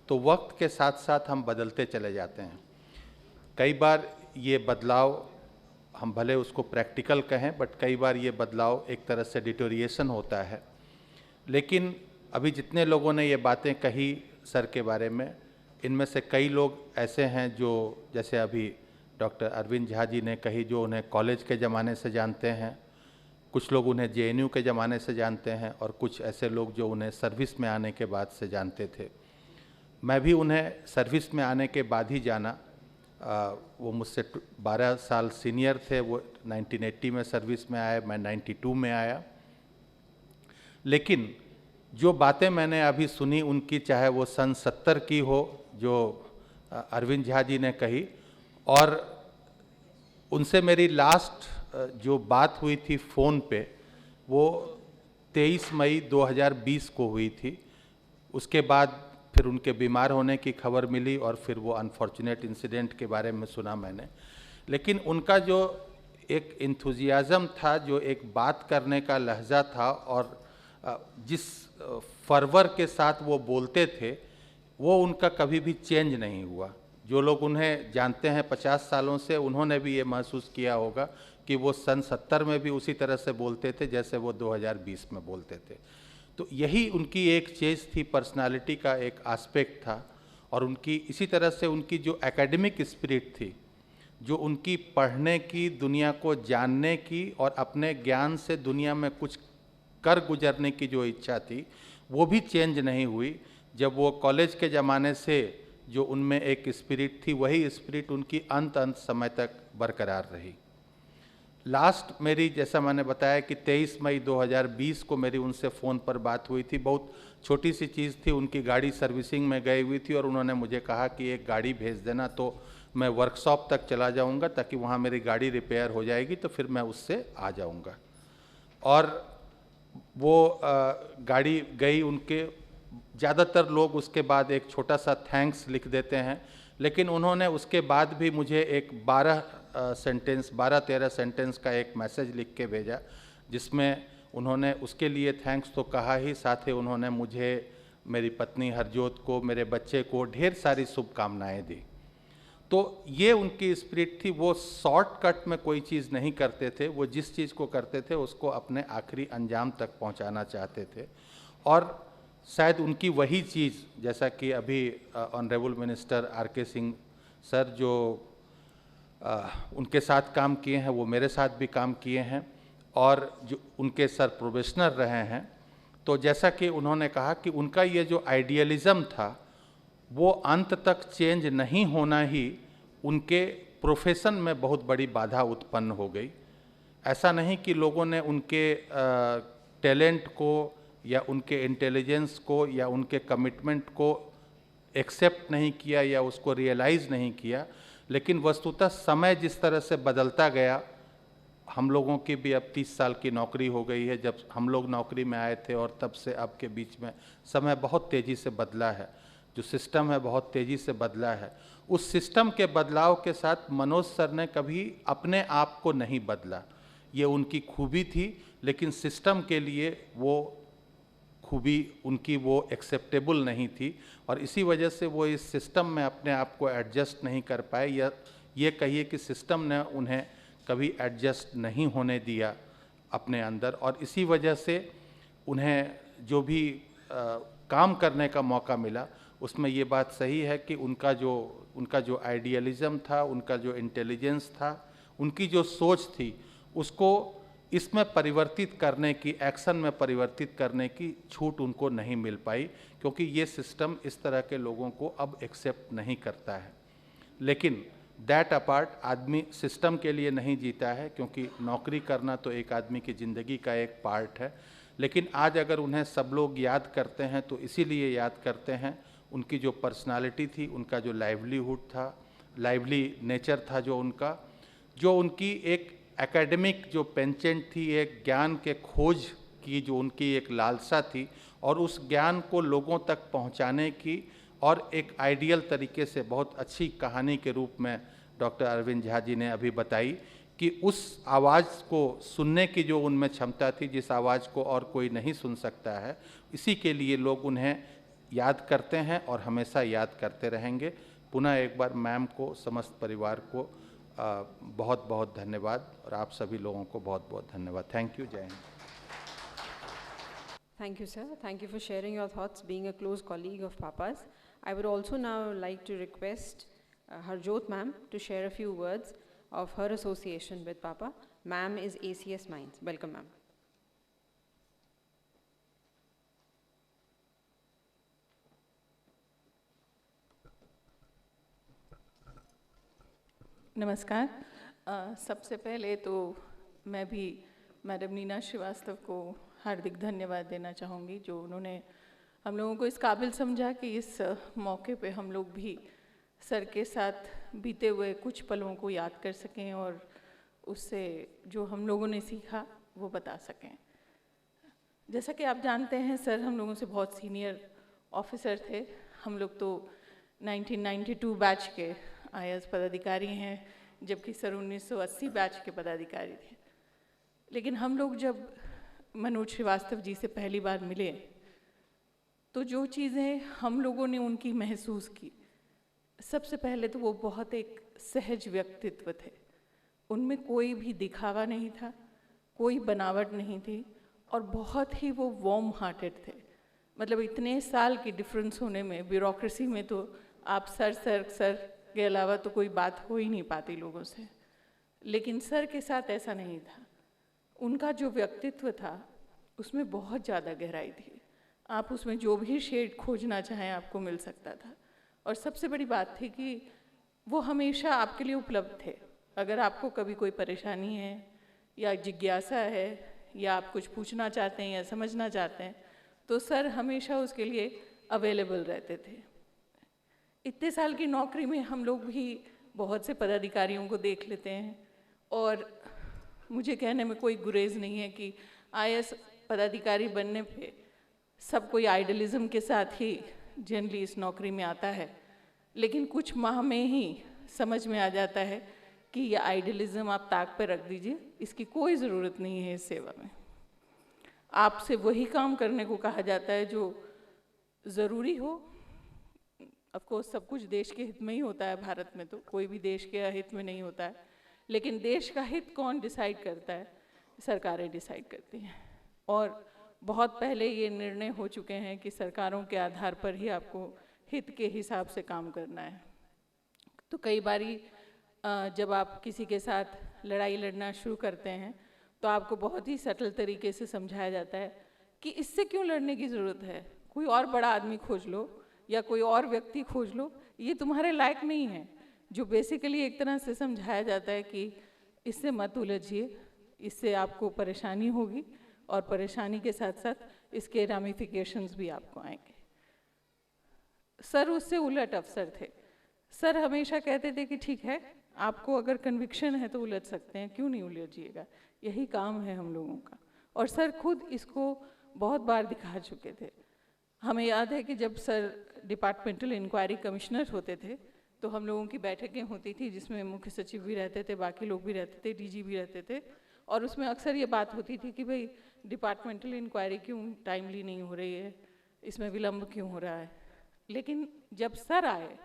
तो वक्त के साथ साथ हम बदलते चले जाते हैं. कई बार ये बदलाव, हम भले उसको प्रैक्टिकल कहें, बट कई बार ये बदलाव एक तरह से डिटोरिएशन होता है. लेकिन अभी जितने लोगों ने ये बातें कही सर के बारे में, इनमें से कई लोग ऐसे हैं जो, जैसे अभी डॉक्टर अरविंद झा जी ने कही, जो उन्हें कॉलेज के ज़माने से जानते हैं, कुछ लोग उन्हें JNU के ज़माने से जानते हैं, और कुछ ऐसे लोग जो उन्हें सर्विस में आने के बाद से जानते थे. मैं भी उन्हें सर्विस में आने के बाद ही जाना. वो मुझसे 12 साल सीनियर थे. वो 1980 में सर्विस में आए, मैं 92 में आया. लेकिन जो बातें मैंने अभी सुनी उनकी, चाहे वो सन 70 की हो जो अरविंद झा जी ने कही, और उनसे मेरी लास्ट जो बात हुई थी फ़ोन पे, वो 23 मई 2020 को हुई थी. उसके बाद फिर उनके बीमार होने की खबर मिली और फिर वो अनफॉर्चुनेट इंसिडेंट के बारे में सुना मैंने. लेकिन उनका जो एक इंथुजियाज़म था, जो एक बात करने का लहजा था, और जिस फर्वर के साथ वो बोलते थे, वो उनका कभी भी चेंज नहीं हुआ. जो लोग उन्हें जानते हैं 50 सालों से, उन्होंने भी ये महसूस किया होगा कि वो सन 70 में भी उसी तरह से बोलते थे जैसे वो 2020 में बोलते थे. तो यही उनकी एक चीज़ थी, पर्सनालिटी का एक एस्पेक्ट था. और उनकी इसी तरह से उनकी जो एकेडमिक स्पिरिट थी, जो उनकी पढ़ने की, दुनिया को जानने की और अपने ज्ञान से दुनिया में कुछ कर गुजरने की जो इच्छा थी, वो भी चेंज नहीं हुई. जब वो कॉलेज के ज़माने से जो उनमें एक स्पिरिट थी, वही स्पिरिट उनकी अंत समय तक बरकरार रही. लास्ट मेरी, जैसा मैंने बताया कि 23 मई 2020 को मेरी उनसे फ़ोन पर बात हुई थी। बहुत छोटी सी चीज़ थी, उनकी गाड़ी सर्विसिंग में गई हुई थी और उन्होंने मुझे कहा कि एक गाड़ी भेज देना, तो मैं वर्कशॉप तक चला जाऊंगा ताकि वहाँ मेरी गाड़ी रिपेयर हो जाएगी तो फिर मैं उससे आ जाऊंगा। और वो गाड़ी गई उनके। ज़्यादातर लोग उसके बाद एक छोटा सा थैंक्स लिख देते हैं, लेकिन उन्होंने उसके बाद भी मुझे एक 12-13 सेंटेंस का एक मैसेज लिख के भेजा, जिसमें उन्होंने उसके लिए थैंक्स तो कहा ही, साथ ही उन्होंने मुझे, मेरी पत्नी हरजोत को, मेरे बच्चे को ढेर सारी शुभकामनाएं दी। तो ये उनकी स्पिरिट थी। वो शॉर्टकट में कोई चीज़ नहीं करते थे, वो जिस चीज़ को करते थे उसको अपने आखिरी अंजाम तक पहुंचाना चाहते थे। और शायद उनकी वही चीज़, जैसा कि अभी honourable minister R K. Singh sir जो उनके साथ काम किए हैं, वो मेरे साथ भी काम किए हैं और जो उनके सर प्रोबेशनर रहे हैं। तो जैसा कि उन्होंने कहा कि उनका ये जो आइडियलिज़म था वो अंत तक चेंज नहीं होना ही उनके प्रोफेशन में बहुत बड़ी बाधा उत्पन्न हो गई। ऐसा नहीं कि लोगों ने उनके टैलेंट को या उनके इंटेलिजेंस को या उनके कमिटमेंट को एक्सेप्ट नहीं किया या उसको रियलाइज़ नहीं किया, लेकिन वस्तुतः समय जिस तरह से बदलता गया, हम लोगों की भी अब 30 साल की नौकरी हो गई है। जब हम लोग नौकरी में आए थे और तब से अब के बीच में समय बहुत तेज़ी से बदला है, जो सिस्टम है बहुत तेज़ी से बदला है। उस सिस्टम के बदलाव के साथ मनोज सर ने कभी अपने आप को नहीं बदला, ये उनकी खूबी थी, लेकिन सिस्टम के लिए वो खूबी उनकी वो एक्सेप्टेबल नहीं थी और इसी वजह से वो इस सिस्टम में अपने आप को एडजस्ट नहीं कर पाए, या ये कहिए कि सिस्टम ने उन्हें कभी एडजस्ट नहीं होने दिया अपने अंदर। और इसी वजह से उन्हें जो भी काम करने का मौका मिला उसमें ये बात सही है कि उनका जो आइडियलिज़म था, उनका जो इंटेलिजेंस था, उनकी जो सोच थी, उसको इसमें परिवर्तित करने की, एक्शन में परिवर्तित करने की छूट उनको नहीं मिल पाई, क्योंकि ये सिस्टम इस तरह के लोगों को अब एक्सेप्ट नहीं करता है। लेकिन दैट अपार्ट, आदमी सिस्टम के लिए नहीं जीता है, क्योंकि नौकरी करना तो एक आदमी की ज़िंदगी का एक पार्ट है। लेकिन आज अगर उन्हें सब लोग याद करते हैं तो इसीलिए याद करते हैं उनकी जो पर्सनालिटी थी, उनका जो लाइवलीहुड था, लाइवली नेचर था जो उनकी एक एकेडमिक जो पेंचेंट थी, एक ज्ञान के खोज की जो उनकी एक लालसा थी, और उस ज्ञान को लोगों तक पहुंचाने की, और एक आइडियल तरीके से बहुत अच्छी कहानी के रूप में डॉक्टर अरविंद झा जी ने अभी बताई कि उस आवाज़ को सुनने की जो उनमें क्षमता थी, जिस आवाज़ को और कोई नहीं सुन सकता है, इसी के लिए लोग उन्हें याद करते हैं और हमेशा याद करते रहेंगे। पुनः एक बार मैम को, समस्त परिवार को बहुत बहुत धन्यवाद, और आप सभी लोगों को बहुत बहुत धन्यवाद। Thank you. जय Hind. Thank you, sir. Thank you for sharing your thoughts, being a close colleague of Papa's. I would also now like to request Harjot ma'am to share a few words of her association with Papa. Ma'am is ACS Mines. Welcome, ma'am. नमस्कार। सबसे पहले तो मैं भी madam Neena Srivastava को हार्दिक धन्यवाद देना चाहूँगी, जो उन्होंने हम लोगों को इस काबिल समझा कि इस मौके पे हम लोग भी सर के साथ बीते हुए कुछ पलों को याद कर सकें और उससे जो हम लोगों ने सीखा वो बता सकें। जैसा कि आप जानते हैं, सर हम लोगों से बहुत सीनियर ऑफिसर थे। हम लोग तो 1992 बैच के IAS पदाधिकारी हैं, जबकि सर 1980 बैच के पदाधिकारी थे। लेकिन हम लोग जब मनोज श्रीवास्तव जी से पहली बार मिले तो जो चीज़ें हम लोगों ने उनकी महसूस की, सबसे पहले तो वो बहुत एक सहज व्यक्तित्व थे। उनमें कोई भी दिखावा नहीं था, कोई बनावट नहीं थी, और बहुत ही वो वार्म हार्टेड थे। मतलब इतने साल की डिफरेंस होने में, ब्यूरोक्रेसी में तो आप सर के अलावा तो कोई बात हो ही नहीं पाती लोगों से, लेकिन सर के साथ ऐसा नहीं था। उनका जो व्यक्तित्व था उसमें बहुत ज़्यादा गहराई थी। आप उसमें जो भी शेड खोजना चाहें आपको मिल सकता था। और सबसे बड़ी बात थी कि वो हमेशा आपके लिए उपलब्ध थे। अगर आपको कभी कोई परेशानी है या जिज्ञासा है या आप कुछ पूछना चाहते हैं या समझना चाहते हैं, तो सर हमेशा उसके लिए अवेलेबल रहते थे। इतने साल की नौकरी में हम लोग भी बहुत से पदाधिकारियों को देख लेते हैं और मुझे कहने में कोई गुरेज नहीं है कि आईएएस पदाधिकारी बनने पे सब कोई आइडियलिज्म के साथ ही जनरली इस नौकरी में आता है, लेकिन कुछ माह में ही समझ में आ जाता है कि ये आइडियलिज्म आप ताक पे रख दीजिए, इसकी कोई ज़रूरत नहीं है इस सेवा में। आपसे वही काम करने को कहा जाता है जो ज़रूरी हो। ऑफ कोर्स सब कुछ देश के हित में ही होता है, भारत में तो कोई भी देश के अहित में नहीं होता है, लेकिन देश का हित कौन डिसाइड करता है? सरकारें डिसाइड करती हैं। और बहुत पहले ये निर्णय हो चुके हैं कि सरकारों के आधार पर ही आपको हित के हिसाब से काम करना है। तो कई बारी जब आप किसी के साथ लड़ाई लड़ना शुरू करते हैं तो आपको बहुत ही सटल तरीके से समझाया जाता है कि इससे क्यों लड़ने की ज़रूरत है, कोई और बड़ा आदमी खोज लो या कोई और व्यक्ति खोज लो, ये तुम्हारे लायक नहीं है। जो बेसिकली एक तरह से समझाया जाता है कि इससे मत उलझिए, इससे आपको परेशानी होगी और परेशानी के साथ साथ इसके रामिफिकेशंस भी आपको आएंगे। सर उससे उलट अफसर थे। सर हमेशा कहते थे कि ठीक है, आपको अगर कन्विक्शन है तो उलझ सकते हैं, क्यों नहीं उलझिएगा, यही काम है हम लोगों का। और सर खुद इसको बहुत बार दिखा चुके थे। हमें याद है कि जब सर डिपार्टमेंटल इंक्वायरी कमिश्नर होते थे तो हम लोगों की बैठकें होती थी जिसमें मुख्य सचिव भी रहते थे, बाकी लोग भी रहते थे, डीजी भी रहते थे, और उसमें अक्सर ये बात होती थी कि भाई डिपार्टमेंटल इंक्वायरी क्यों टाइमली नहीं हो रही है, इसमें विलम्ब क्यों हो रहा है। लेकिन जब सर आए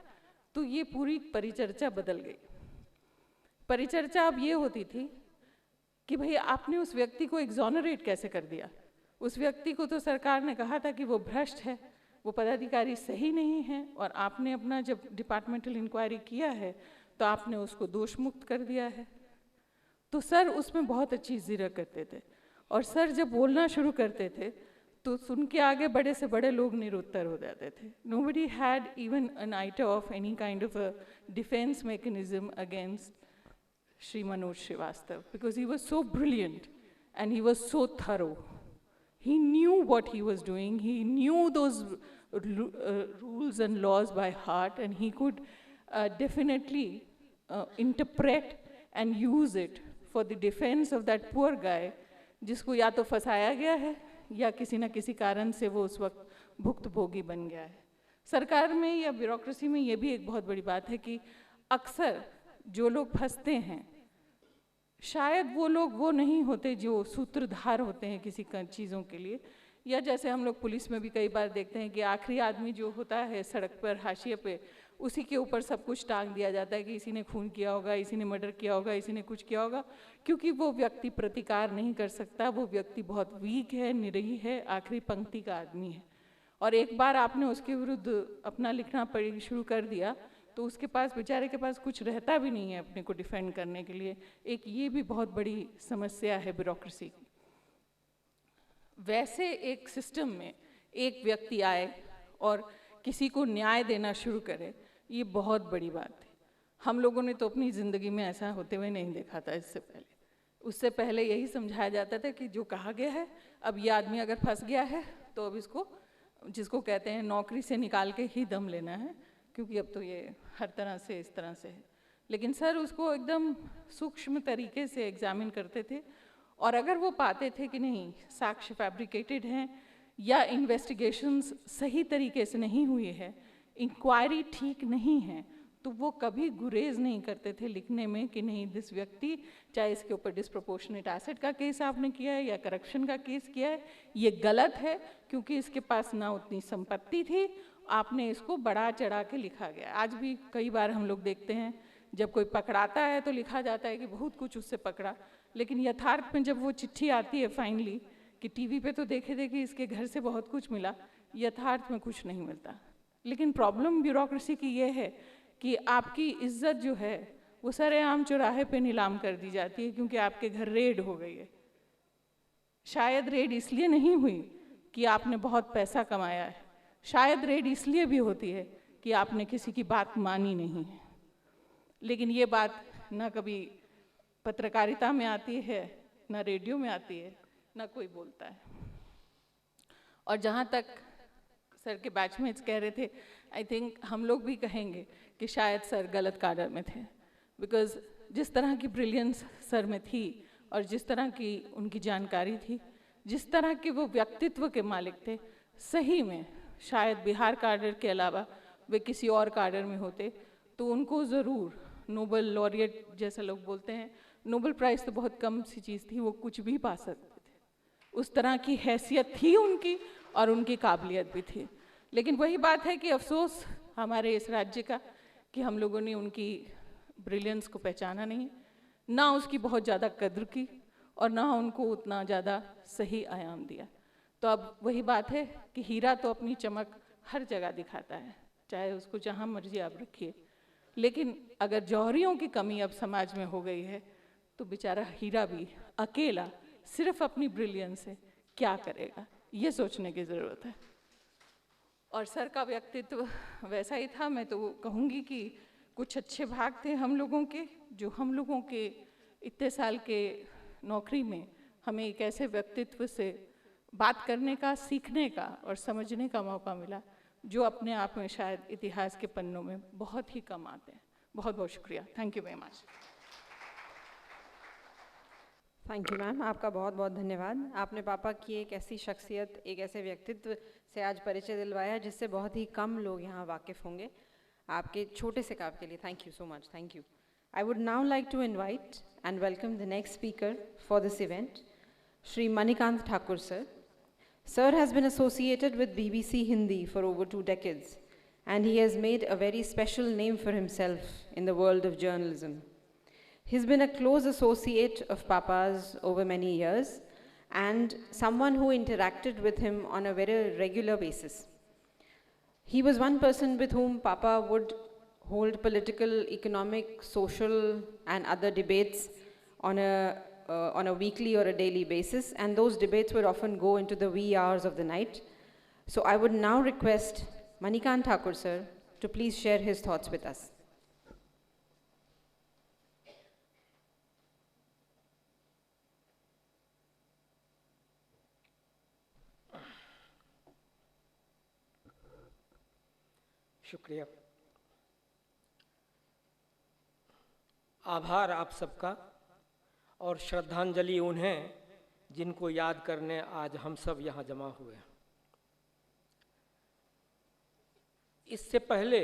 तो ये पूरी परिचर्चा बदल गई। परिचर्चा अब ये होती थी कि भाई आपने उस व्यक्ति को एग्जॉनरेट कैसे कर दिया। उस व्यक्ति को तो सरकार ने कहा था कि वो भ्रष्ट है, वो पदाधिकारी सही नहीं है, और आपने अपना जब डिपार्टमेंटल इंक्वायरी किया है तो आपने उसको दोष मुक्त कर दिया है। तो सर उसमें बहुत अच्छी ज़िरह करते थे, और सर जब बोलना शुरू करते थे तो सुन के आगे बड़े से बड़े लोग निरुत्तर हो जाते थे। Nobody had even an iota of any kind of a defense mechanism against Shri Manoj Srivastava, because he was so brilliant and he was so thorough. He knew what he was doing, he knew those rules and laws by heart, and he could definitely interpret and use it for the defense of that poor guy, जिसको या तो फंसाया गया है या किसी न किसी कारण से वो उस वक्त भुक्तभोगी बन गया है। सरकार में या ब्यूरोक्रेसी में ये भी एक बहुत बड़ी बात है कि अक्सर जो लोग फंसते हैं शायद वो लोग वो नहीं होते जो सूत्रधार होते हैं किसी चीज़ों के लिए, या जैसे हम लोग पुलिस में भी कई बार देखते हैं कि आखिरी आदमी जो होता है सड़क पर हाशिए पे, उसी के ऊपर सब कुछ टांग दिया जाता है कि इसी ने खून किया होगा, इसी ने मर्डर किया होगा, इसी ने कुछ किया होगा, क्योंकि वो व्यक्ति प्रतिकार नहीं कर सकता, वो व्यक्ति बहुत वीक है, निरीह है, आखिरी पंक्ति का आदमी है। और एक बार आपने उसके विरुद्ध अपना लिखना पढ़ना शुरू कर दिया तो उसके पास, बेचारे के पास कुछ रहता भी नहीं है अपने को डिफेंड करने के लिए। एक ये भी बहुत बड़ी समस्या है ब्यूरोक्रेसी की। वैसे एक सिस्टम में एक व्यक्ति आए और किसी को न्याय देना शुरू करे, ये बहुत बड़ी बात है। हम लोगों ने तो अपनी ज़िंदगी में ऐसा होते हुए नहीं देखा था इससे पहले। उससे पहले यही समझाया जाता था कि जो कहा गया है, अब ये आदमी अगर फंस गया है तो अब इसको, जिसको कहते हैं नौकरी से निकाल के ही दम लेना है, क्योंकि अब तो ये हर तरह से इस तरह से है। लेकिन सर उसको एकदम सूक्ष्म तरीके से एग्जामिन करते थे, और अगर वो पाते थे कि नहीं साक्ष्य फैब्रिकेटेड हैं या इन्वेस्टिगेशंस सही तरीके से नहीं हुई है, इंक्वायरी ठीक नहीं है, तो वो कभी गुरेज नहीं करते थे लिखने में कि नहीं दिस व्यक्ति, चाहे इसके ऊपर डिस्प्रपोर्शनेट एसेट का केस आपने किया है या करप्शन का केस किया है, ये गलत है क्योंकि इसके पास ना उतनी संपत्ति थी, आपने इसको बढ़ा चढ़ा के लिखा गया। आज भी कई बार हम लोग देखते हैं जब कोई पकड़ाता है तो लिखा जाता है कि बहुत कुछ उससे पकड़ा, लेकिन यथार्थ में जब वो चिट्ठी आती है फाइनली कि टीवी पे तो देखे थे कि इसके घर से बहुत कुछ मिला, यथार्थ में कुछ नहीं मिलता। लेकिन प्रॉब्लम ब्यूरोक्रेसी की ये है कि आपकी इज्जत जो है वो सरेआम चौराहे पे नीलाम कर दी जाती है क्योंकि आपके घर रेड हो गई है। शायद रेड इसलिए नहीं हुई कि आपने बहुत पैसा कमाया है, शायद रेड इसलिए भी होती है कि आपने किसी की बात मानी नहीं है। लेकिन ये बात ना कभी पत्रकारिता में आती है ना रेडियो में आती है, ना कोई बोलता है। और जहाँ तक सर के बैचमेट्स कह रहे थे, आई थिंक हम लोग भी कहेंगे कि शायद सर गलत काडर में थे, बिकॉज जिस तरह की ब्रिलियंस सर में थी और जिस तरह की उनकी जानकारी थी, जिस तरह के वो व्यक्तित्व के मालिक थे, सही में शायद बिहार काडर के अलावा वे किसी और काडर में होते तो उनको ज़रूर नोबेल लॉरिएट जैसे लोग बोलते हैं, नोबेल प्राइज़ तो बहुत कम सी चीज़ थी, वो कुछ भी पा सकते थे। उस तरह की हैसियत थी उनकी और उनकी काबिलियत भी थी। लेकिन वही बात है कि अफसोस हमारे इस राज्य का कि हम लोगों ने उनकी ब्रिलियंस को पहचाना नहीं, ना उसकी बहुत ज़्यादा कद्र की और ना उनको उतना ज़्यादा सही आयाम दिया। तो अब वही बात है कि हीरा तो अपनी चमक हर जगह दिखाता है, चाहे उसको जहाँ मर्जी आप रखिए, लेकिन अगर जौहरियों की कमी अब समाज में हो गई है तो बेचारा हीरा भी अकेला सिर्फ अपनी ब्रिलियंस से क्या करेगा, ये सोचने की ज़रूरत है। और सर का व्यक्तित्व वैसा ही था। मैं तो कहूँगी कि कुछ अच्छे भाग थे हम लोगों के, जो हम लोगों के इतने साल के नौकरी में हमें एक ऐसे व्यक्तित्व से बात करने का, सीखने का और समझने का मौका मिला, जो अपने आप में शायद इतिहास के पन्नों में बहुत ही कम आते हैं। बहुत बहुत शुक्रिया। Thank you very much. Thank you ma'am, आपका बहुत बहुत धन्यवाद। आपने पापा की एक ऐसी शख्सियत, एक ऐसे व्यक्तित्व से आज परिचय दिलवाया जिससे बहुत ही कम लोग यहाँ वाकिफ़ होंगे। आपके छोटे से काम के लिए thank you so much. Thank you. I would now like to invite and welcome the next speaker for this event, Shri Manikant Thakur sir. Sir has been associated with BBC Hindi for over 2 decades, and he has made a very special name for himself in the world of journalism. He's been a close associate of Papa's over many years, and someone who interacted with him on a very regular basis. He was one person with whom Papa would hold political, economic, social and other debates on a weekly or a daily basis, and those debates would often go into the wee hours of the night. So I would now request Manikant Thakur sir to please share his thoughts with us. शुक्रिया। आभार आप सबका और श्रद्धांजलि उन्हें जिनको याद करने आज हम सब यहाँ जमा हुए हैं। इससे पहले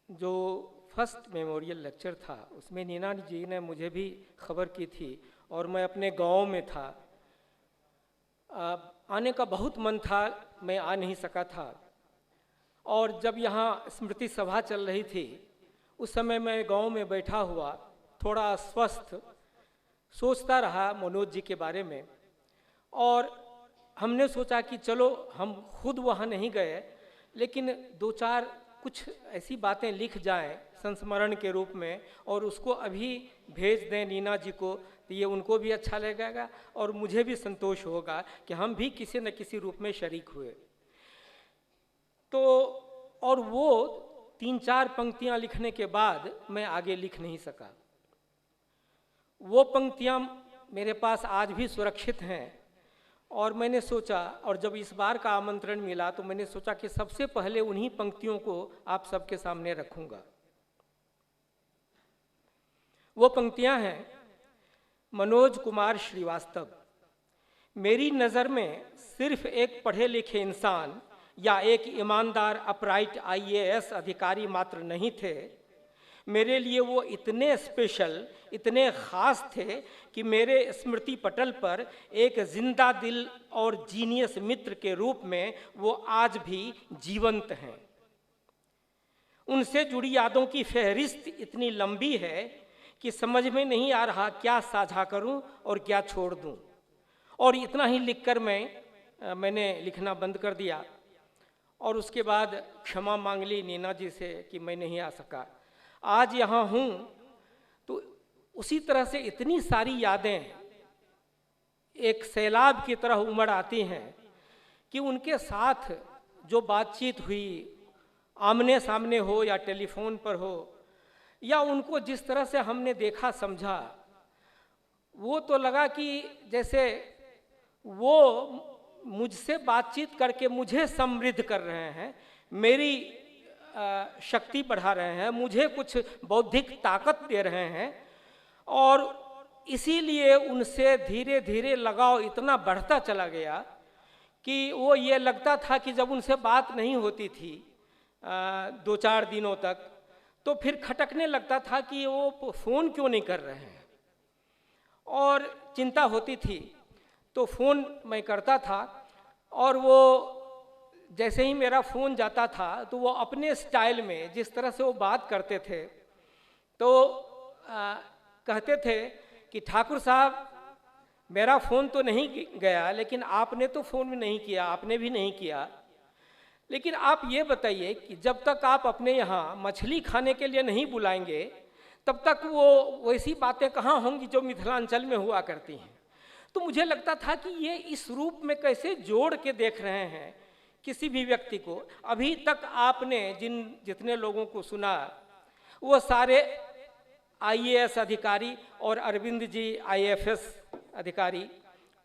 जो फर्स्ट मेमोरियल लेक्चर था उसमें नीना जी ने मुझे भी खबर की थी और मैं अपने गांव में था। आने का बहुत मन था, मैं आ नहीं सका था। और जब यहाँ स्मृति सभा चल रही थी उस समय मैं गांव में बैठा हुआ थोड़ा अस्वस्थ सोचता रहा मनोज जी के बारे में, और हमने सोचा कि चलो हम खुद वहाँ नहीं गए लेकिन 2-4 कुछ ऐसी बातें लिख जाएं संस्मरण के रूप में और उसको अभी भेज दें नीना जी को, तो ये उनको भी अच्छा लगेगा और मुझे भी संतोष होगा कि हम भी किसी न किसी रूप में शरीक हुए। तो और वो 3-4 पंक्तियां लिखने के बाद मैं आगे लिख नहीं सका। वो पंक्तियां मेरे पास आज भी सुरक्षित हैं और मैंने सोचा, और जब इस बार का आमंत्रण मिला तो मैंने सोचा कि सबसे पहले उन्हीं पंक्तियों को आप सबके सामने रखूंगा। वो पंक्तियां हैं, मनोज कुमार श्रीवास्तव, मेरी नज़र में सिर्फ एक पढ़े लिखे इंसान या एक ईमानदार अपराइट IAS अधिकारी मात्र नहीं थे, मेरे लिए वो इतने स्पेशल, इतने ख़ास थे कि मेरे स्मृति पटल पर एक जिंदा दिल और जीनियस मित्र के रूप में वो आज भी जीवंत हैं। उनसे जुड़ी यादों की फहरिस्त इतनी लंबी है कि समझ में नहीं आ रहा क्या साझा करूं और क्या छोड़ दूं। और इतना ही लिखकर मैंने लिखना बंद कर दिया और उसके बाद क्षमा मांग ली नीना जी से कि मैं नहीं आ सका। आज यहाँ हूँ तो उसी तरह से इतनी सारी यादें एक सैलाब की तरह उमड़ आती हैं कि उनके साथ जो बातचीत हुई, आमने सामने हो या टेलीफोन पर हो, या उनको जिस तरह से हमने देखा समझा, वो तो लगा कि जैसे वो मुझसे बातचीत करके मुझे समृद्ध कर रहे हैं, मेरी शक्ति बढ़ा रहे हैं, मुझे कुछ बौद्धिक ताकत दे रहे हैं, और इसीलिए उनसे धीरे धीरे लगाव इतना बढ़ता चला गया कि वो ये लगता था कि जब उनसे बात नहीं होती थी 2-4 दिनों तक, तो फिर खटकने लगता था कि वो फ़ोन क्यों नहीं कर रहे हैं, और चिंता होती थी। तो फ़ोन मैं करता था, और वो जैसे ही मेरा फ़ोन जाता था तो वो अपने स्टाइल में जिस तरह से वो बात करते थे, तो कहते थे कि ठाकुर साहब मेरा फ़ोन तो नहीं गया, लेकिन आपने तो फ़ोन में नहीं किया, आपने भी नहीं किया, लेकिन आप ये बताइए कि जब तक आप अपने यहाँ मछली खाने के लिए नहीं बुलाएंगे तब तक वो वैसी बातें कहाँ होंगी जो मिथिलांचल में हुआ करती हैं। तो मुझे लगता था कि ये इस रूप में कैसे जोड़ के देख रहे हैं किसी भी व्यक्ति को। अभी तक आपने जितने लोगों को सुना वो सारे आईएएस अधिकारी और अरविंद जी आईएफएस अधिकारी,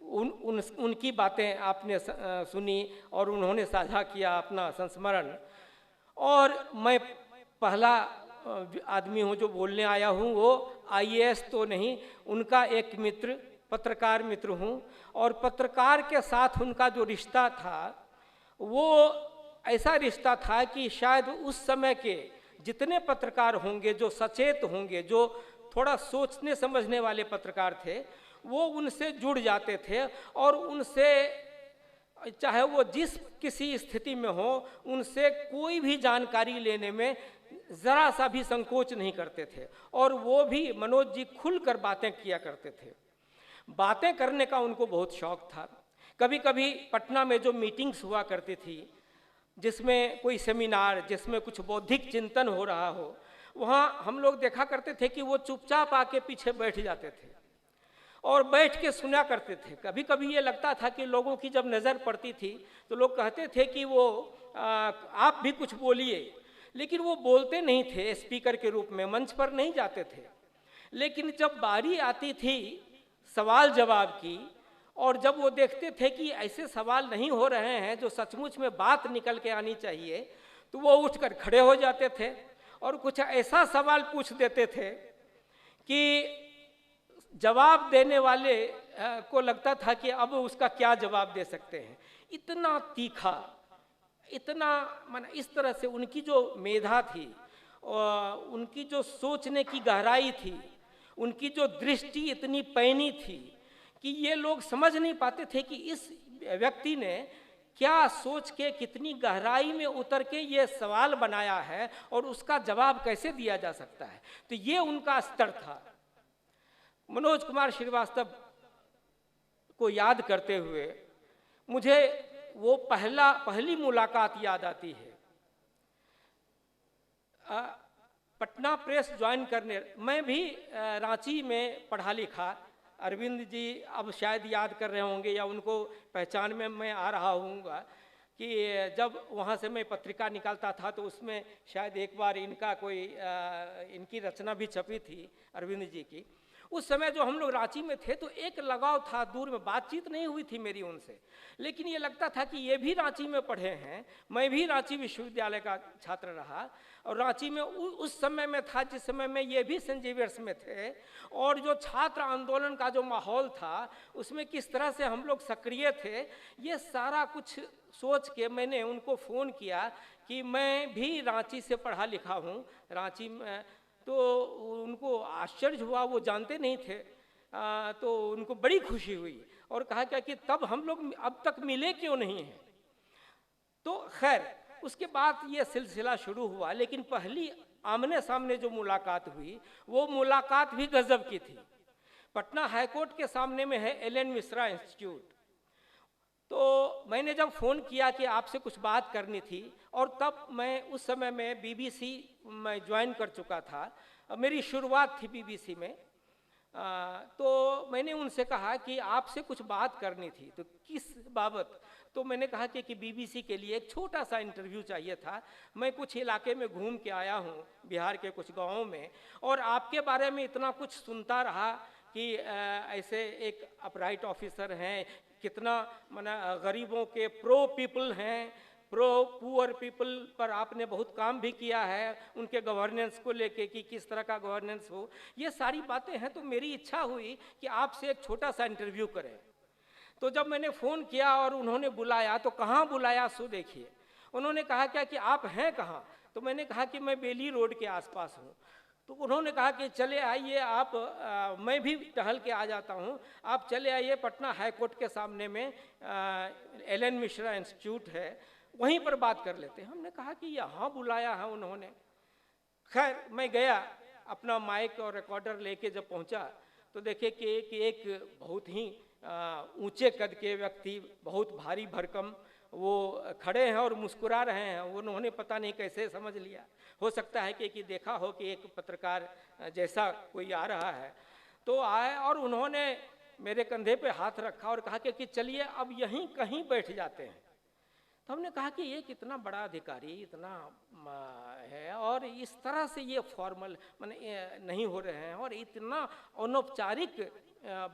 उनकी बातें आपने सुनी और उन्होंने साझा किया अपना संस्मरण। और मैं पहला आदमी हूँ जो बोलने आया हूँ, वो आईएएस तो नहीं, उनका एक मित्र, पत्रकार मित्र हूँ, और पत्रकार के साथ उनका जो रिश्ता था वो ऐसा रिश्ता था कि शायद उस समय के जितने पत्रकार होंगे जो सचेत होंगे, जो थोड़ा सोचने समझने वाले पत्रकार थे, वो उनसे जुड़ जाते थे और उनसे चाहे वो जिस किसी स्थिति में हो उनसे कोई भी जानकारी लेने में ज़रा सा भी संकोच नहीं करते थे। और वो भी मनोज जी खुलकर बातें किया करते थे। बातें करने का उनको बहुत शौक था। कभी कभी पटना में जो मीटिंग्स हुआ करती थी, जिसमें कोई सेमिनार, जिसमें कुछ बौद्धिक चिंतन हो रहा हो, वहाँ हम लोग देखा करते थे कि वो चुपचाप आके पीछे बैठ जाते थे और बैठ के सुना करते थे। कभी कभी ये लगता था कि लोगों की जब नज़र पड़ती थी तो लोग कहते थे कि वो आप भी कुछ बोलिए, लेकिन वो बोलते नहीं थे, स्पीकर के रूप में मंच पर नहीं जाते थे। लेकिन जब बारी आती थी सवाल जवाब की, और जब वो देखते थे कि ऐसे सवाल नहीं हो रहे हैं जो सचमुच में बात निकल के आनी चाहिए, तो वो उठकर खड़े हो जाते थे और कुछ ऐसा सवाल पूछ देते थे कि जवाब देने वाले को लगता था कि अब उसका क्या जवाब दे सकते हैं। इतना तीखा, इतना माना इस तरह से उनकी जो मेधा थी, उनकी जो सोचने की गहराई थी, उनकी जो दृष्टि इतनी पैनी थी कि ये लोग समझ नहीं पाते थे कि इस व्यक्ति ने क्या सोच के कितनी गहराई में उतर के ये सवाल बनाया है और उसका जवाब कैसे दिया जा सकता है। तो ये उनका स्तर था। मनोज कुमार श्रीवास्तव को याद करते हुए मुझे वो पहली मुलाकात याद आती है। पटना प्रेस ज्वाइन करने, मैं भी रांची में पढ़ा लिखा। अरविंद जी अब शायद याद कर रहे होंगे या उनको पहचान में मैं आ रहा हूँगा कि जब वहाँ से मैं पत्रिका निकालता था तो उसमें शायद एक बार इनका कोई इनकी रचना भी छपी थी, अरविंद जी की। उस समय जो हम लोग रांची में थे तो एक लगाव था, दूर में बातचीत नहीं हुई थी मेरी उनसे, लेकिन ये लगता था कि ये भी रांची में पढ़े हैं, मैं भी रांची विश्वविद्यालय का छात्र रहा और रांची में उस समय में था जिस समय में ये भी सेंट जेवियर्स में थे। और जो छात्र आंदोलन का जो माहौल था उसमें किस तरह से हम लोग सक्रिय थे, ये सारा कुछ सोच के मैंने उनको फ़ोन किया कि मैं भी रांची से पढ़ा लिखा हूँ, रांची में। तो उनको आश्चर्य हुआ, वो जानते नहीं थे। तो उनको बड़ी खुशी हुई और कहा क्या कि तब हम लोग अब तक मिले क्यों नहीं हैं। तो खैर उसके बाद ये सिलसिला शुरू हुआ, लेकिन पहली आमने सामने जो मुलाकात हुई वो मुलाकात भी गजब की थी। पटना हाईकोर्ट के सामने में है एल.एन. मिश्रा इंस्टीट्यूट। तो मैंने जब फ़ोन किया कि आपसे कुछ बात करनी थी, और तब मैं उस समय में बीबीसी में ज्वाइन कर चुका था, मेरी शुरुआत थी बीबीसी में। तो मैंने उनसे कहा कि आपसे कुछ बात करनी थी। तो किस बाबत? तो मैंने कहा कि बीबीसी के लिए एक छोटा सा इंटरव्यू चाहिए था। मैं कुछ इलाके में घूम के आया हूँ, बिहार के कुछ गाँवों में, और आपके बारे में इतना कुछ सुनता रहा कि ऐसे एक अपराइट ऑफिसर हैं, कितना मना गरीबों के प्रो पीपल हैं, प्रो पुअर पीपल पर आपने बहुत काम भी किया है, उनके गवर्नेंस को लेके कि किस तरह का गवर्नेंस हो। ये सारी बातें हैं। तो मेरी इच्छा हुई कि आपसे एक छोटा सा इंटरव्यू करें। तो जब मैंने फ़ोन किया और उन्होंने बुलाया, तो कहाँ बुलाया सो देखिए। उन्होंने कहा क्या कि आप हैं कहाँ? तो मैंने कहा कि मैं बेली रोड के आसपास हूँ। तो उन्होंने कहा कि चले आइए आप, मैं भी टहल के आ जाता हूँ, आप चले आइए, पटना हाई कोर्ट के सामने में एलन मिश्रा इंस्टीट्यूट है, वहीं पर बात कर लेते हैं। हमने कहा कि यहाँ बुलाया है उन्होंने। खैर मैं गया, अपना माइक और रिकॉर्डर लेके जब पहुँचा तो देखे कि एक बहुत ही ऊंचे कद के व्यक्ति, बहुत भारी भरकम, वो खड़े हैं और मुस्कुरा रहे हैं। उन्होंने पता नहीं कैसे समझ लिया, हो सकता है कि देखा हो कि एक पत्रकार जैसा कोई आ रहा है। तो आए और उन्होंने मेरे कंधे पे हाथ रखा और कहा कि चलिए अब यहीं कहीं बैठ जाते हैं। तो हमने कहा कि ये कितना बड़ा अधिकारी, इतना है, और इस तरह से ये फॉर्मल माने नहीं हो रहे हैं और इतना अनौपचारिक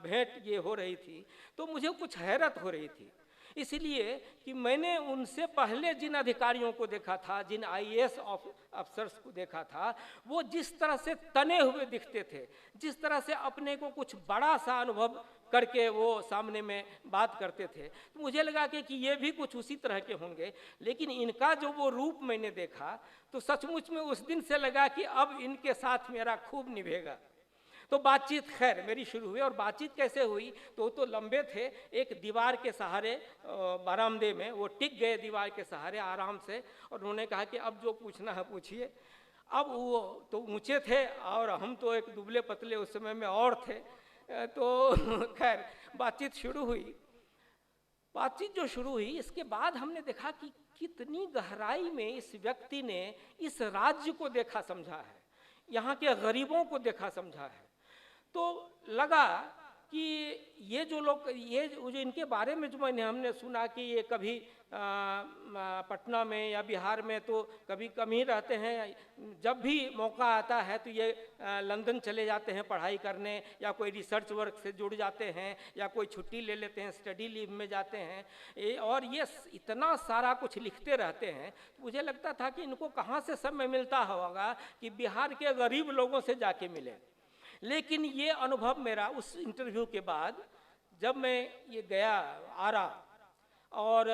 भेंट ये हो रही थी। तो मुझे कुछ हैरत हो रही थी, इसलिए कि मैंने उनसे पहले जिन अधिकारियों को देखा था, जिन आईएएस अफसर्स को देखा था, वो जिस तरह से तने हुए दिखते थे, जिस तरह से अपने को कुछ बड़ा सा अनुभव करके वो सामने में बात करते थे, तो मुझे लगा कि ये भी कुछ उसी तरह के होंगे। लेकिन इनका जो वो रूप मैंने देखा तो सचमुच में उस दिन से लगा कि अब इनके साथ मेरा खूब निभेगा। तो बातचीत खैर मेरी शुरू हुई। और बातचीत कैसे हुई, तो लंबे थे, एक दीवार के सहारे बरामदे में वो टिक गए, दीवार के सहारे आराम से, और उन्होंने कहा कि अब जो पूछना है पूछिए। अब वो तो ऊंचे थे और हम तो एक दुबले पतले उस समय में और थे। तो खैर बातचीत शुरू हुई। बातचीत जो शुरू हुई, इसके बाद हमने देखा कि कितनी गहराई में इस व्यक्ति ने इस राज्य को देखा समझा है, यहाँ के गरीबों को देखा समझा है। तो लगा कि ये जो लोग, ये जो इनके बारे में जो हमने सुना कि ये कभी पटना में या बिहार में तो कभी कम ही रहते हैं, जब भी मौका आता है तो ये लंदन चले जाते हैं पढ़ाई करने, या कोई रिसर्च वर्क से जुड़ जाते हैं, या कोई छुट्टी ले लेते हैं, स्टडी लीव में जाते हैं, और ये इतना सारा कुछ लिखते रहते हैं। तो मुझे लगता था कि इनको कहाँ से समय मिलता होगा कि बिहार के गरीब लोगों से जाके मिले। लेकिन ये अनुभव मेरा उस इंटरव्यू के बाद, जब मैं ये गया आरा, और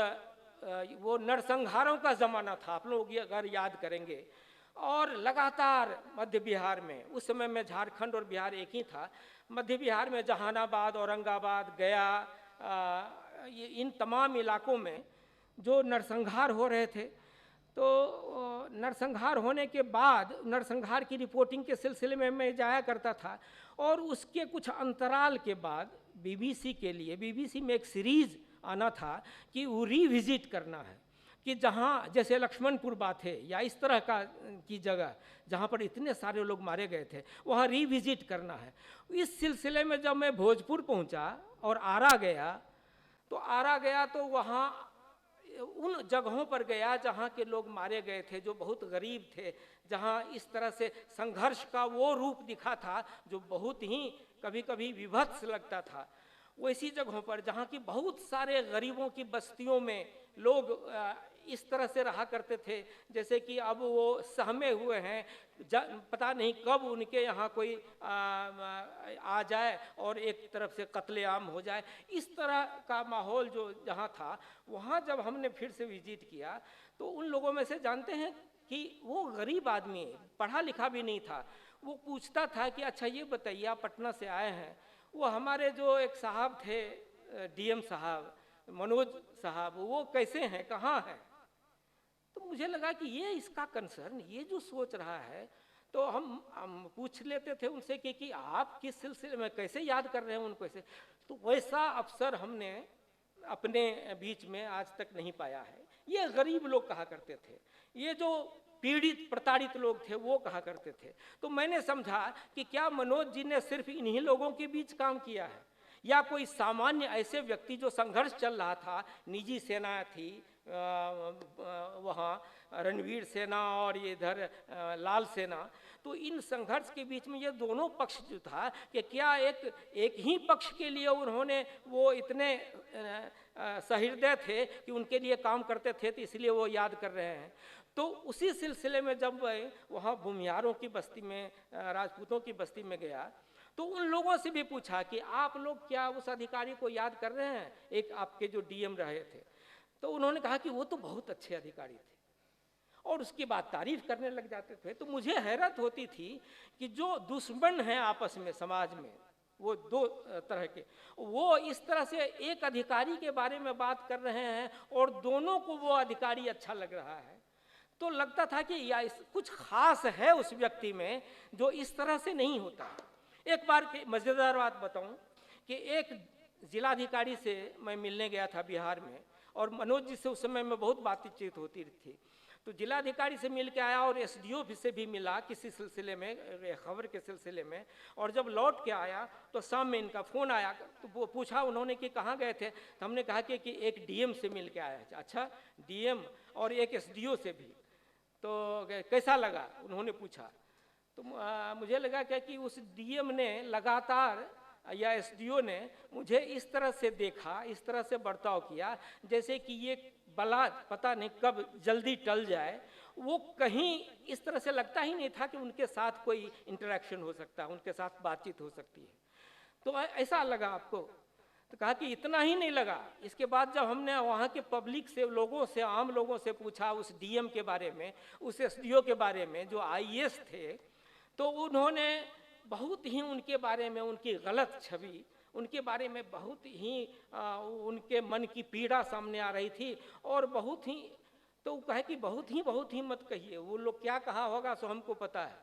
वो नरसंहारों का ज़माना था, आप लोग ये अगर याद करेंगे, और लगातार मध्य बिहार में, उस समय में झारखंड और बिहार एक ही था, मध्य बिहार में जहानाबाद, औरंगाबाद, गया, ये इन तमाम इलाकों में जो नरसंहार हो रहे थे। तो नरसंहार होने के बाद नरसंहार की रिपोर्टिंग के सिलसिले में मैं जाया करता था, और उसके कुछ अंतराल के बाद बीबीसी के लिए, बीबीसी में एक सीरीज़ आना था कि वो रिविज़िट करना है, कि जहाँ जैसे लक्ष्मणपुर बात है या इस तरह का की जगह जहाँ पर इतने सारे लोग मारे गए थे, वहाँ रिविज़िट करना है। इस सिलसिले में जब मैं भोजपुर पहुँचा और आरा गया, तो वहाँ उन जगहों पर गया जहाँ के लोग मारे गए थे, जो बहुत गरीब थे, जहाँ इस तरह से संघर्ष का वो रूप दिखा था जो बहुत ही कभी कभी विभत्स लगता था। वैसी जगहों पर जहाँ की बहुत सारे गरीबों की बस्तियों में लोग इस तरह से रहा करते थे जैसे कि अब वो सहमे हुए हैं, पता नहीं कब उनके यहाँ कोई आ जाए और एक तरफ से कत्लेआम हो जाए। इस तरह का माहौल जो जहाँ था, वहाँ जब हमने फिर से विजिट किया तो उन लोगों में से जानते हैं कि वो गरीब आदमी, पढ़ा लिखा भी नहीं था, वो पूछता था कि अच्छा ये बताइए आप पटना से आए हैं, वो हमारे जो एक साहब थे डीएम साहब, मनोज साहब, वो कैसे हैं, कहाँ हैं। तो मुझे लगा कि ये इसका कंसर्न, ये जो सोच रहा है, तो हम पूछ लेते थे उनसे कि आप किस सिलसिले में कैसे याद कर रहे हैं उनको कैसे। तो वैसा अवसर हमने अपने बीच में आज तक नहीं पाया है। ये गरीब लोग कहा करते थे, ये जो पीड़ित प्रताड़ित लोग थे वो कहा करते थे। तो मैंने समझा कि क्या मनोज जी ने सिर्फ इन्हीं लोगों के बीच काम किया है, या कोई सामान्य ऐसे व्यक्ति जो संघर्ष चल रहा था, निजी सेना थी, वहाँ रणवीर सेना और ये इधर लाल सेना, तो इन संघर्ष के बीच में ये दोनों पक्ष जो था कि क्या एक ही पक्ष के लिए उन्होंने वो इतने सहृदय थे कि उनके लिए काम करते थे, तो इसलिए वो याद कर रहे हैं। तो उसी सिलसिले में जब वहाँ भूमिहारों की बस्ती में, राजपूतों की बस्ती में गया, तो उन लोगों से भी पूछा कि आप लोग क्या उस अधिकारी को याद कर रहे हैं, एक आपके जो डीएम रहे थे। तो उन्होंने कहा कि वो तो बहुत अच्छे अधिकारी थे, और उसकी बात तारीफ करने लग जाते थे। तो मुझे हैरत होती थी कि जो दुश्मन हैं आपस में समाज में, वो दो तरह के, वो इस तरह से एक अधिकारी के बारे में बात कर रहे हैं और दोनों को वो अधिकारी अच्छा लग रहा है। तो लगता था कि या कुछ खास है उस व्यक्ति में जो इस तरह से नहीं होता। एक बार की मज़ेदार बात बताऊं कि एक जिलाधिकारी से मैं मिलने गया था बिहार में, और मनोज जी से उस समय में बहुत बातचीत होती थी। तो जिलाधिकारी से मिल के आया और एसडीओ से भी मिला किसी सिलसिले में, खबर के सिलसिले में। और जब लौट के आया तो शाम में इनका फ़ोन आया, तो वो पूछा उन्होंने कि कहाँ गए थे। तो हमने कहा कि एक डीएम से मिल के आया। अच्छा, डीएम और एक एसडीओ से भी, तो कैसा लगा उन्होंने पूछा। तो मुझे लगा कि उस डीएम ने लगातार या एसडीओ ने मुझे इस तरह से देखा, इस तरह से बर्ताव किया जैसे कि ये बला पता नहीं कब जल्दी टल जाए। वो कहीं इस तरह से लगता ही नहीं था कि उनके साथ कोई इंटरेक्शन हो सकता है, उनके साथ बातचीत हो सकती है। तो ऐसा लगा आपको? तो कहा कि इतना ही नहीं लगा। इसके बाद जब हमने वहाँ के पब्लिक से, लोगों से, आम लोगों से पूछा उस डीएम के बारे में, उस एसडीओ के बारे में जो आईएएस थे, तो उन्होंने बहुत ही उनके बारे में, उनकी गलत छवि, उनके बारे में बहुत ही उनके मन की पीड़ा सामने आ रही थी। और बहुत ही, तो कहे कि बहुत ही मत कहिए, वो लोग क्या कहा होगा सो हमको पता है।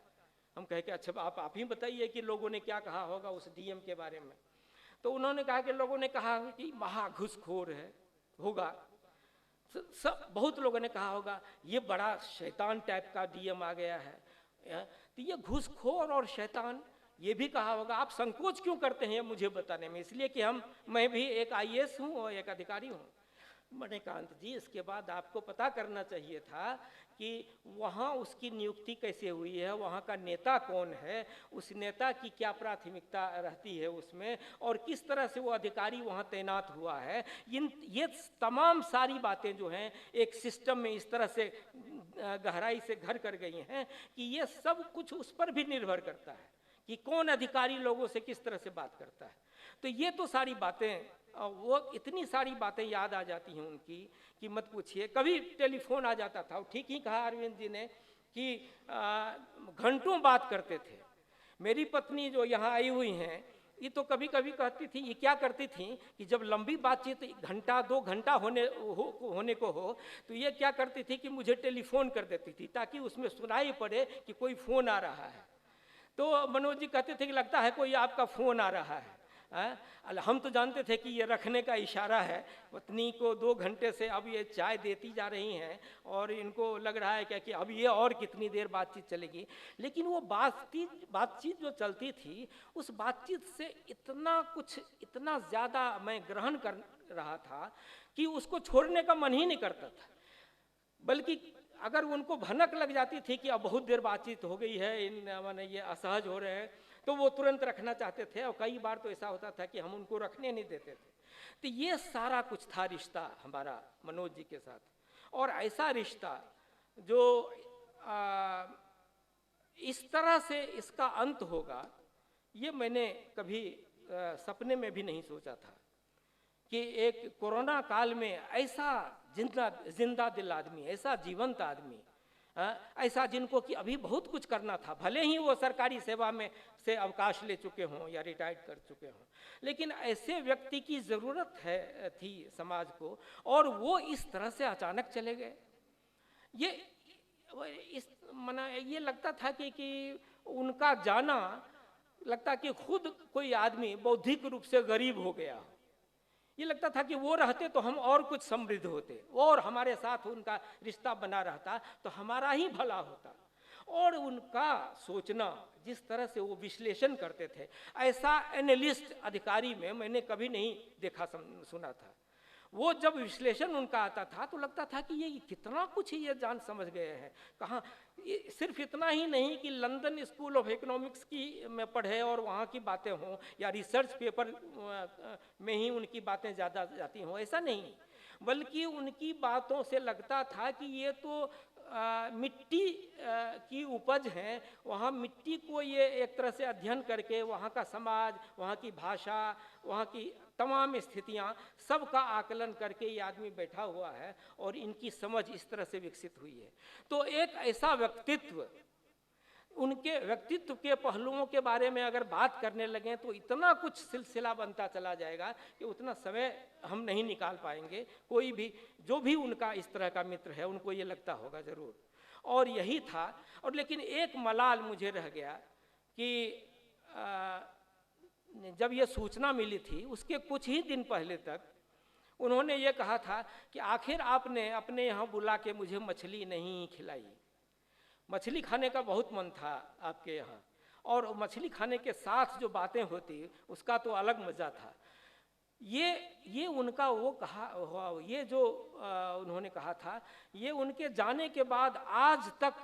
हम कहे कि अच्छा आप ही बताइए कि लोगों ने क्या कहा होगा उस डीएम के बारे में। तो उन्होंने कहा कि लोगों ने कहा कि महा घुसखोर है, होगा। सब बहुत लोगों ने कहा होगा ये बड़ा शैतान टाइप का डीएम आ गया है। तो ये घुसखोर और शैतान ये भी कहा होगा। आप संकोच क्यों करते हैं मुझे बताने में? इसलिए कि मैं भी एक आईएएस हूँ और एक अधिकारी हूँ। मणिकांत जी, इसके बाद आपको पता करना चाहिए था कि वहाँ उसकी नियुक्ति कैसे हुई है, वहाँ का नेता कौन है, उस नेता की क्या प्राथमिकता रहती है उसमें, और किस तरह से वो अधिकारी वहाँ तैनात हुआ है। ये तमाम सारी बातें जो हैं एक सिस्टम में इस तरह से गहराई से घर कर गई हैं कि ये सब कुछ उस पर भी निर्भर करता है कि कौन अधिकारी लोगों से किस तरह से बात करता है। तो ये तो सारी बातें, वो इतनी सारी बातें याद आ जाती हैं उनकी कि मत पूछिए। कभी टेलीफोन आ जाता था, ठीक ही कहा अरविंद जी ने कि घंटों बात करते थे। मेरी पत्नी जो यहाँ आई हुई हैं, ये तो कभी कभी कहती थी, ये क्या करती थी कि जब लंबी बातचीत घंटा 2 घंटा होने को हो तो ये क्या करती थी कि मुझे टेलीफोन कर देती थी ताकि उसमें सुनाई पड़े कि कोई फ़ोन आ रहा है। तो मनोज जी कहते थे कि लगता है कोई आपका फ़ोन आ रहा है। हम तो जानते थे कि ये रखने का इशारा है। पत्नी को 2 घंटे से अब ये चाय देती जा रही हैं और इनको लग रहा है कि अब ये और कितनी देर बातचीत चलेगी। लेकिन वो बातचीत जो चलती थी, उस बातचीत से इतना ज़्यादा मैं ग्रहण कर रहा था कि उसको छोड़ने का मन ही नहीं करता था। बल्कि अगर उनको भनक लग जाती थी कि अब बहुत देर बातचीत हो गई है, माने ये असहज हो रहे हैं, तो वो तुरंत रखना चाहते थे। और कई बार तो ऐसा होता था कि हम उनको रखने नहीं देते थे। तो ये सारा कुछ था रिश्ता हमारा मनोज जी के साथ। और ऐसा रिश्ता जो इस तरह से इसका अंत होगा, ये मैंने कभी सपने में भी नहीं सोचा था कि एक कोरोना काल में ऐसा जिंदा दिल आदमी, ऐसा जीवंत आदमी, ऐसा जिनको कि अभी बहुत कुछ करना था, भले ही वो सरकारी सेवा में से अवकाश ले चुके हों या रिटायर्ड कर चुके हों, लेकिन ऐसे व्यक्ति की ज़रूरत थी समाज को, और वो इस तरह से अचानक चले गए। ये लगता था कि उनका जाना, लगता कि खुद कोई आदमी बौद्धिक रूप से गरीब हो गया। ये लगता था कि वो रहते तो हम और कुछ समृद्ध होते, और हमारे साथ उनका रिश्ता बना रहता तो हमारा ही भला होता। और उनका सोचना, जिस तरह से वो विश्लेषण करते थे, ऐसा एनालिस्ट अधिकारी में मैंने कभी नहीं देखा सुना था। वो जब विश्लेषण उनका आता था तो लगता था कि ये कितना कुछ ये जान समझ गए हैं। कहाँ सिर्फ इतना ही नहीं कि लंदन स्कूल ऑफ इकोनॉमिक्स की में पढ़े और वहाँ की बातें हों या रिसर्च पेपर में ही उनकी बातें ज़्यादा जाती हों, ऐसा नहीं, बल्कि उनकी बातों से लगता था कि ये तो मिट्टी की उपज हैं। वहाँ मिट्टी को ये एक तरह से अध्ययन करके वहाँ का समाज, वहाँ की भाषा, वहाँ की तमाम स्थितियाँ, सब का आकलन करके ये आदमी बैठा हुआ है और इनकी समझ इस तरह से विकसित हुई है। तो एक ऐसा व्यक्तित्व, उनके व्यक्तित्व के पहलुओं के बारे में अगर बात करने लगें तो इतना कुछ सिलसिला बनता चला जाएगा कि उतना समय हम नहीं निकाल पाएंगे। कोई भी जो भी उनका इस तरह का मित्र है उनको ये लगता होगा ज़रूर। और यही था। और लेकिन एक मलाल मुझे रह गया कि जब ये सूचना मिली थी उसके कुछ ही दिन पहले तक उन्होंने ये कहा था कि आखिर आपने अपने यहाँ बुला के मुझे मछली नहीं खिलाई। मछली खाने का बहुत मन था आपके यहाँ, और मछली खाने के साथ जो बातें होती उसका तो अलग मज़ा था। ये उनका वो कहा, ये जो उन्होंने कहा था, ये उनके जाने के बाद आज तक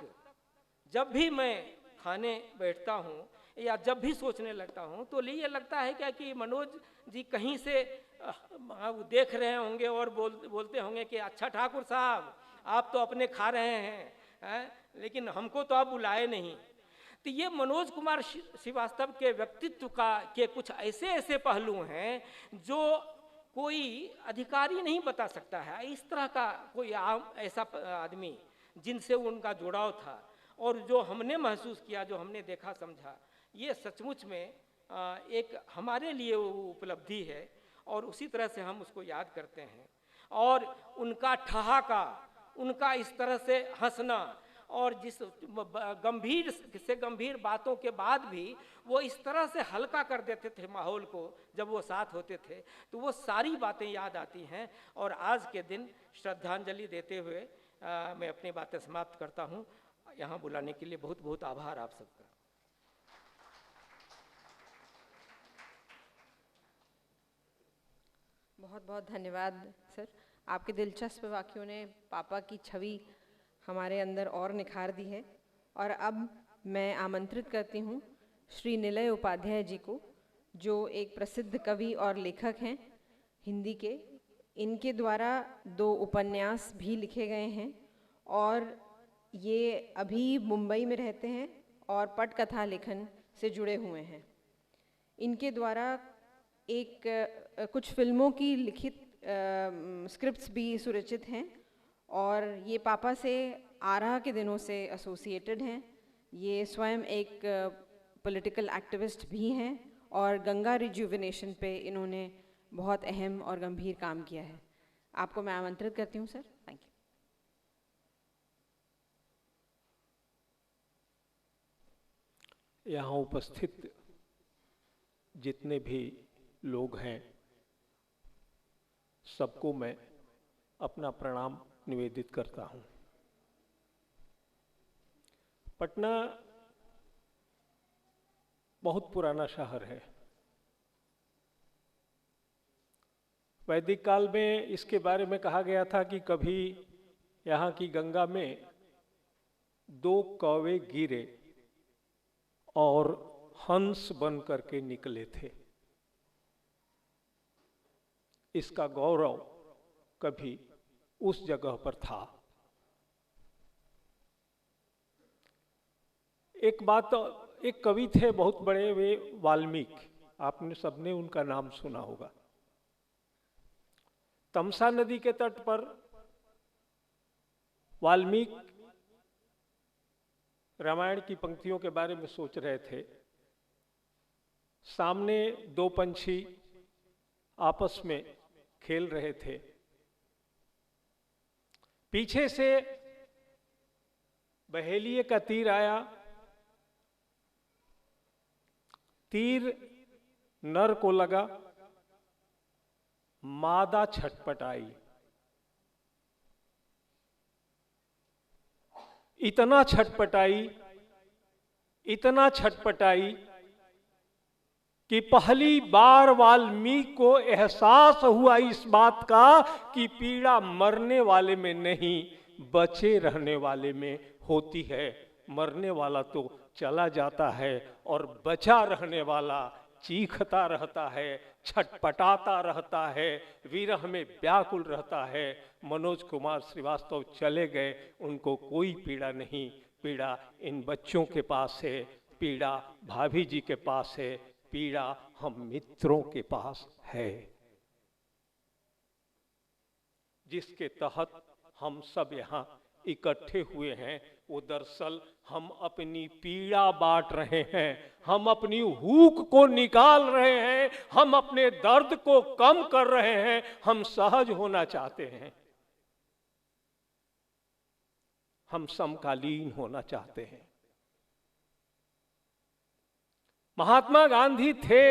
जब भी मैं खाने बैठता हूँ या जब भी सोचने लगता हूँ तो ये लगता है क्या कि मनोज जी कहीं से देख रहे होंगे और बोलते होंगे कि अच्छा ठाकुर साहब आप तो अपने खा रहे हैं, लेकिन हमको तो आप बुलाए नहीं। तो ये मनोज कुमार श्रीवास्तव के व्यक्तित्व के कुछ ऐसे पहलू हैं जो कोई अधिकारी नहीं बता सकता है। इस तरह का कोई ऐसा आदमी जिनसे उनका जुड़ाव था और जो हमने महसूस किया, जो हमने देखा समझा, ये सचमुच में एक हमारे लिए वो उपलब्धि है और उसी तरह से हम उसको याद करते हैं। और उनका ठहाका, उनका इस तरह से हंसना और जिस गंभीर से गंभीर बातों के बाद भी वो इस तरह से हल्का कर देते थे माहौल को जब वो साथ होते थे, तो वो सारी बातें याद आती हैं। और आज के दिन श्रद्धांजलि देते हुए मैं अपनी बातें समाप्त करता हूँ। यहाँ बुलाने के लिए बहुत बहुत आभार आप सबका। बहुत बहुत धन्यवाद सर। आपके दिलचस्प वाक्यों ने पापा की छवि हमारे अंदर और निखार दी है। और अब मैं आमंत्रित करती हूँ श्री निलय उपाध्याय जी को, जो एक प्रसिद्ध कवि और लेखक हैं हिंदी के। इनके द्वारा 2 उपन्यास भी लिखे गए हैं और ये अभी मुंबई में रहते हैं और पटकथा लेखन से जुड़े हुए हैं। इनके द्वारा कुछ फिल्मों की लिखित स्क्रिप्ट्स भी सुरक्षित हैं और ये पापा से आरहा के दिनों से एसोसिएटेड हैं। ये स्वयं एक पॉलिटिकल एक्टिविस्ट भी हैं और गंगा रिजुविनेशन पे इन्होंने बहुत अहम और गंभीर काम किया है। आपको मैं आमंत्रित करती हूँ सर। Thank you. यहाँ उपस्थित जितने भी लोग हैं सबको मैं अपना प्रणाम निवेदित करता हूँ। पटना बहुत पुराना शहर है। वैदिक काल में इसके बारे में कहा गया था कि कभी यहाँ की गंगा में 2 कौवे गिरे और हंस बन करके निकले थे। इसका गौरव कभी उस जगह पर था। एक कवि थे बहुत बड़े, वे वाल्मीकि, आपने सबने उनका नाम सुना होगा। तमसा नदी के तट पर वाल्मीकि रामायण की पंक्तियों के बारे में सोच रहे थे। सामने 2 पंछी आपस में खेल रहे थे। पीछे से बहेलिए का तीर आया। तीर नर को लगा, मादा छटपटाई। इतना छटपटाई कि पहली बार वाल्मीकि को एहसास हुआ इस बात का कि पीड़ा मरने वाले में नहीं, बचे रहने वाले में होती है। मरने वाला तो चला जाता है और बचा रहने वाला चीखता रहता है, छटपटाता रहता है, विरह में व्याकुल रहता है। मनोज कुमार श्रीवास्तव चले गए, उनको कोई पीड़ा नहीं। पीड़ा इन बच्चों के पास है, पीड़ा भाभी जी के पास है, पीड़ा हम मित्रों के पास है, जिसके तहत हम सब यहाँ इकट्ठे हुए हैं। वो दरअसल हम अपनी पीड़ा बांट रहे हैं, हम अपनी हुक को निकाल रहे हैं, हम अपने दर्द को कम कर रहे हैं, हम सहज होना चाहते हैं, हम समकालीन होना चाहते हैं। महात्मा गांधी थे,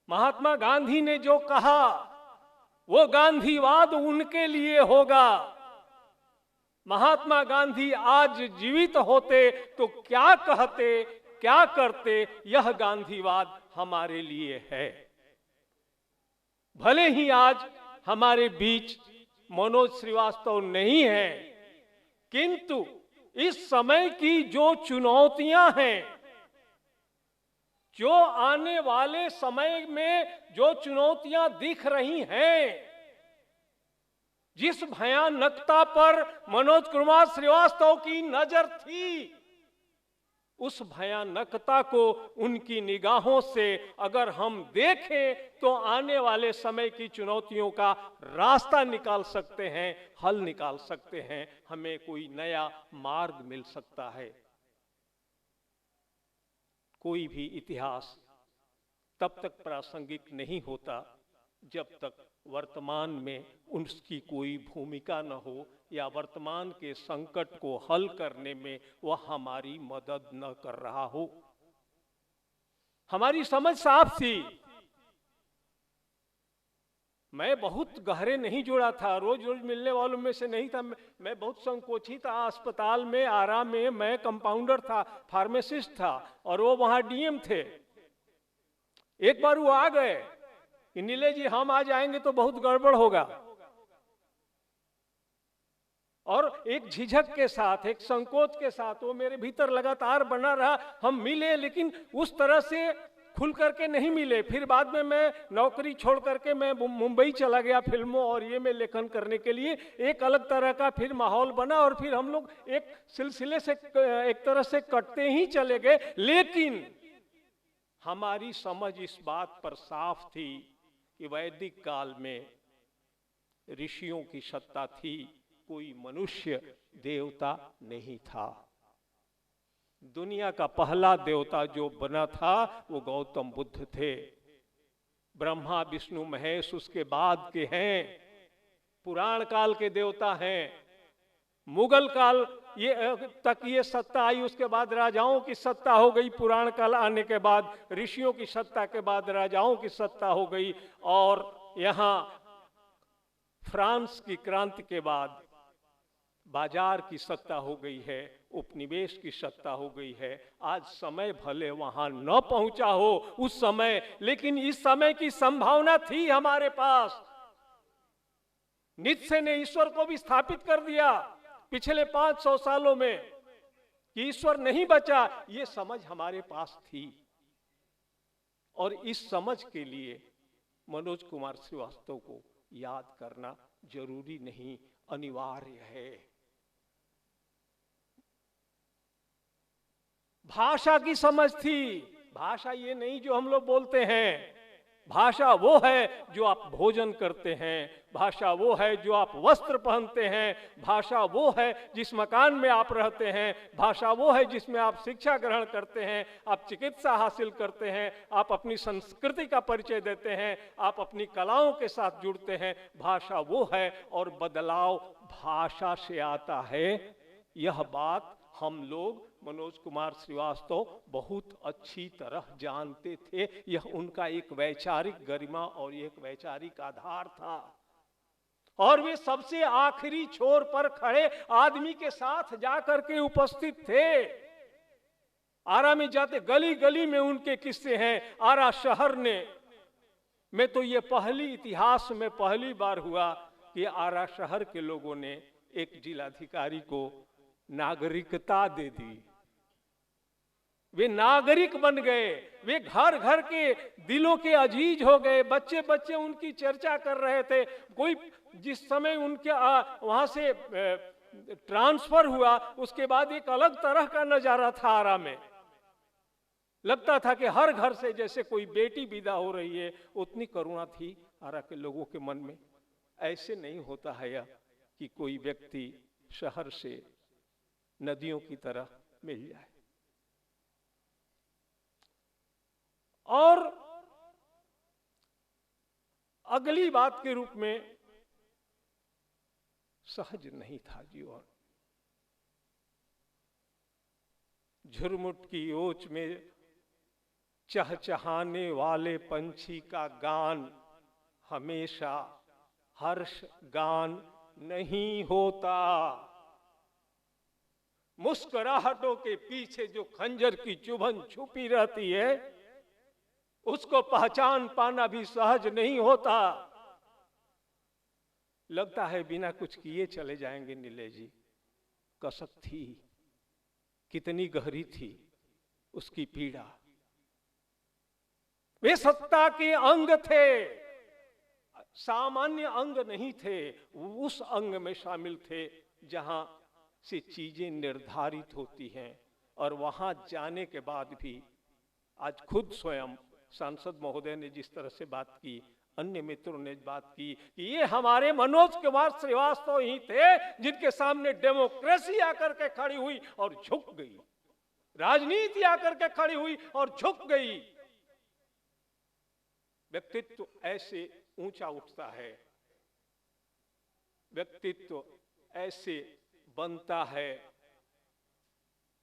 महात्मा गांधी ने जो कहा वो गांधीवाद उनके लिए होगा। महात्मा गांधी आज जीवित होते तो क्या कहते, क्या करते, यह गांधीवाद हमारे लिए है। भले ही आज हमारे बीच मनोज श्रीवास्तव नहीं है, किंतु इस समय की जो चुनौतियां हैं, जो आने वाले समय में जो चुनौतियां दिख रही हैं, जिस भयानकता पर मनोज कुमार श्रीवास्तव की नजर थी, उस भयानकता को उनकी निगाहों से अगर हम देखें तो आने वाले समय की चुनौतियों का रास्ता निकाल सकते हैं, हल निकाल सकते हैं, हमें कोई नया मार्ग मिल सकता है। कोई भी इतिहास तब तक प्रासंगिक नहीं होता जब तक वर्तमान में उसकी कोई भूमिका न हो या वर्तमान के संकट को हल करने में वह हमारी मदद न कर रहा हो। हमारी समझ साफ थी, मैं बहुत गहरे नहीं जुड़ा था, रोज रोज मिलने वालों में से नहीं था, मैं बहुत संकोची था। अस्पताल में, आराम में मैं कंपाउंडर था, फार्मासिस्ट था और वो वहां डीएम थे। एक बार वो आ गए कि नीले जी हम आ जाएंगे तो बहुत गड़बड़ होगा, और एक झिझक के साथ, एक संकोच के साथ वो मेरे भीतर लगातार बना रहा। हम मिले लेकिन उस तरह से खुल करके नहीं मिले। फिर बाद में मैं नौकरी छोड़ करके मैं मुंबई चला गया फिल्मों और ये में लेखन करने के लिए। एक अलग तरह का फिर माहौल बना और फिर हम लोग एक सिलसिले से एक तरह से कटते ही चले गए। लेकिन हमारी समझ इस बात पर साफ थी कि वैदिक काल में ऋषियों की सत्ता थी, कोई मनुष्य देवता नहीं था। दुनिया का पहला देवता जो बना था वो गौतम बुद्ध थे। ब्रह्मा विष्णु महेश उसके बाद के हैं, पुराण काल के देवता हैं। मुगल काल तक ये सत्ता आई, उसके बाद राजाओं की सत्ता हो गई। पुराण काल आने के बाद ऋषियों की सत्ता के बाद राजाओं की सत्ता हो गई। और यहाँ फ्रांस की क्रांति के बाद बाजार की सत्ता हो गई है, उपनिवेश की सत्ता हो गई है। आज समय भले वहां न पहुंचा हो उस समय, लेकिन इस समय की संभावना थी हमारे पास। नीत्शे ने ईश्वर को भी स्थापित कर दिया पिछले 500 सालों में कि ईश्वर नहीं बचा, ये समझ हमारे पास थी। और इस समझ के लिए मनोज कुमार श्रीवास्तव को याद करना जरूरी नहीं, अनिवार्य है। भाषा की समझ थी। भाषा ये नहीं जो हम लोग बोलते हैं, भाषा वो है जो आप भोजन करते हैं, भाषा वो है जो आप वस्त्र पहनते हैं, भाषा वो है जिस मकान में आप रहते हैं, भाषा वो है जिसमें आप शिक्षा ग्रहण करते हैं, आप चिकित्सा हासिल करते हैं, आप अपनी संस्कृति का परिचय देते हैं, आप अपनी कलाओं के साथ जुड़ते हैं। भाषा वो है और बदलाव भाषा से आता है। यह बात हम लोग मनोज कुमार श्रीवास्तव बहुत अच्छी तरह जानते थे। यह उनका एक वैचारिक गरिमा और एक वैचारिक आधार था। और वे सबसे आखिरी छोर पर खड़े आदमी के साथ जाकर के उपस्थित थे। आरा में जाते गली गली में उनके किस्से हैं। आरा शहर में तो ये पहली इतिहास में पहली बार हुआ कि आरा शहर के लोगों ने एक जिलाधिकारी को नागरिकता दे दी। वे नागरिक बन गए, वे घर घर के दिलों के अजीज हो गए। बच्चे बच्चे उनकी चर्चा कर रहे थे। कोई जिस समय उनके वहां से ट्रांसफर हुआ उसके बाद एक अलग तरह का नजारा था आरा में। लगता था कि हर घर से जैसे कोई बेटी विदा हो रही है, उतनी करुणा थी आरा के लोगों के मन में। ऐसे नहीं होता है यह कि कोई व्यक्ति शहर से नदियों की तरह मिल जाए। और अगली बात के रूप में सहज नहीं था जीवन। झुरमुट की ओच में चहचहाने वाले पंछी का गान हमेशा हर्ष गान नहीं होता। मुस्कुराहटों के पीछे जो खंजर की चुभन छुपी रहती है, उसको पहचान पाना भी सहज नहीं होता। लगता है बिना कुछ किए चले जाएंगे नीले जी। कसक थी, कितनी गहरी थी उसकी पीड़ा। वे सत्ता के अंग थे, सामान्य अंग नहीं थे। उस अंग में शामिल थे जहां से चीजें निर्धारित होती हैं। और वहां जाने के बाद भी आज खुद स्वयं सांसद महोदय ने जिस तरह से बात की, अन्य मित्रों ने बात की कि ये हमारे मनोज कुमार श्रीवास्तव ही थे जिनके सामने डेमोक्रेसी आकर के खड़ी हुई और झुक गई, राजनीति आकर के खड़ी हुई और झुक गई। व्यक्तित्व ऐसे ऊंचा उठता है, व्यक्तित्व ऐसे बनता है।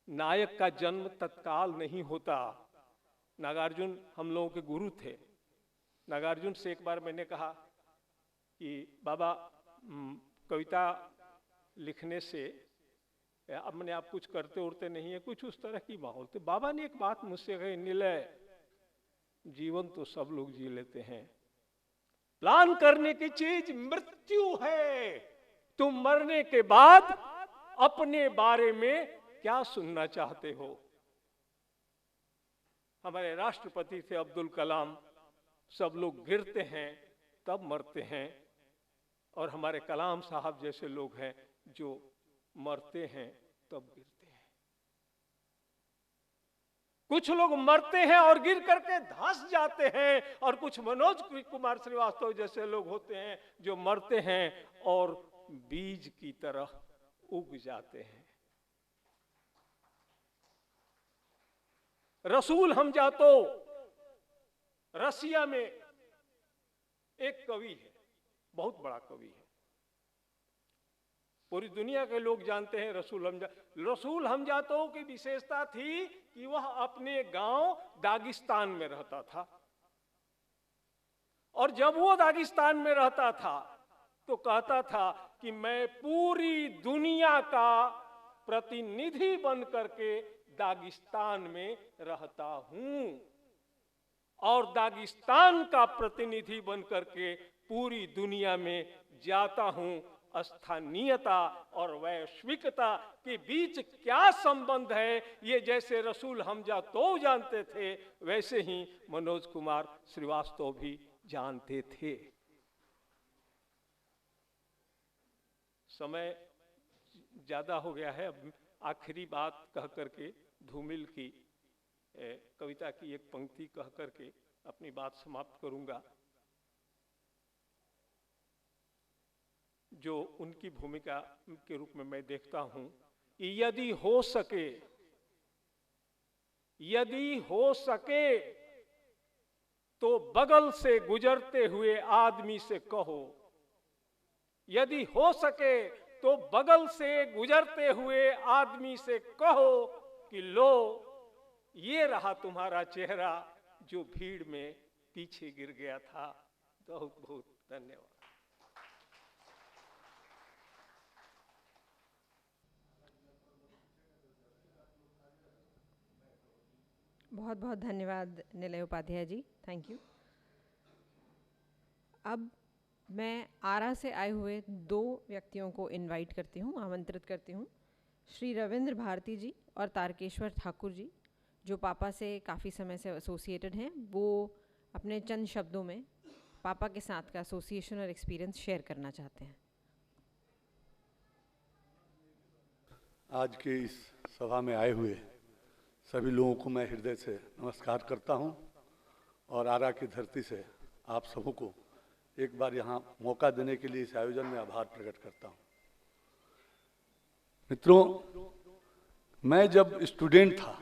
नायक का जन्म तत्काल नहीं होता। नागार्जुन हम लोगों के गुरु थे। नागार्जुन से एक बार मैंने कहा कि बाबा कविता लिखने से अपने आप कुछ करते उड़ते नहीं है, कुछ उस तरह की माहौल। तो बाबा ने एक बात मुझसे कही, निलय जीवन तो सब लोग जी लेते हैं, प्लान करने की चीज मृत्यु है। तुम मरने के बाद अपने बारे में क्या सुनना चाहते हो। हमारे राष्ट्रपति थे अब्दुल कलाम। सब लोग गिरते हैं तब मरते हैं, और हमारे कलाम साहब जैसे लोग हैं जो मरते हैं तब गिरते हैं। कुछ लोग मरते हैं और गिर करके धंस जाते हैं, और कुछ मनोज कुमार श्रीवास्तव जैसे लोग होते हैं जो मरते हैं और बीज की तरह उग जाते हैं। रसूल हमजा तो रसिया में एक कवि है, बहुत बड़ा कवि है, पूरी दुनिया के लोग जानते हैं रसूल हमजा। रसूल हमजातों की विशेषता थी कि वह अपने गांव दागिस्तान में रहता था, और जब वो दागिस्तान में रहता था तो कहता था कि मैं पूरी दुनिया का प्रतिनिधि बन करके दागिस्तान में रहता हूं, और दागिस्तान का प्रतिनिधि बन करके पूरी दुनिया में जाता हूं। स्थानीयता और वैश्विकता के बीच क्या संबंध है, ये जैसे रसूल हमजा तो जानते थे, वैसे ही मनोज कुमार श्रीवास्तव भी जानते थे। समय ज्यादा हो गया है, अब आखिरी बात कह करके धूमिल की कविता की एक पंक्ति कह करके अपनी बात समाप्त करूंगा। जो उनकी भूमिका के रूप में मैं देखता हूं कि यदि हो सके तो बगल से गुजरते हुए आदमी से कहो, यदि हो सके तो बगल से गुजरते हुए आदमी से कहो कि लो ये रहा तुम्हारा चेहरा जो भीड़ में पीछे गिर गया था। बहुत बहुत धन्यवाद। बहुत बहुत धन्यवाद निलय उपाध्याय जी, थैंक यू। अब मैं आरा से आए हुए 2 व्यक्तियों को इनवाइट करती हूँ, आमंत्रित करती हूँ। श्री रविंद्र भारती जी और तारकेश्वर ठाकुर जी, जो पापा से काफ़ी समय से एसोसिएटेड हैं, वो अपने चंद शब्दों में पापा के साथ का एसोसिएशन और एक्सपीरियंस शेयर करना चाहते हैं। आज के इस सभा में आए हुए सभी लोगों को मैं हृदय से नमस्कार करता हूं और आरा की धरती से आप सबों को एक बार यहाँ मौका देने के लिए इस आयोजन में आभार प्रकट करता हूं। मित्रों, मैं जब स्टूडेंट था,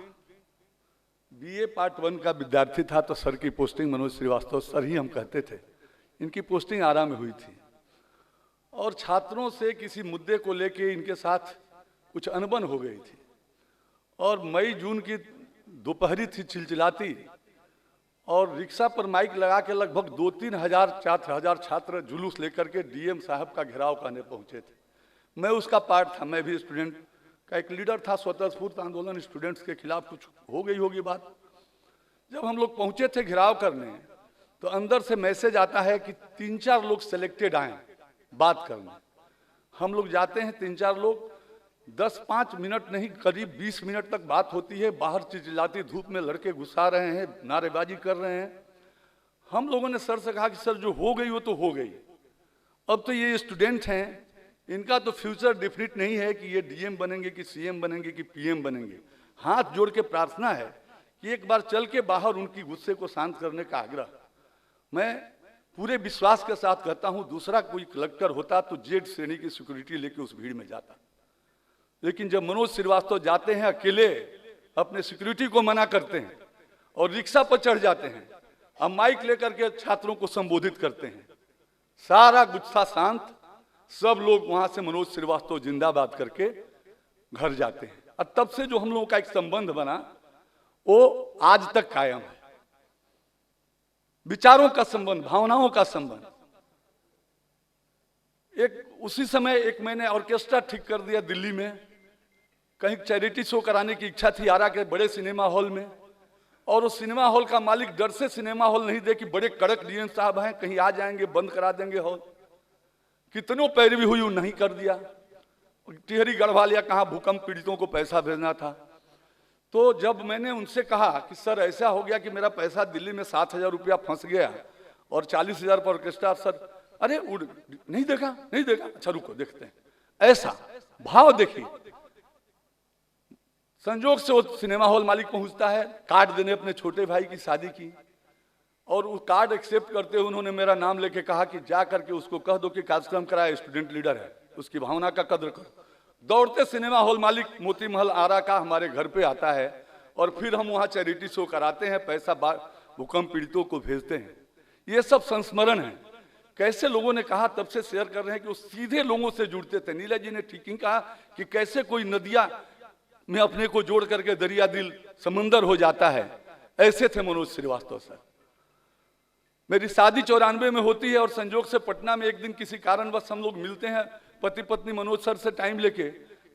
बीए पार्ट 1 का विद्यार्थी था, तो सर की पोस्टिंग मनोज श्रीवास्तव सर ही हम कहते थे, इनकी पोस्टिंग आरा में हुई थी और छात्रों से किसी मुद्दे को लेके इनके साथ कुछ अनबन हो गई थी और मई जून की दोपहरी थी चिलचिलाती और रिक्शा पर माइक लगा के लगभग 2-3 हजार 4 हजार छात्र जुलूस लेकर के डीएम साहब का घेराव करने पहुंचे थे। मैं उसका पार्ट था, मैं भी स्टूडेंट का एक लीडर था। स्वतः स्फूर्त आंदोलन स्टूडेंट्स के खिलाफ कुछ हो गई होगी बात। जब हम लोग पहुंचे थे घेराव करने, तो अंदर से मैसेज आता है कि 3-4 लोग सिलेक्टेड आए बात करने। हम लोग जाते हैं, 3-4 लोग, 10-5 मिनट नहीं करीब 20 मिनट तक बात होती है। बाहर चिल्लाती धूप में लड़के घुसा रहे हैं, नारेबाजी कर रहे हैं। हम लोगों ने सर से कहा कि सर जो हो गई वो तो हो गई, अब तो ये स्टूडेंट हैं, इनका तो फ्यूचर डेफिनेट नहीं है कि ये डीएम बनेंगे कि सीएम बनेंगे कि पीएम बनेंगे। हाथ जोड़ के प्रार्थना है कि एक बार चल के बाहर उनकी गुस्से को शांत करने का आग्रह मैं पूरे विश्वास के साथ कहता हूं। दूसरा कोई कलेक्टर होता तो जेड श्रेणी की सिक्योरिटी लेके उस भीड़ में जाता, लेकिन जब मनोज श्रीवास्तव जाते हैं अकेले, अपने सिक्योरिटी को मना करते हैं और रिक्शा पर चढ़ जाते हैं, अब माइक लेकर के छात्रों को संबोधित करते हैं, सारा गुस्सा शांत, सब लोग वहां से मनोज श्रीवास्तव जिंदाबाद करके घर जाते हैं। और तब से जो हम लोगों का एक संबंध बना वो आज तक कायम है। विचारों का संबंध, भावनाओं का संबंध। उसी समय एक मैंने ऑर्केस्ट्रा ठीक कर दिया दिल्ली में, कहीं चैरिटी शो कराने की इच्छा थी आरा के बड़े सिनेमा हॉल में, और उस सिनेमा हॉल का मालिक डर से सिनेमा हॉल नहीं दे कि बड़े कड़क डीएम साहब हैं, कहीं आ जाएंगे बंद करा देंगे हॉल। कितनों पैरवी हुई, नहीं कर दिया। टिहरी गढ़वा लिया, कहाँ भूकंप पीड़ितों को पैसा भेजना था। तो जब मैंने उनसे कहा कि सर ऐसा हो गया कि मेरा पैसा दिल्ली में 7,000 रुपया फंस गया और 40,000 पर ऑर्केस्ट्रा, सर अरे नहीं देखा, नहीं देखा, अच्छा रुको देखते हैं। ऐसा भाव देखिए। संजोग से वो सिनेमा हॉल मालिक पहुंचता है कार्ड देने अपने छोटे भाई की शादी की, और वो कार्ड एक्सेप्ट करते हुए उन्होंने मेरा नाम लेके कहा कि जा करके उसको कह दो कि कार्यक्रम कराए, स्टूडेंट लीडर है, उसकी भावना का कद्र करो। दौड़ते सिनेमा हॉल मालिक मोती महल आरा का हमारे घर पे आता है और फिर हम वहाँ चैरिटी शो कराते हैं, पैसा भूकंप पीड़ितों को भेजते हैं। ये सब संस्मरण है। कैसे लोगों ने कहा, तब से शेयर कर रहे हैं कि वो सीधे लोगों से जुड़ते थे। नीला जी ने ठीक ही कहा कि कैसे कोई नदिया में अपने को जोड़ करके दरिया दिल समंदर हो जाता है, ऐसे थे मनोज श्रीवास्तव सर। मेरी शादी 94 में होती है और संजोग से पटना में एक दिन किसी कारणवश हम लोग मिलते हैं पति पत्नी मनोज सर से टाइम लेके।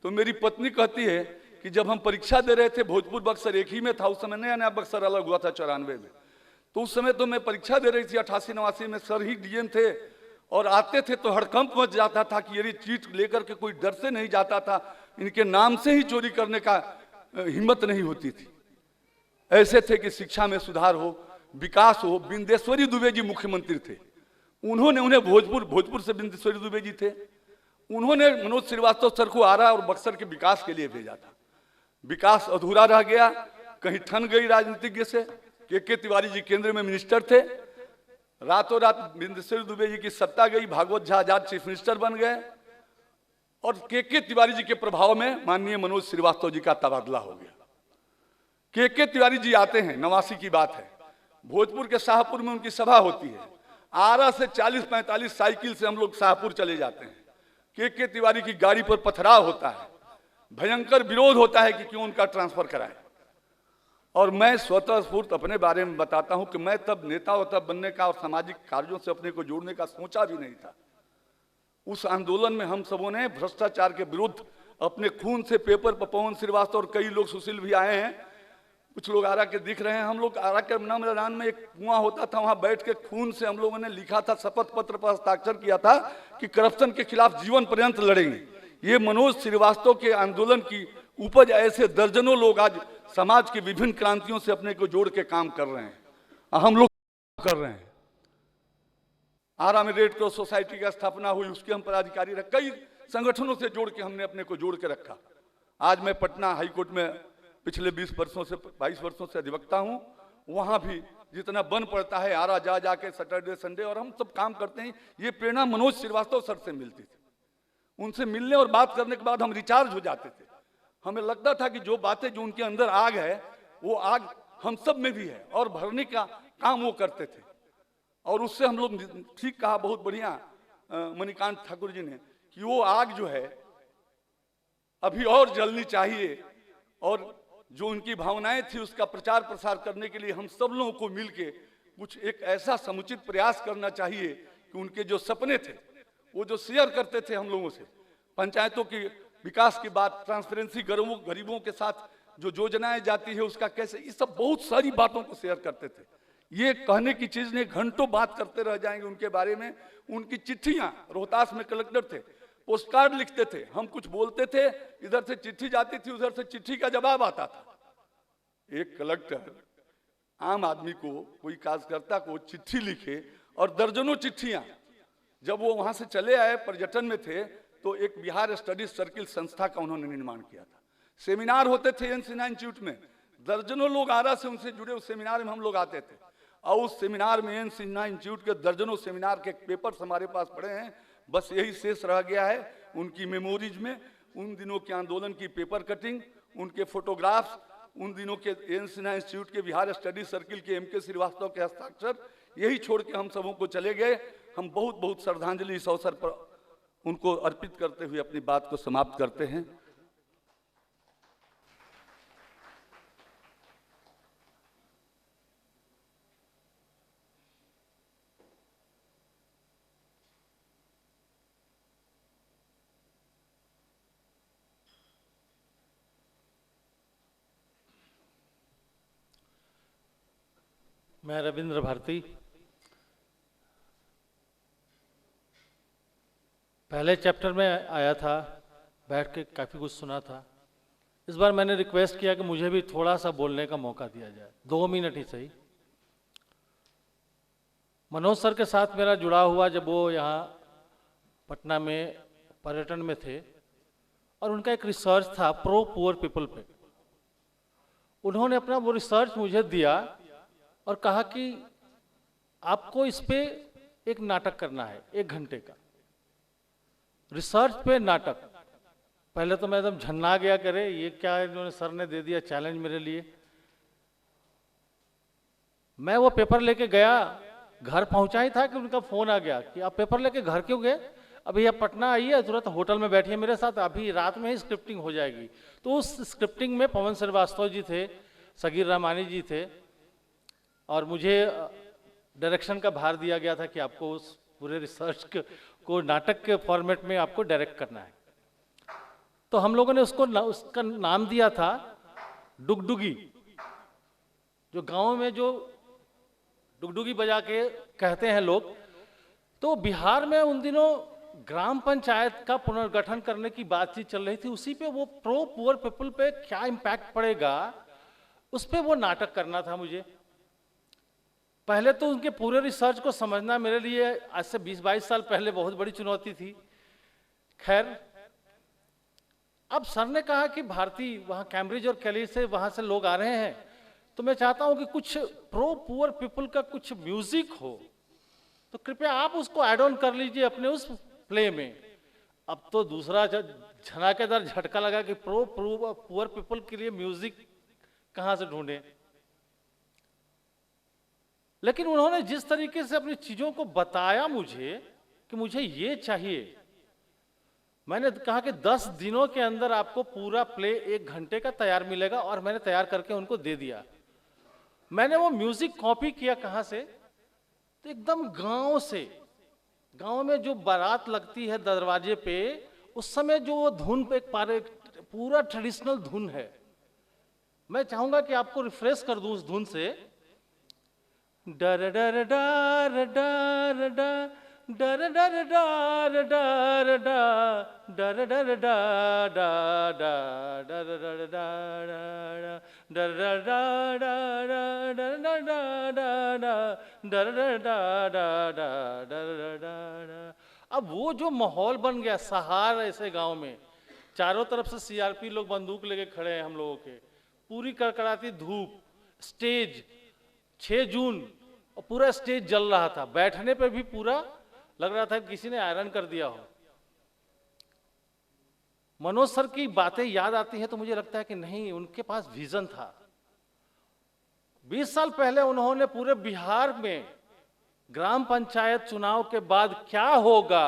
तो मेरी पत्नी कहती है कि जब हम परीक्षा दे रहे थे, भोजपुर बक्सर एक ही में था उस समय, नया नया बक्सर अलग हुआ था 94 में, तो उस समय तो मैं परीक्षा दे रही थी 88-89 में, सर ही डीएम थे और आते थे तो हड़कंप मच जाता था कि ये चीट लेकर के कोई डर से नहीं जाता था, इनके नाम से ही चोरी करने का हिम्मत नहीं होती थी। ऐसे थे कि शिक्षा में सुधार हो, विकास हो। बिंदेश्वरी दुबे जी मुख्यमंत्री थे, उन्होंने उन्हें भोजपुर से बिंदेश्वरी दुबे जी थे, उन्होंने मनोज श्रीवास्तव सर को आरा और बक्सर के विकास के लिए भेजा था। विकास अधूरा रह गया, कहीं ठन गई राजनीतिज्ञ से। के तिवारी जी केंद्र में मिनिस्टर थे, रातों रात बिंदेश्वरी दुबे जी की सत्ता गई, भागवत झा आजाद चीफ मिनिस्टर बन गए और के तिवारी जी के प्रभाव में माननीय मनोज श्रीवास्तव जी का तबादला हो गया। के तिवारी जी आते हैं, 89 की बात है, भोजपुर के शाहपुर में उनकी सभा होती है। आरा से 40-45 साइकिल से हम लोग शाहपुर चले जाते हैं। के तिवारी की गाड़ी पर पथराव होता है, भयंकर विरोध होता है कि क्यों उनका ट्रांसफर कराए। और मैं स्वतः स्फूर्त अपने बारे में बताता हूं कि मैं तब नेता वता बनने का और सामाजिक कार्यों से अपने को जोड़ने का सोचा भी नहीं था। उस आंदोलन में हम सबों ने भ्रष्टाचार के विरुद्ध अपने खून से पेपर पर पवन श्रीवास्तव और कई लोग सुशील भी आए हैं, कुछ लोग आरा के दिख रहे हैं। हम लोग आरा के मैदान में एक कुआं होता था, वहां बैठ के खून से हम लोगों ने लिखा था, शपथ पत्र पर हस्ताक्षर किया था कि करप्शन के खिलाफ जीवन पर्यंत लड़ेंगे। ये मनोज श्रीवास्तव के आंदोलन की उपज ऐसे दर्जनों लोग आज समाज की विभिन्न क्रांतियों से अपने को जोड़ के काम कर रहे हैं, हम लोग कर रहे हैं। आरा में रेड क्रॉस सोसाइटी का स्थापना हुई, उसके हम पदाधिकारी रहे, कई संगठनों से जोड़ के हमने अपने को जोड़ के रखा। आज मैं पटना हाईकोर्ट में पिछले 22 वर्षों से अधिवक्ता हूं। वहां भी जितना बन पड़ता है आरा जा जाके सैटरडे संडे, और हम सब काम करते हैं। ये प्रेरणा मनोज श्रीवास्तव सर से मिलती थी। उनसे मिलने और बात करने के बाद हम रिचार्ज हो जाते थे। हमें लगता था कि जो बातें, जो उनके अंदर आग है, वो आग हम सब में भी है, और भरने का काम वो करते थे। और उससे हम लोग, ठीक कहा, बहुत बढ़िया मणिकांत ठाकुर जी ने, कि वो आग जो है अभी और जलनी चाहिए, और जो उनकी भावनाएं थी उसका प्रचार प्रसार करने के लिए हम सब लोगों को मिलके कुछ एक ऐसा समुचित प्रयास करना चाहिए कि उनके जो सपने थे, वो जो शेयर करते थे हम लोगों से, पंचायतों की विकास की बात, ट्रांसपेरेंसी, गरीबों के साथ जो योजनाएं जाती है उसका कैसे, ये सब बहुत सारी बातों को शेयर करते थे। ये कहने की चीज नहीं, घंटों बात करते रह जाएंगे उनके बारे में। उनकी चिट्ठियां, रोहतास में कलेक्टर थे, पोस्टकार्ड लिखते थे, हम कुछ बोलते थे, इधर से चिट्ठी जाती थी, उधर से चिट्ठी का जवाब आता था। एक कलेक्टर आम आदमी को, कोई कार्यकर्ता को चिट्ठी लिखे, और दर्जनों चिट्ठियां, जब वो वहां से चले आए, पर्यटन में थे, तो एक बिहार स्टडीज सर्किल संस्था का उन्होंने निर्माण किया था। सेमिनार होते थे एन सिन्हा इंस्टीट्यूट में, दर्जनों लोग आरा से उनसे जुड़े, उस सेमिनार में हम लोग आते थे। और उस सेमिनार में, एन सिन्हा इंस्टीट्यूट के दर्जनों सेमिनार के पेपर्स हमारे पास पड़े हैं। बस यही शेष रह गया है उनकी मेमोरीज में, उन दिनों के आंदोलन की पेपर कटिंग, उनके फोटोग्राफ्स, उन दिनों के एन सिन्हा इंस्टीट्यूट के बिहार स्टडी सर्किल के एम के श्रीवास्तव के हस्ताक्षर, यही छोड़ के हम सबों को चले गए। हम बहुत बहुत श्रद्धांजलि इस अवसर पर उनको अर्पित करते हुए अपनी बात को समाप्त करते हैं। मैं रविंद्र भारती, पहले चैप्टर में आया था, बैठ के काफ़ी कुछ सुना था। इस बार मैंने रिक्वेस्ट किया कि मुझे भी थोड़ा सा बोलने का मौका दिया जाए, 2 मिनट ही सही। मनोज सर के साथ मेरा जुड़ा हुआ, जब वो यहाँ पटना में पर्यटन में थे, और उनका एक रिसर्च था प्रो पुअर पीपल पे। उन्होंने अपना वो रिसर्च मुझे दिया और कहा कि आपको इस पे एक नाटक करना है, 1 घंटे का रिसर्च पे नाटक। पहले तो मैं एकदम झन्ना गया, करे ये क्या इन्होंने, सर ने दे दिया चैलेंज मेरे लिए। मैं वो पेपर लेके गया, घर पहुंचा ही था कि उनका फोन आ गया कि आप पेपर लेके घर क्यों गए, अभी आप पटना आइए, तुरंत होटल में बैठिए मेरे साथ, अभी रात में ही स्क्रिप्टिंग हो जाएगी। तो उस स्क्रिप्टिंग में पवन श्रीवास्तव जी थे, सगीर रहमानी जी थे, और मुझे डायरेक्शन का भार दिया गया था कि आपको उस पूरे रिसर्च को नाटक के फॉर्मेट में आपको डायरेक्ट करना है। तो हम लोगों ने उसका नाम दिया था डुगडुगी। जो गांव में जो डुगडुगी बजा के कहते हैं लोग, तो बिहार में उन दिनों ग्राम पंचायत का पुनर्गठन करने की बातचीत चल रही थी। उसी पे वो प्रो पुअर पीपल पे क्या इम्पैक्ट पड़ेगा, उस पे वो नाटक करना था मुझे। पहले तो उनके पूरे रिसर्च को समझना मेरे लिए आज से 20-22 साल पहले बहुत बड़ी चुनौती थी। खैर, अब सर ने कहा कि भारती वहाँ कैम्ब्रिज और कैली से वहाँ से लोग आ रहे हैं, तो मैं चाहता हूँ कि कुछ प्रो पुअर पीपल का कुछ म्यूजिक हो, तो कृपया आप उसको ऐड ऑन कर लीजिए अपने उस प्ले में। अब तो दूसरा झनाकेदार झटका लगा कि प्रो पुअर पीपल के लिए म्यूजिक कहाँ से ढूंढे। लेकिन उन्होंने जिस तरीके से अपनी चीजों को बताया मुझे कि मुझे ये चाहिए, मैंने कहा कि 10 दिनों के अंदर आपको पूरा प्ले 1 घंटे का तैयार मिलेगा, और मैंने तैयार करके उनको दे दिया। मैंने वो म्यूजिक कॉपी किया कहाँ से, तो एकदम गांव से। गांव में जो बारात लगती है दरवाजे पे, उस समय जो वो धुन पे एक पूरा ट्रेडिशनल धुन है, मैं चाहूंगा कि आपको रिफ्रेश कर दूं उस धुन से। डर डर डर डर डर डर डर डर डर डर डर डर डर डर डर। अब वो जो माहौल बन गया सहार ऐसे गांव में, चारों तरफ से सीआरपी लोग बंदूक लेके खड़े हैं हम लोगों के, पूरी कड़कड़ाती धूप, स्टेज 6 जून और पूरा स्टेज जल रहा था, बैठने पे भी पूरा लग रहा था किसी ने आयरन कर दिया हो। मनोज सर की बातें याद आती हैं तो मुझे लगता है कि नहीं, उनके पास विजन था। 20 साल पहले उन्होंने पूरे बिहार में ग्राम पंचायत चुनाव के बाद क्या होगा,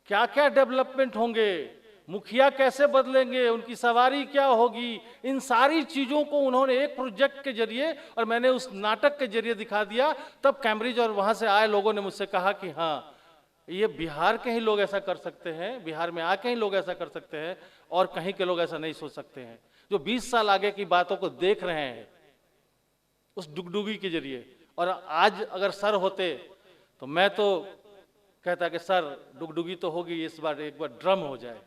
क्या क्या डेवलपमेंट होंगे, मुखिया कैसे बदलेंगे, उनकी सवारी क्या होगी, इन सारी चीजों को उन्होंने एक प्रोजेक्ट के जरिए, और मैंने उस नाटक के जरिए दिखा दिया। तब कैम्ब्रिज और वहां से आए लोगों ने मुझसे कहा कि हाँ, ये बिहार के ही लोग ऐसा कर सकते हैं, बिहार में आके ही लोग ऐसा कर सकते हैं, और कहीं के लोग ऐसा नहीं सोच सकते हैं। जो 20 साल आगे की बातों को देख रहे हैं उस डुगडुगी के जरिए। और आज अगर सर होते तो मैं तो कहता कि सर डुगडुगी तो होगी, इस बार एक बार ड्रम हो जाए,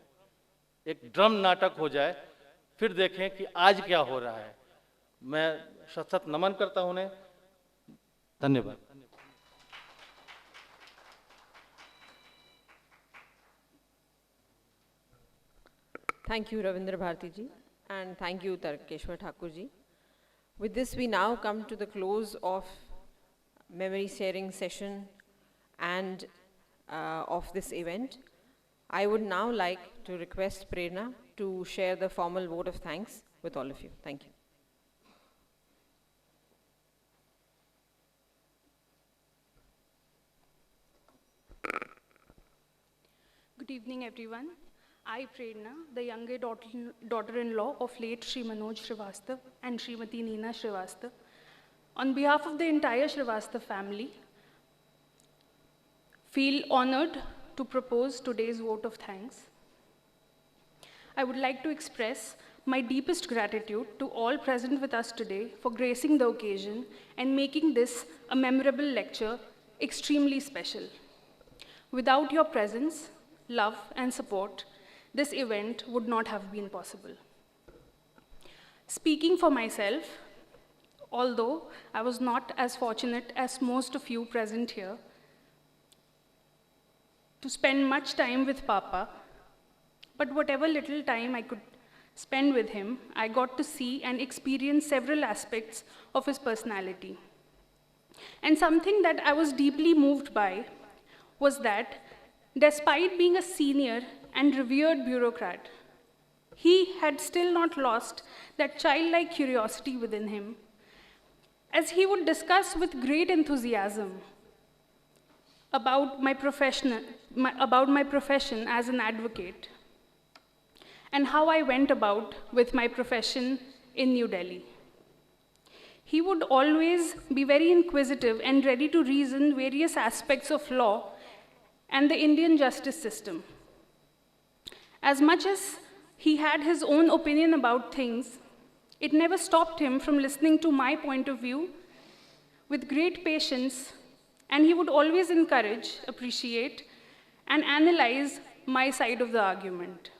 एक ड्रम नाटक हो जाए, फिर देखें कि आज क्या हो रहा है। मैं सतत नमन करता हूं उन्हें। धन्यवाद। Thank you, Ravindra Bharti ji, and thank you, Tarkeshwar Thakur ji. With this, we now come to the close of memory sharing session and of this event. I would now like to request Prerna to share the formal vote of thanks with all of you. Thank you. Good evening, everyone. I, Prerna, the younger daughter-in-law of late Shri Manoj Srivastava and Srimati Neena Srivastava, on behalf of the entire Srivastava family, feel honored to propose today's vote of thanks. I would like to express my deepest gratitude to all present with us today for gracing the occasion and making this a memorable lecture extremely special. Without your presence, love, and support, this event would not have been possible. Speaking for myself, although I was not as fortunate as most of you present here to spend much time with Papa, but whatever little time I could spend with him, I got to see and experience several aspects of his personality. And something that I was deeply moved by was that despite being a senior and revered bureaucrat, he had still not lost that childlike curiosity within him, as he would discuss with great enthusiasm about my profession as an advocate and how I went about with my profession in New Delhi. He would always be very inquisitive and ready to reason various aspects of law and the Indian justice system. As much as he had his own opinion about things, it never stopped him from listening to my point of view with great patience, and he would always encourage, appreciate, and analyze my side of the argument.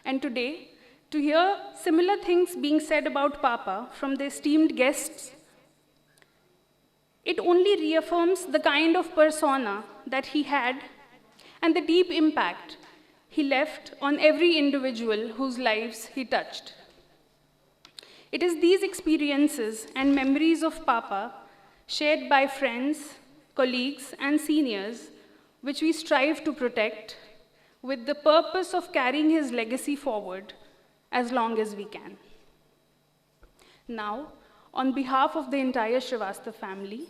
And today, to hear similar things being said about Papa from the esteemed guests, it only reaffirms the kind of persona that he had and the deep impact he left on every individual whose lives he touched. It is these experiences and memories of Papa, shared by friends, colleagues, and seniors, which we strive to protect with the purpose of carrying his legacy forward as long as we can. Now, on behalf of the entire Srivastava family,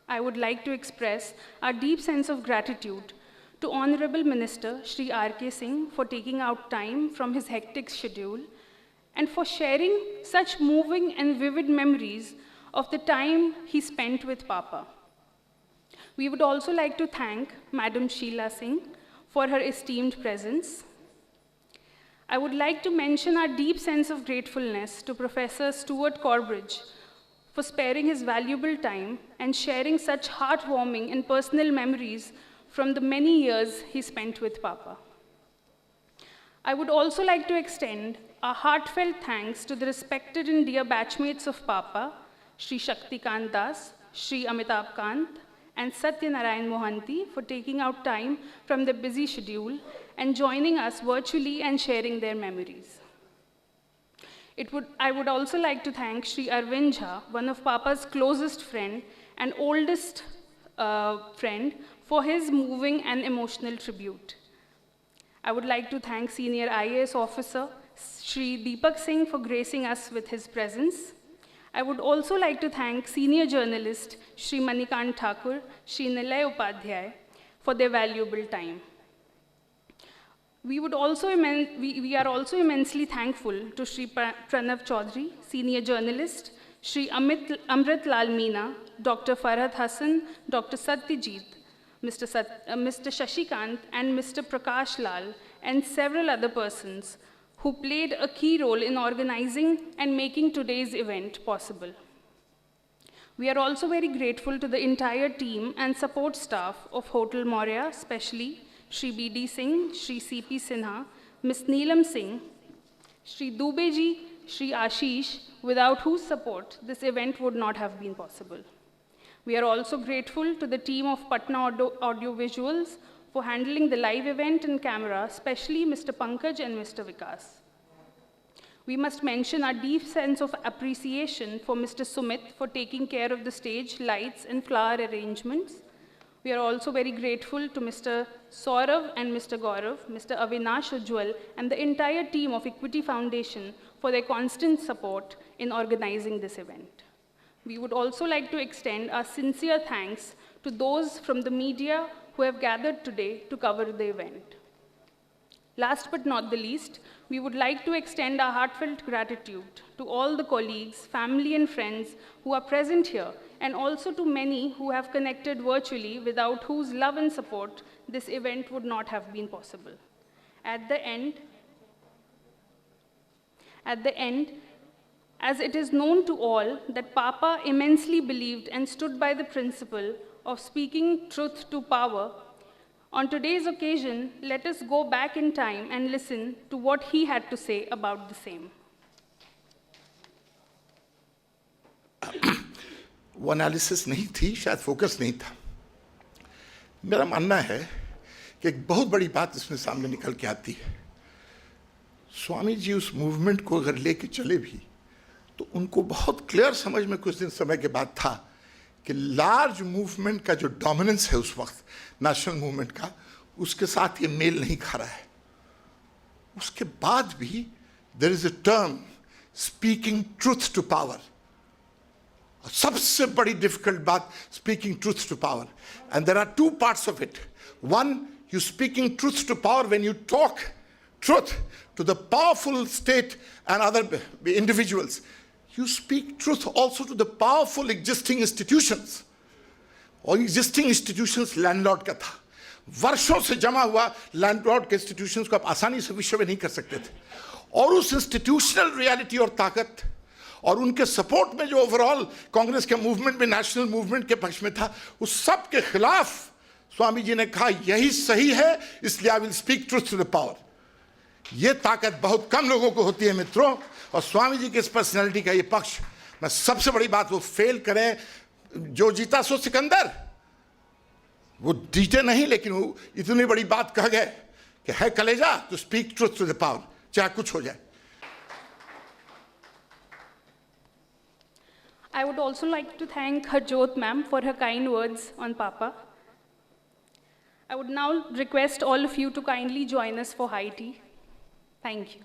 I would like to express our deep sense of gratitude to Honorable Minister Shri R.K. Singh for taking out time from his hectic schedule and for sharing such moving and vivid memories of the time he spent with Papa. We would also like to thank Madam Sheila Singh for her esteemed presence. I would like to mention our deep sense of gratefulness to Professor Stuart Corbridge for sparing his valuable time and sharing such heartwarming and personal memories from the many years he spent with Papa. I would also like to extend our heartfelt thanks to the respected and dear batchmates of Papa, Shri Shakti Kant Das, Shri Amitabh Kant, and Satya Narayan Mohanty for taking out time from their busy schedule and joining us virtually and sharing their memories. I would also like to thank Shri Arvind Jha, one of Papa's closest friend and oldest friend, for his moving and emotional tribute. I would like to thank Senior IAS Officer Shri Deepak Singh for gracing us with his presence. I would also like to thank Senior Journalist Shri Manikant Thakur, Shri Nilay Upadhyay for their valuable time. We are also immensely thankful to Shri Pranav Chaudhary, Senior Journalist, Shri Amrit Lal Meena, Dr. Farhad Hassan, Dr. Satyajit, Mr. Shashikant, and Mr. Prakash Lal, and several other persons who played a key role in organizing and making today's event possible. We are also very grateful to the entire team and support staff of Hotel Moria, especially Shri B.D. Singh, Shri C.P. Sinha, Ms. Neelam Singh, Shri Dubey ji, Shri Ashish, without whose support this event would not have been possible. We are also grateful to the team of Patna Audio Visuals for handling the live event and camera, especially Mr. Pankaj and Mr. Vikas. We must mention our deep sense of appreciation for Mr. Sumit for taking care of the stage, lights, and flower arrangements. We are also very grateful to Mr. Saurav and Mr. Gaurav, Mr. Avinash Ujjwal, and the entire team of Equity Foundation for their constant support in organizing this event. We would also like to extend our sincere thanks to those from the media who have gathered today to cover the event. Last but not the least, we would like to extend our heartfelt gratitude to all the colleagues, family, and friends who are present here, and also to many who have connected virtually, without whose love and support this event would not have been possible. At the end, as it is known to all that Papa immensely believed and stood by the principle of speaking truth to power, on today's occasion, let us go back in time and listen to what he had to say about the same. वो analysis नहीं थी, शायद focus नहीं था. मेरा मानना है कि एक बहुत बड़ी बात इसमें सामने निकल के आती है. स्वामी जी उस मूवमेंट को अगर लेके चले भी तो उनको बहुत क्लियर समझ में कुछ दिन समय के बाद था कि लार्ज मूवमेंट का जो डोमिनेंस है उस वक्त नेशनल मूवमेंट का, उसके साथ ये मेल नहीं खा रहा है. उसके बाद भी there is a term speaking truth to power. सबसे बड़ी डिफिकल्ट बात speaking truth to power, and there are two parts of it. One, you speaking truth to power when you talk truth to the powerful state and other individuals. You speak truth also to the powerful existing institutions. और existing institutions landlord का था. वर्षों से जमा हुआ landlord के institutions को आप आसानी से विश्व में नहीं कर सकते थे. और उस इंस्टीट्यूशनल रियलिटी और ताकत और उनके सपोर्ट में जो ओवरऑल कांग्रेस के मूवमेंट में, नेशनल मूवमेंट के पक्ष में था, उस सब के खिलाफ स्वामी जी ने कहा यही सही है, इसलिए I will speak truth to the power. ये ताकत बहुत कम लोगों को होती है मित्रों, और स्वामी जी के इस पर्सनैलिटी का ये पक्ष, मैं सबसे बड़ी बात, वो फेल करें. जो जीता सो सिकंदर, वो जीते नहीं, लेकिन वो इतनी बड़ी बात कह गए कि है कलेजा to speak truth to the power, चाहे कुछ हो जाए. I would also like to thank Harjot ma'am for her kind words on Papa. I would now request all of you to kindly join us for high tea. Thank you.